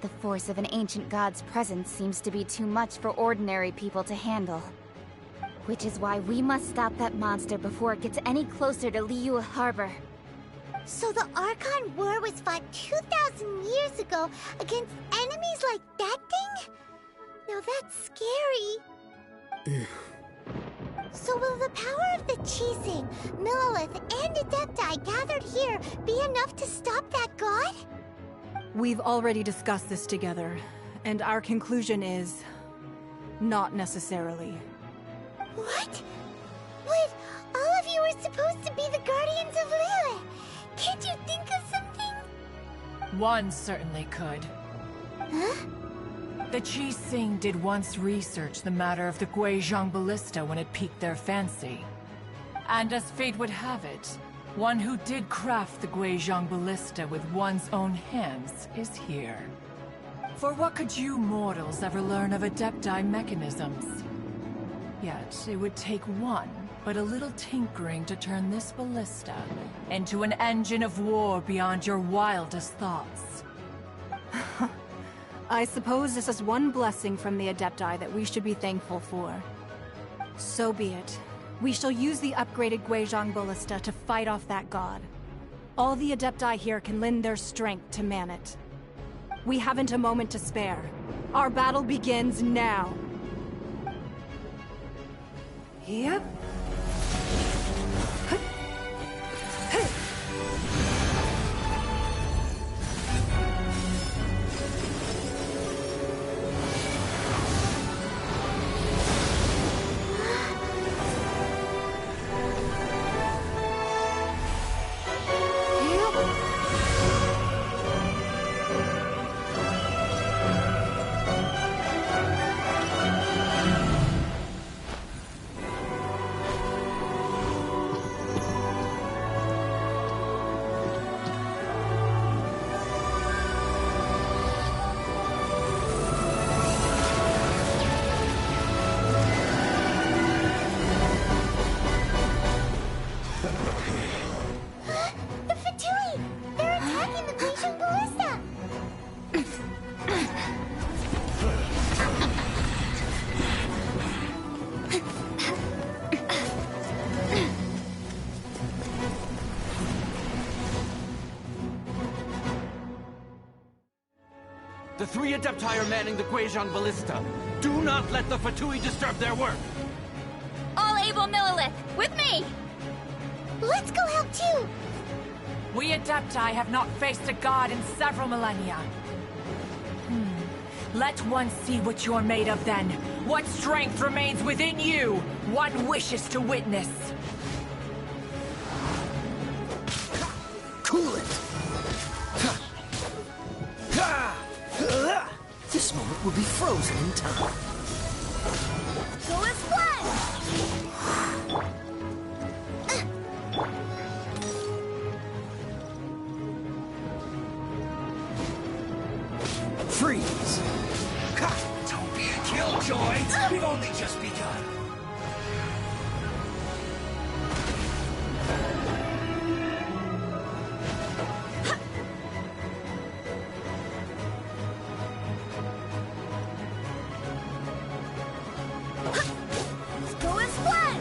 The force of an ancient god's presence seems to be too much for ordinary people to handle. Which is why we must stop that monster before it gets any closer to Liyue Harbor. So the Archon War was fought 2,000 years ago against enemies like that thing? Now that's scary. So will the power of the Qixing, Millilith, and Adepti gathered here be enough to stop that god? We've already discussed this together, and our conclusion is... not necessarily. What? But all of you were supposed to be the Guardians of Liyue. Can't you think of something? One certainly could. Huh? The Qixing did once research the matter of the Guizhong Ballista when it piqued their fancy. And as fate would have it, one who did craft the Guizhong Ballista with one's own hands is here. For what could you mortals ever learn of Adepti mechanisms? Yet it would take one, but a little tinkering to turn this ballista into an engine of war beyond your wildest thoughts. I suppose this is one blessing from the Adepti that we should be thankful for. So be it. We shall use the upgraded Guizhong Ballista to fight off that god. All the Adepti here can lend their strength to man it. We haven't a moment to spare. Our battle begins now. Yep. The three Adepti are manning the Guizhong Ballista. Do not let the Fatui disturb their work! All able Millilith, with me! Let's go help too! We Adepti have not faced a god in several millennia. Let one see what you're made of then. What strength remains within you? One wishes to witness. Cool it! This moment will be frozen in time. Go as one! Freeze! Don't be a killjoy! We've only just begun. Go as one!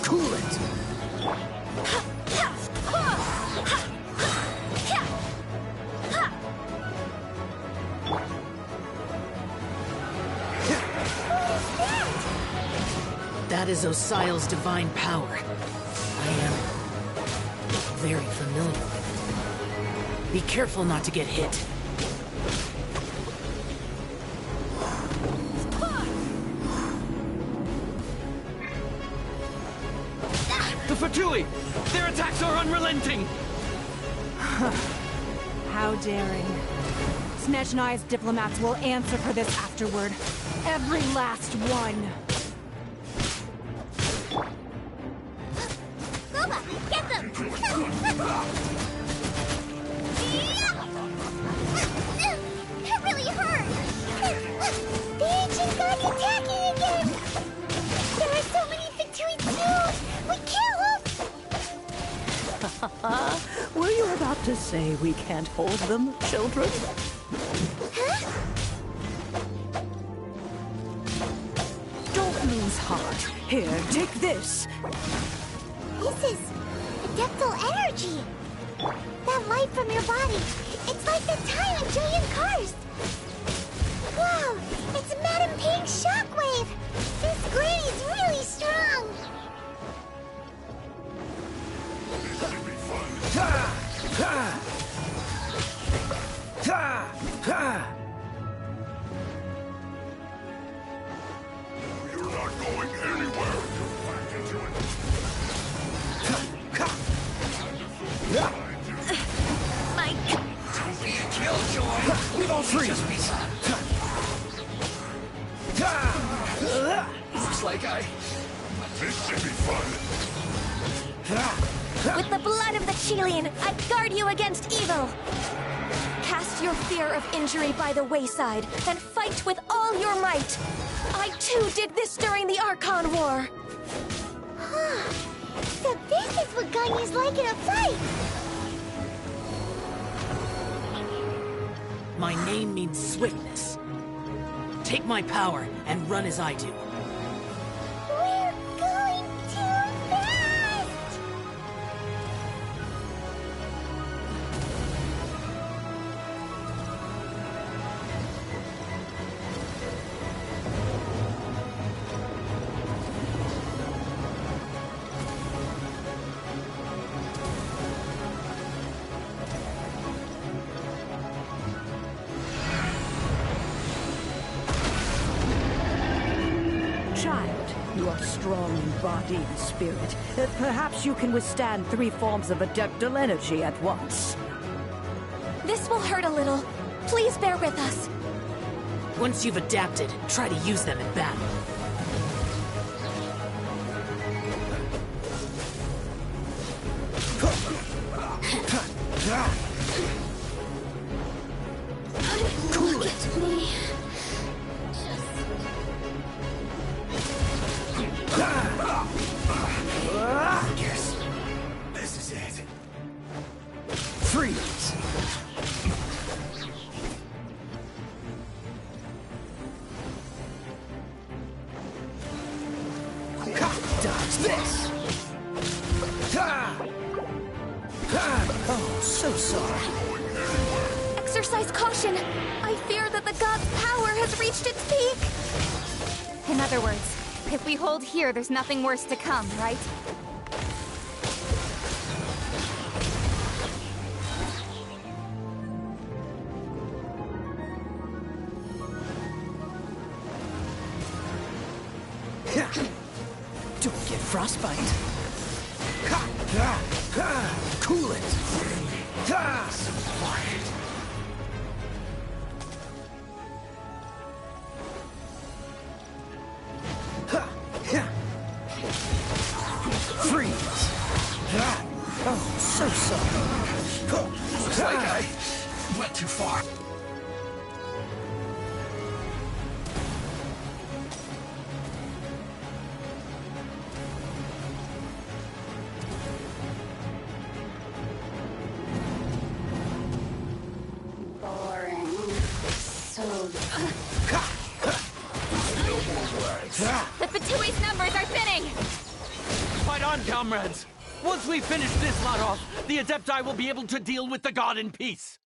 Cool it! That is Osial's divine power. I am very familiar with it. Be careful not to get hit. The Fatui! Their attacks are unrelenting! How daring. Snezhnai's diplomats will answer for this afterward. Every last one. Boba, get them! It really hurt! The ancient god's attacking again! There are so many Fatui too! We can't hold... Were you about to say we can't hold them, children? Huh? Don't lose heart. Here, take this. This is adeptal energy. That light from your body. It's like the time in Julian Karst. Wow, it's Madame Ping's shockwave. This grady's really strong. You're not going anywhere. My... Don't be a killjoy! We've only just begun. Looks like This should be fun. With the blood of the Chilean, I guard you against evil. Cast your fear of injury by the wayside, and fight with all your might. I too did this during the Archon War. So this is what Ganya's like in a fight. My name means swiftness. Take my power and run as I do. We're going too fast! Child, you are strong in body and spirit. Perhaps you can withstand 3 forms of adeptal energy at once. This will hurt a little. Please bear with us. Once you've adapted, try to use them in battle. Cool it! Yes. This is it. Freeze! Dodge this! Oh, so sorry. Exercise caution! I fear that the god's power has reached its peak! In other words, if we hold here, there's nothing worse to come, right? Don't get frostbite. Cool it. Freeze. Oh, so sorry. Looks like I went too far. The Fatui's numbers are thinning! Fight on, comrades! Once we finish this lot off, the Adepti will be able to deal with the god in peace!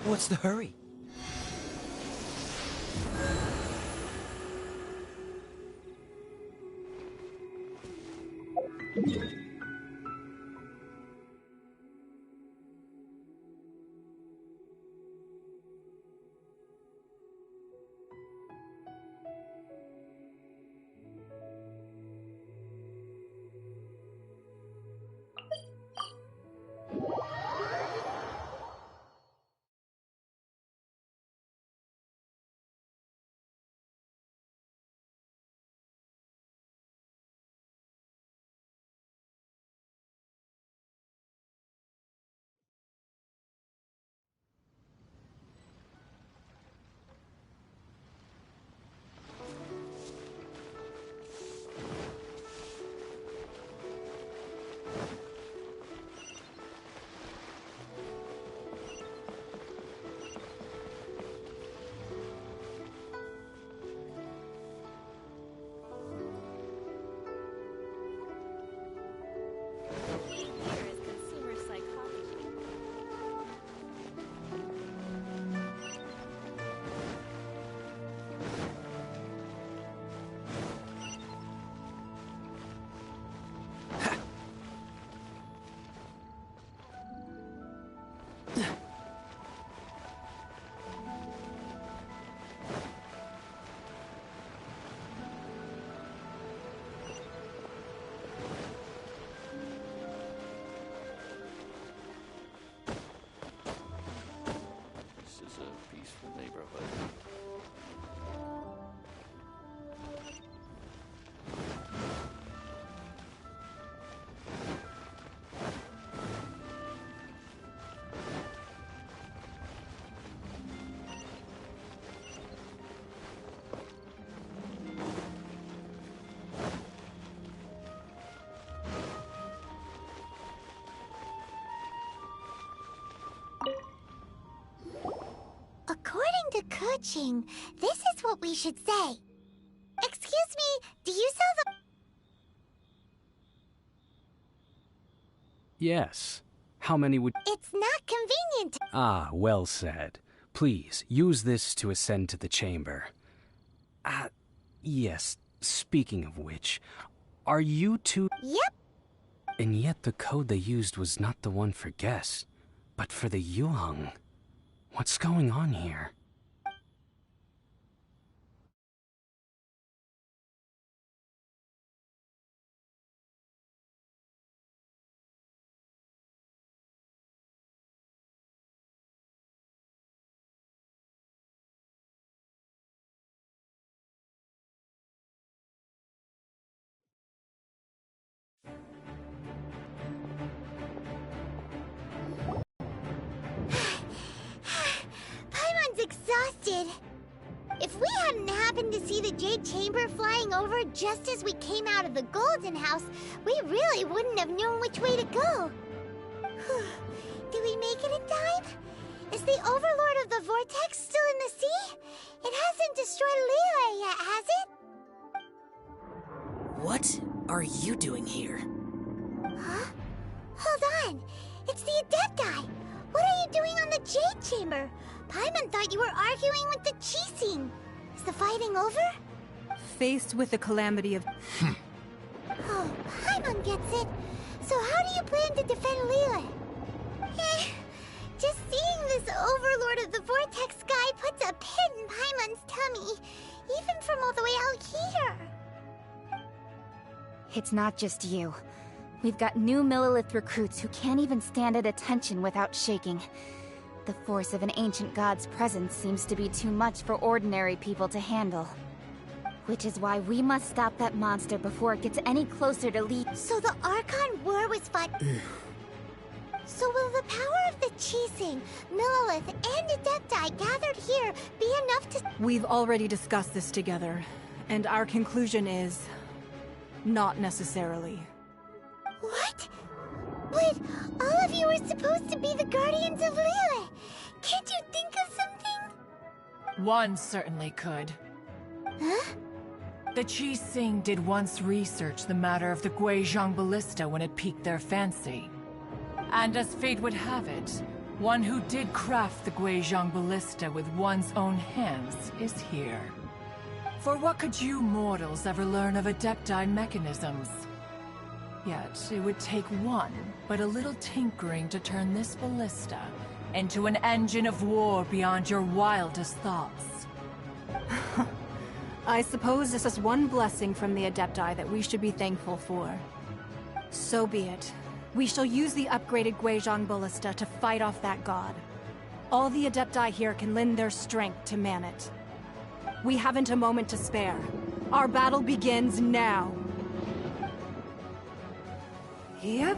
What's the hurry? coaching, this is what we should say. Excuse me, do you sell the... Yes. How many would... It's not convenient. Ah, well said. Please, use this to ascend to the chamber. Yes, speaking of which, are you two... Yep. And yet the code they used was not the one for guests, but for the Yuheng. What's going on here? Exhausted. If we hadn't happened to see the Jade Chamber flying over just as we came out of the Golden House, we really wouldn't have known which way to go. Did we make it in time? Is the Overlord of the Vortex still in the sea? It hasn't destroyed Liyue yet, has it? What are you doing here? Huh? Hold on. It's the Adepti. What are you doing on the Jade Chamber? Paimon thought you were arguing with the Qixing. Is the fighting over? Faced with the calamity of... Oh, Paimon gets it. So how do you plan to defend Liyue? Just seeing this Overlord of the Vortex guy puts a pit in Paimon's tummy, even from all the way out here. It's not just you. We've got new Millilith recruits who can't even stand at attention without shaking. The force of an ancient god's presence seems to be too much for ordinary people to handle. Which is why we must stop that monster before it gets any closer to Li. So the Archon War was fought... So will the power of the Qixing, Millilith, and Adepti gathered here be enough to... We've already discussed this together, and our conclusion is... not necessarily. What? But all of you were supposed to be the guardians of Liyue. Can't you think of something? One certainly could. Huh? The Qixing did once research the matter of the Guizhong Ballista when it piqued their fancy. And as fate would have it, one who did craft the Guizhong Ballista with one's own hands is here. For what could you mortals ever learn of Adepti mechanisms? Yet, it would take one, but a little tinkering to turn this ballista into an engine of war beyond your wildest thoughts. I suppose this is one blessing from the Adepti that we should be thankful for. So be it. We shall use the upgraded Guizhong Ballista to fight off that god. All the Adepti here can lend their strength to man it. We haven't a moment to spare. Our battle begins now. Yep.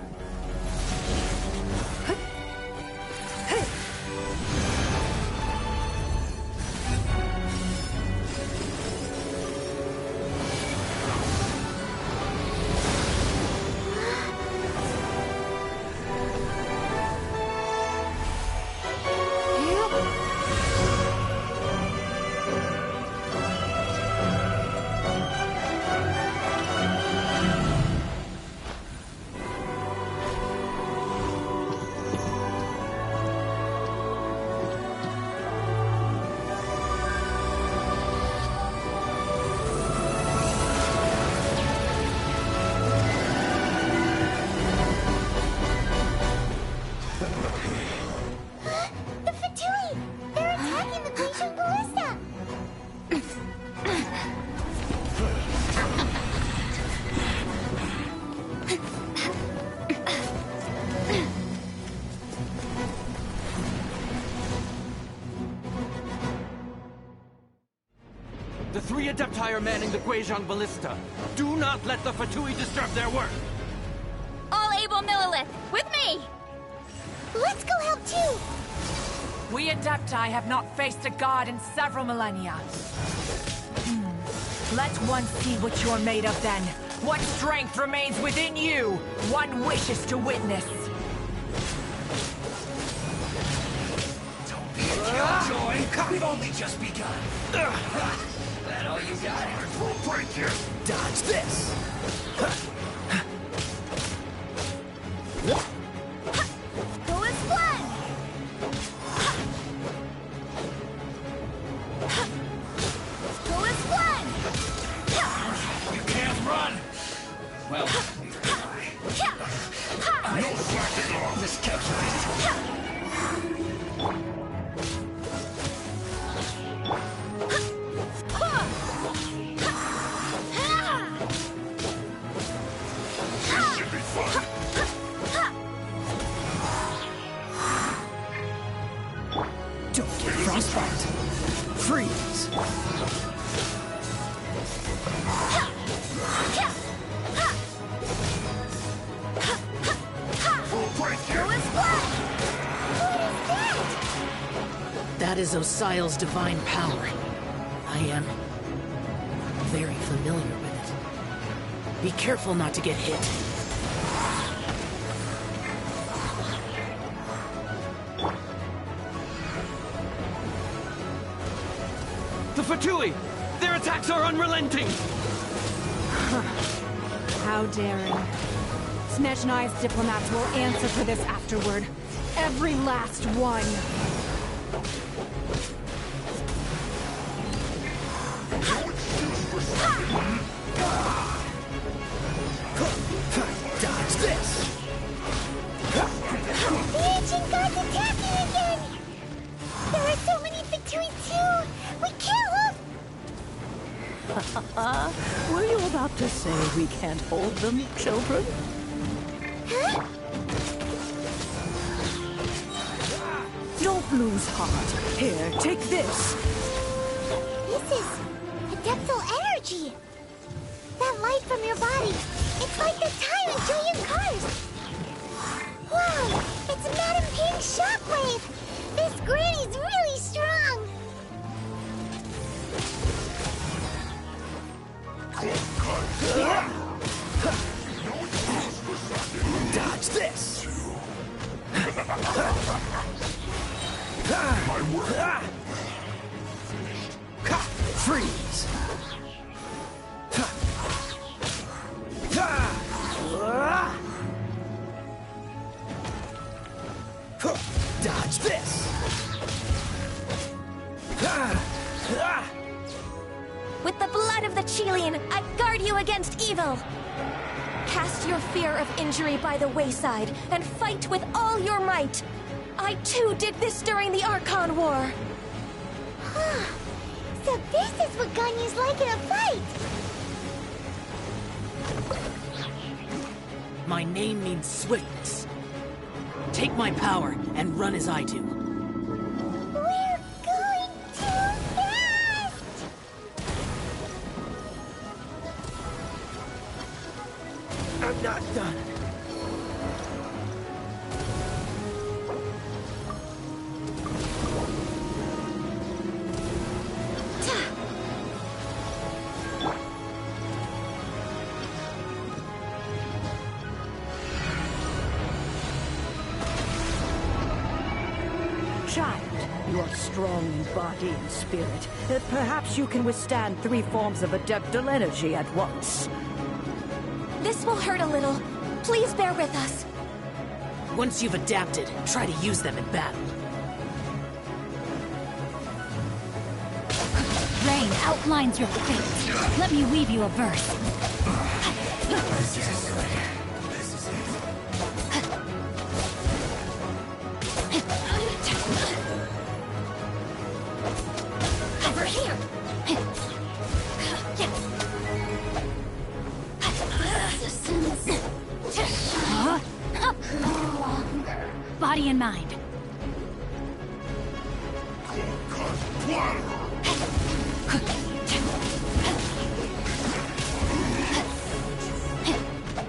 The three Adepti are manning the Guizhong Ballista. Do not let the Fatui disturb their work! All able Millilith, with me! Let's go help too! We Adepti have not faced a god in several millennia. Let one see what you're made of then. What strength remains within you, one wishes to witness. Don't be a killjoy! boy! We've only just begun. That all you got? We'll break you! Dodge this! Go as one! Go as one! You can't run! Well, no slacking off! This catch Don't get frostbite! Freeze! That is Osial's divine power. I am very familiar with it. Be careful not to get hit. The Fatui! Their attacks are unrelenting! How daring. Snezhnai's diplomats will answer for this afterward. Every last one. Dodge this! The ancient god's attacking again! There are so many Fatui too! We can't hold... Were you about to say we can't hold them, children? Huh? Don't lose heart. Here, take this. This is adeptal energy! That light from your body, it's like the time in Julian Cars! Wow, it's Madame Ping's shockwave! This granny's really strong! Dodge this! Freeze! Dodge this! With the blood of the Chilean, I guard you against evil! Cast your fear of injury by the wayside, and fight with all your might! I too did this during the Archon War! So this is what Ganyu's like in a fight! My name means swiftness. Take my power and run as I do. We're going too fast! I'm not done. Child, you are strong in body and spirit. Perhaps you can withstand 3 forms of adeptal energy at once. This will hurt a little. Please bear with us. Once you've adapted, try to use them in battle. Rain outlines your fate. Let me weave you a verse. Over here! Huh? Body and mind.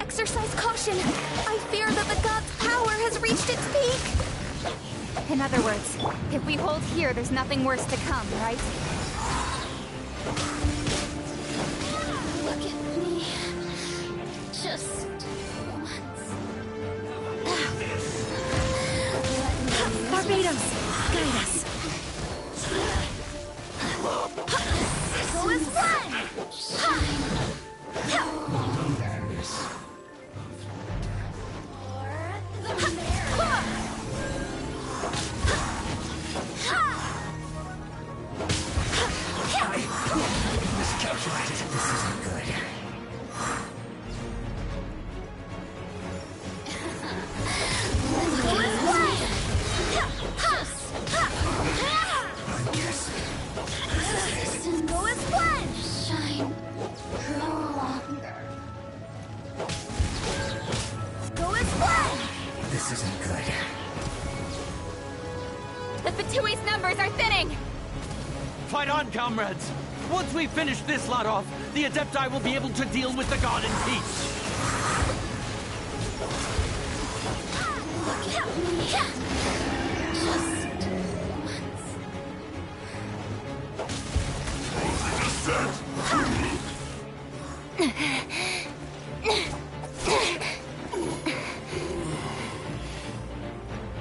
Exercise caution. I fear that the god's power has reached its peak. In other words, if we hold here, there's nothing worse to come, right? Look at me. Just once. Barbados, guide us. This isn't good. The Fatui's numbers are thinning! Fight on, comrades! Once we finish this lot off, the Adepti will be able to deal with the god in peace.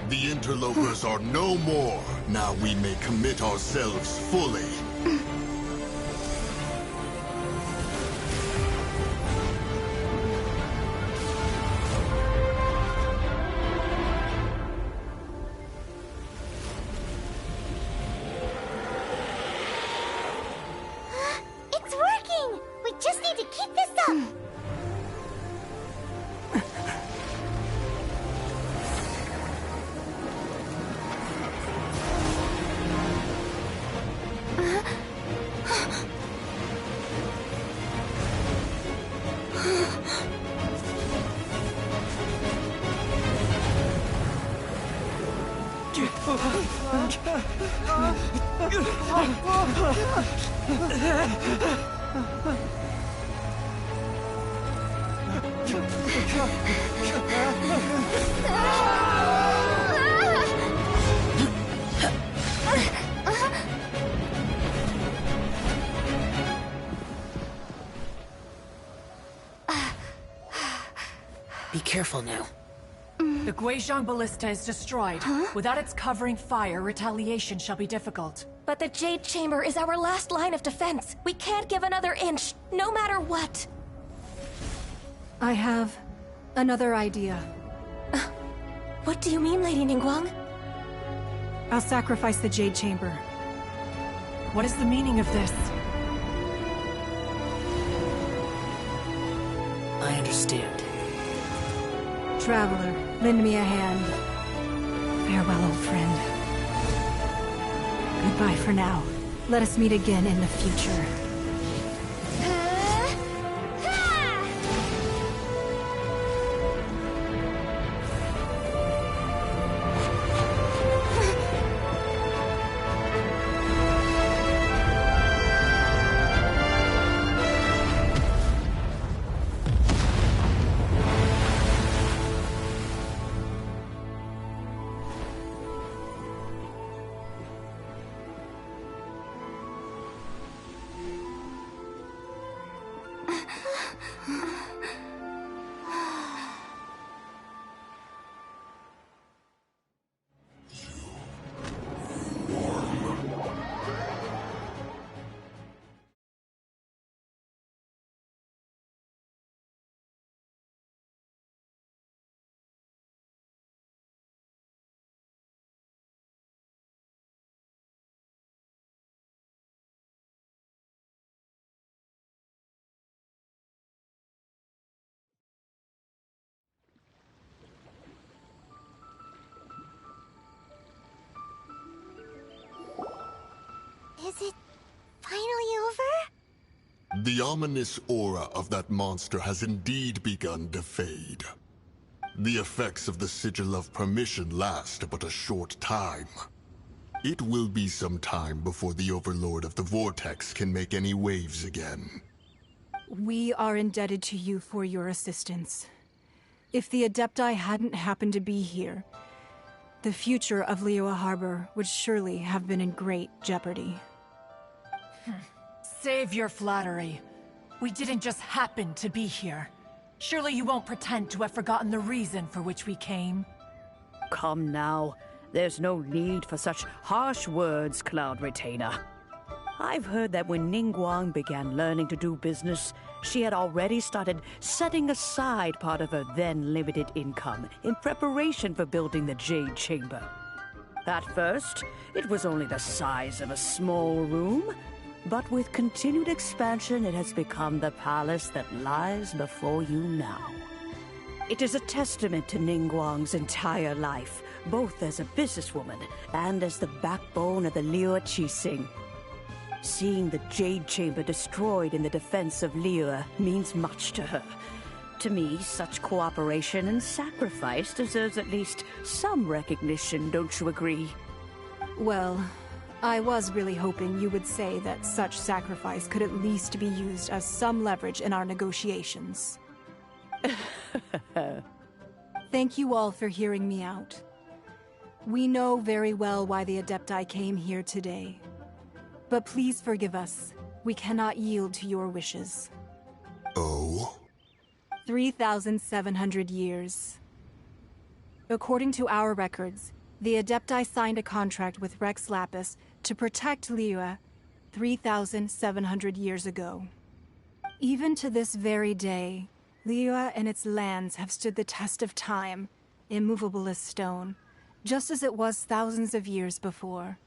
The interlopers are no more. Now we may commit ourselves fully. It's working! We just need to keep this up! Be careful now. The Guizhong Ballista is destroyed. Without its covering fire, retaliation shall be difficult. But the Jade Chamber is our last line of defense. We can't give another inch, no matter what. I have another idea. What do you mean, Lady Ningguang? I'll sacrifice the Jade Chamber. What is the meaning of this? I understand. Traveler, lend me a hand. Farewell, old friend. Goodbye for now. Let us meet again in the future. Is it finally over? The ominous aura of that monster has indeed begun to fade. The effects of the Sigil of Permission last but a short time. It will be some time before the Overlord of the Vortex can make any waves again. We are indebted to you for your assistance. If the Adepti hadn't happened to be here, the future of Liyue Harbor would surely have been in great jeopardy. Save your flattery. We didn't just happen to be here. Surely you won't pretend to have forgotten the reason for which we came. Come now. There's no need for such harsh words, Cloud Retainer. I've heard that when Ningguang began learning to do business, she had already started setting aside part of her then limited income in preparation for building the Jade Chamber. At first, it was only the size of a small room, but with continued expansion, it has become the palace that lies before you now. It is a testament to Ningguang's entire life, both as a businesswoman and as the backbone of the Liyue Qixing. Seeing the Jade Chamber destroyed in the defense of Liyue means much to her, To me, such cooperation and sacrifice deserves at least some recognition, don't you agree? Well, I was really hoping you would say that such sacrifice could at least be used as some leverage in our negotiations. Thank you all for hearing me out. We know very well why the Adepti came here today. But please forgive us. We cannot yield to your wishes. Oh? 3,700 years. According to our records, the Adepti signed a contract with Rex Lapis to protect Liyue 3,700 years ago. Even to this very day, Liyue and its lands have stood the test of time, immovable as stone, just as it was thousands of years before.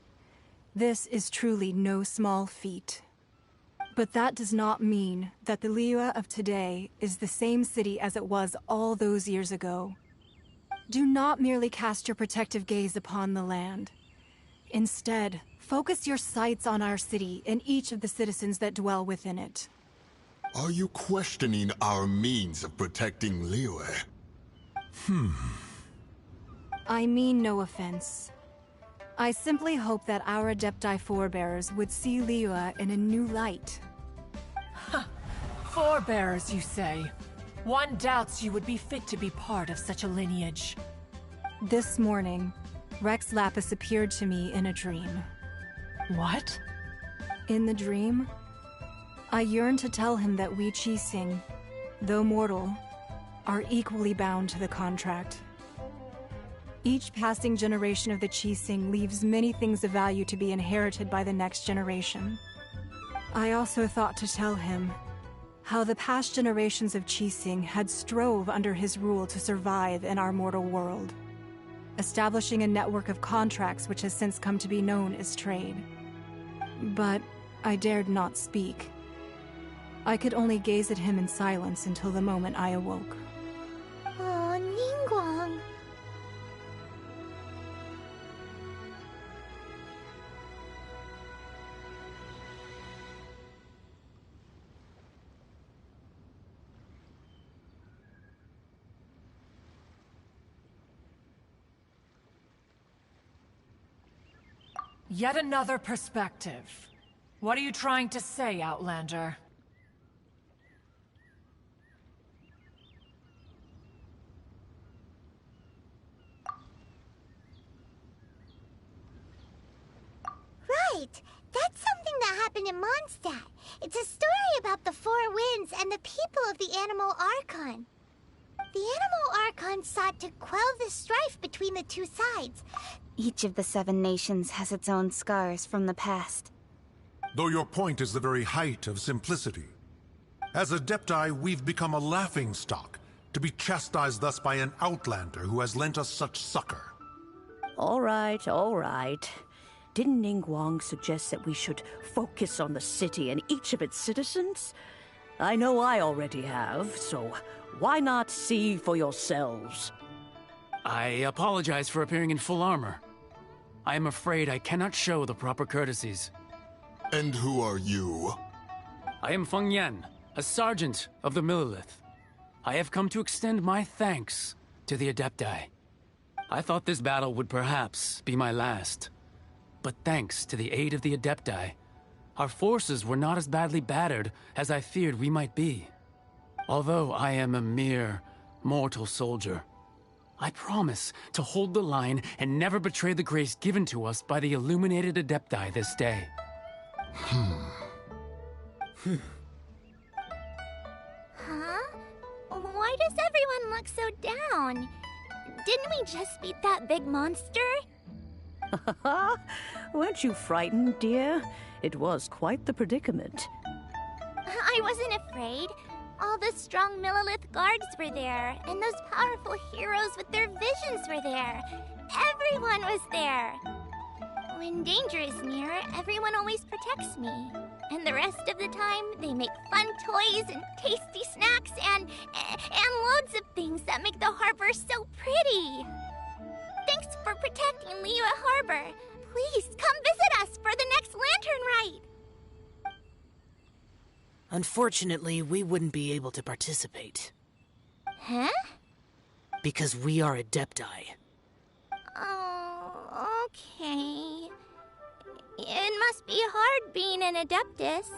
This is truly no small feat. But that does not mean that the Liyue of today is the same city as it was all those years ago. Do not merely cast your protective gaze upon the land. Instead, focus your sights on our city and each of the citizens that dwell within it. Are you questioning our means of protecting Liyue? I mean no offense. I simply hope that our Adepti forebears would see Liyue in a new light. Forebears, you say? One doubts you would be fit to be part of such a lineage. This morning, Rex Lapis appeared to me in a dream. What? In the dream, I yearned to tell him that we Qixing, though mortal, are equally bound to the contract. Each passing generation of the Qixing leaves many things of value to be inherited by the next generation. I also thought to tell him how the past generations of Qixing had strove under his rule to survive in our mortal world, establishing a network of contracts which has since come to be known as trade. But I dared not speak. I could only gaze at him in silence until the moment I awoke. Oh, Ningguang. Yet another perspective. What are you trying to say, Outlander? Right! That's something that happened in Mondstadt. It's a story about the Four Winds and the people of the Animal Archon. The Animal Archon sought to quell the strife between the two sides. Each of the 7 nations has its own scars from the past. Though your point is the very height of simplicity. As Adepti, we've become a laughingstock, to be chastised thus by an outlander who has lent us such succor. All right, all right. Didn't Ningguang suggest that we should focus on the city and each of its citizens? I know I already have, so why not see for yourselves? I apologize for appearing in full armor. I am afraid I cannot show the proper courtesies. And who are you? I am Feng Yan, a sergeant of the Millilith. I have come to extend my thanks to the Adepti. I thought this battle would perhaps be my last. But thanks to the aid of the Adepti, our forces were not as badly battered as I feared we might be. Although I am a mere mortal soldier, I promise to hold the line and never betray the grace given to us by the illuminated Adepti this day. Huh? Why does everyone look so down? Didn't we just beat that big monster? Weren't you frightened, dear? It was quite the predicament. I wasn't afraid. All the strong Millilith guards were there, and those powerful heroes with their visions were there. Everyone was there. When danger is near, everyone always protects me. And the rest of the time, they make fun toys and tasty snacks and loads of things that make the harbor so pretty. Thanks for protecting Liyue Harbor. Please come visit us for the next lantern rite. Unfortunately, we wouldn't be able to participate. Huh? Because we are Adepti. Oh, okay. It must be hard being an Adeptus.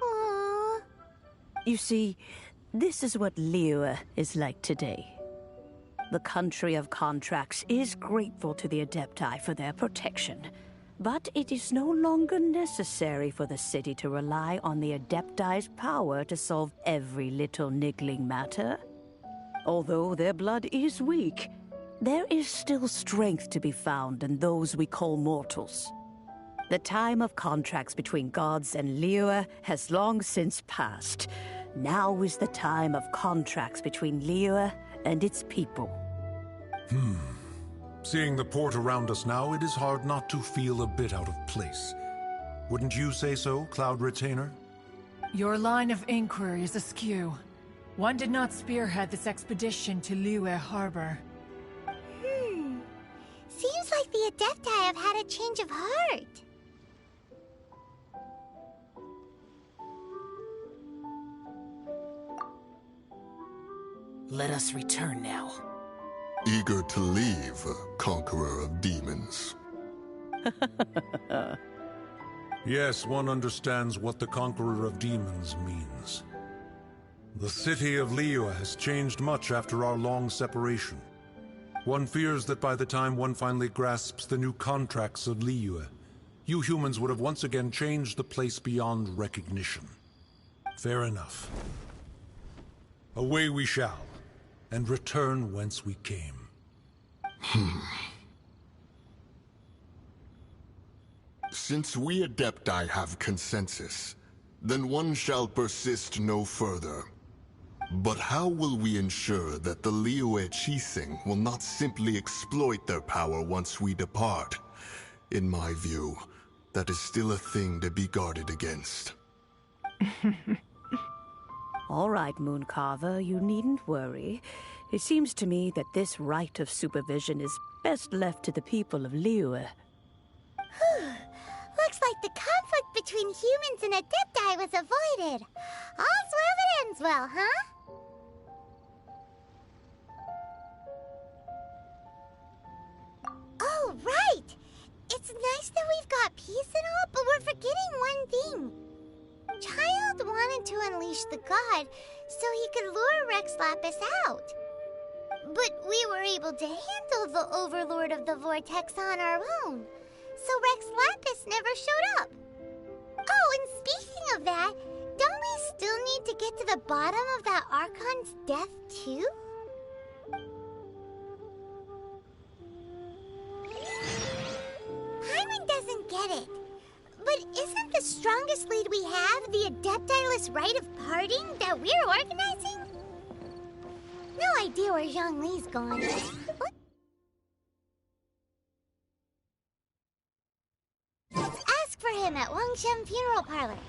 Aww. You see, this is what Liyue is like today. The country of contracts is grateful to the Adepti for their protection, but it is no longer necessary for the city to rely on the Adepti's power to solve every little niggling matter. Although their blood is weak, there is still strength to be found in those we call mortals. The time of contracts between gods and Liyue has long since passed. Now is the time of contracts between Liyue and its people. Seeing the port around us now, it is hard not to feel a bit out of place. Wouldn't you say so, Cloud Retainer? Your line of inquiry is askew. One did not spearhead this expedition to Liyue Harbor. Seems like the Adepti have had a change of heart. Let us return now. Eager to leave, conqueror of demons. Yes, one understands what the Conqueror of Demons means. The city of Liyue has changed much after our long separation. One fears that by the time one finally grasps the new contracts of Liyue, you humans would have once again changed the place beyond recognition. Fair enough. Away we shall, and return whence we came. Since we Adepti have consensus, then one shall persist no further. But how will we ensure that the Liyue Qixing will not simply exploit their power once we depart? In my view, that is still a thing to be guarded against. All right, Mooncarver, you needn't worry. It seems to me that this right of supervision is best left to the people of Liyue. Looks like the conflict between humans and Adepti was avoided. All's well that ends well, huh? Oh, right! It's nice that we've got peace and all, but we're forgetting one thing. Child wanted to unleash the god so he could lure Rex Lapis out. But we were able to handle the Overlord of the Vortex on our own, so Rex Lapis never showed up. Oh, and speaking of that, don't we still need to get to the bottom of that Archon's death, too? Paimon doesn't get it. But isn't the strongest lead we have the Adepti-less rite of parting that we're organizing? No idea where Zhongli's gone. Let's ask for him at Wangshen Funeral Parlor.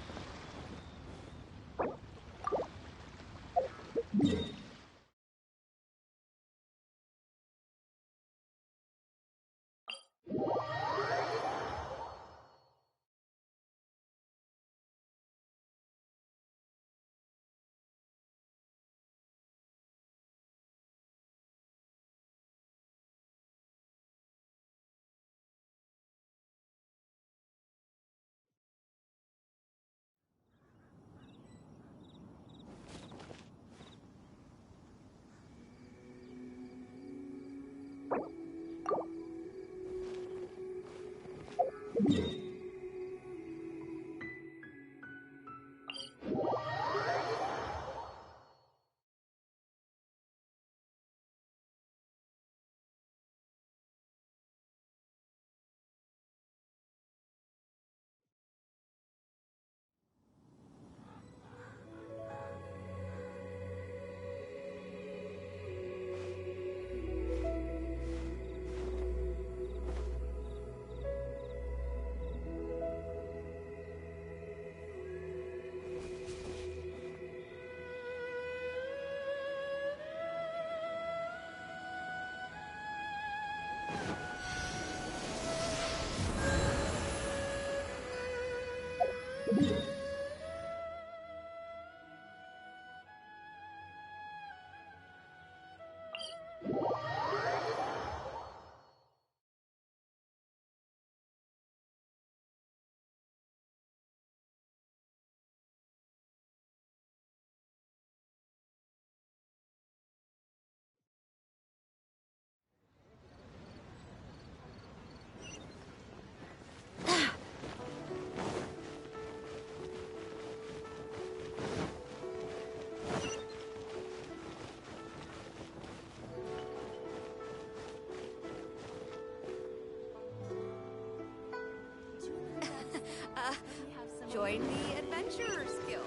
Join the Adventurers Guild.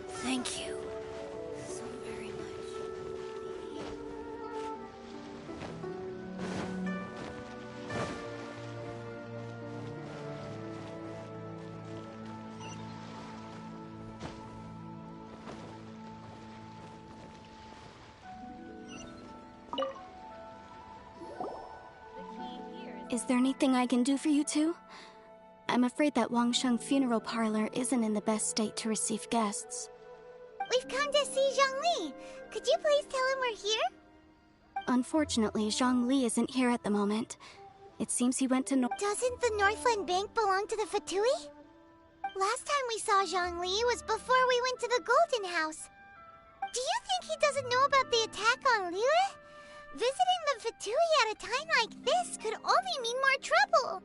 Thank you so very much. Is there anything I can do for you two? I'm afraid that Wangsheng Funeral Parlor isn't in the best state to receive guests. We've come to see Zhongli. Could you please tell him we're here? Unfortunately, Zhongli isn't here at the moment. It seems he went to Doesn't the Northland Bank belong to the Fatui? Last time we saw Zhongli was before we went to the Golden House. Do you think he doesn't know about the attack on Liyue? Visiting the Fatui at a time like this could only mean more trouble.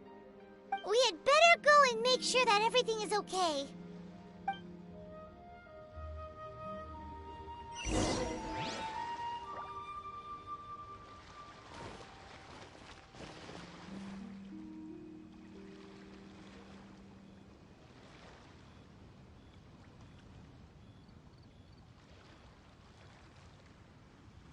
We had better go and make sure that everything is okay.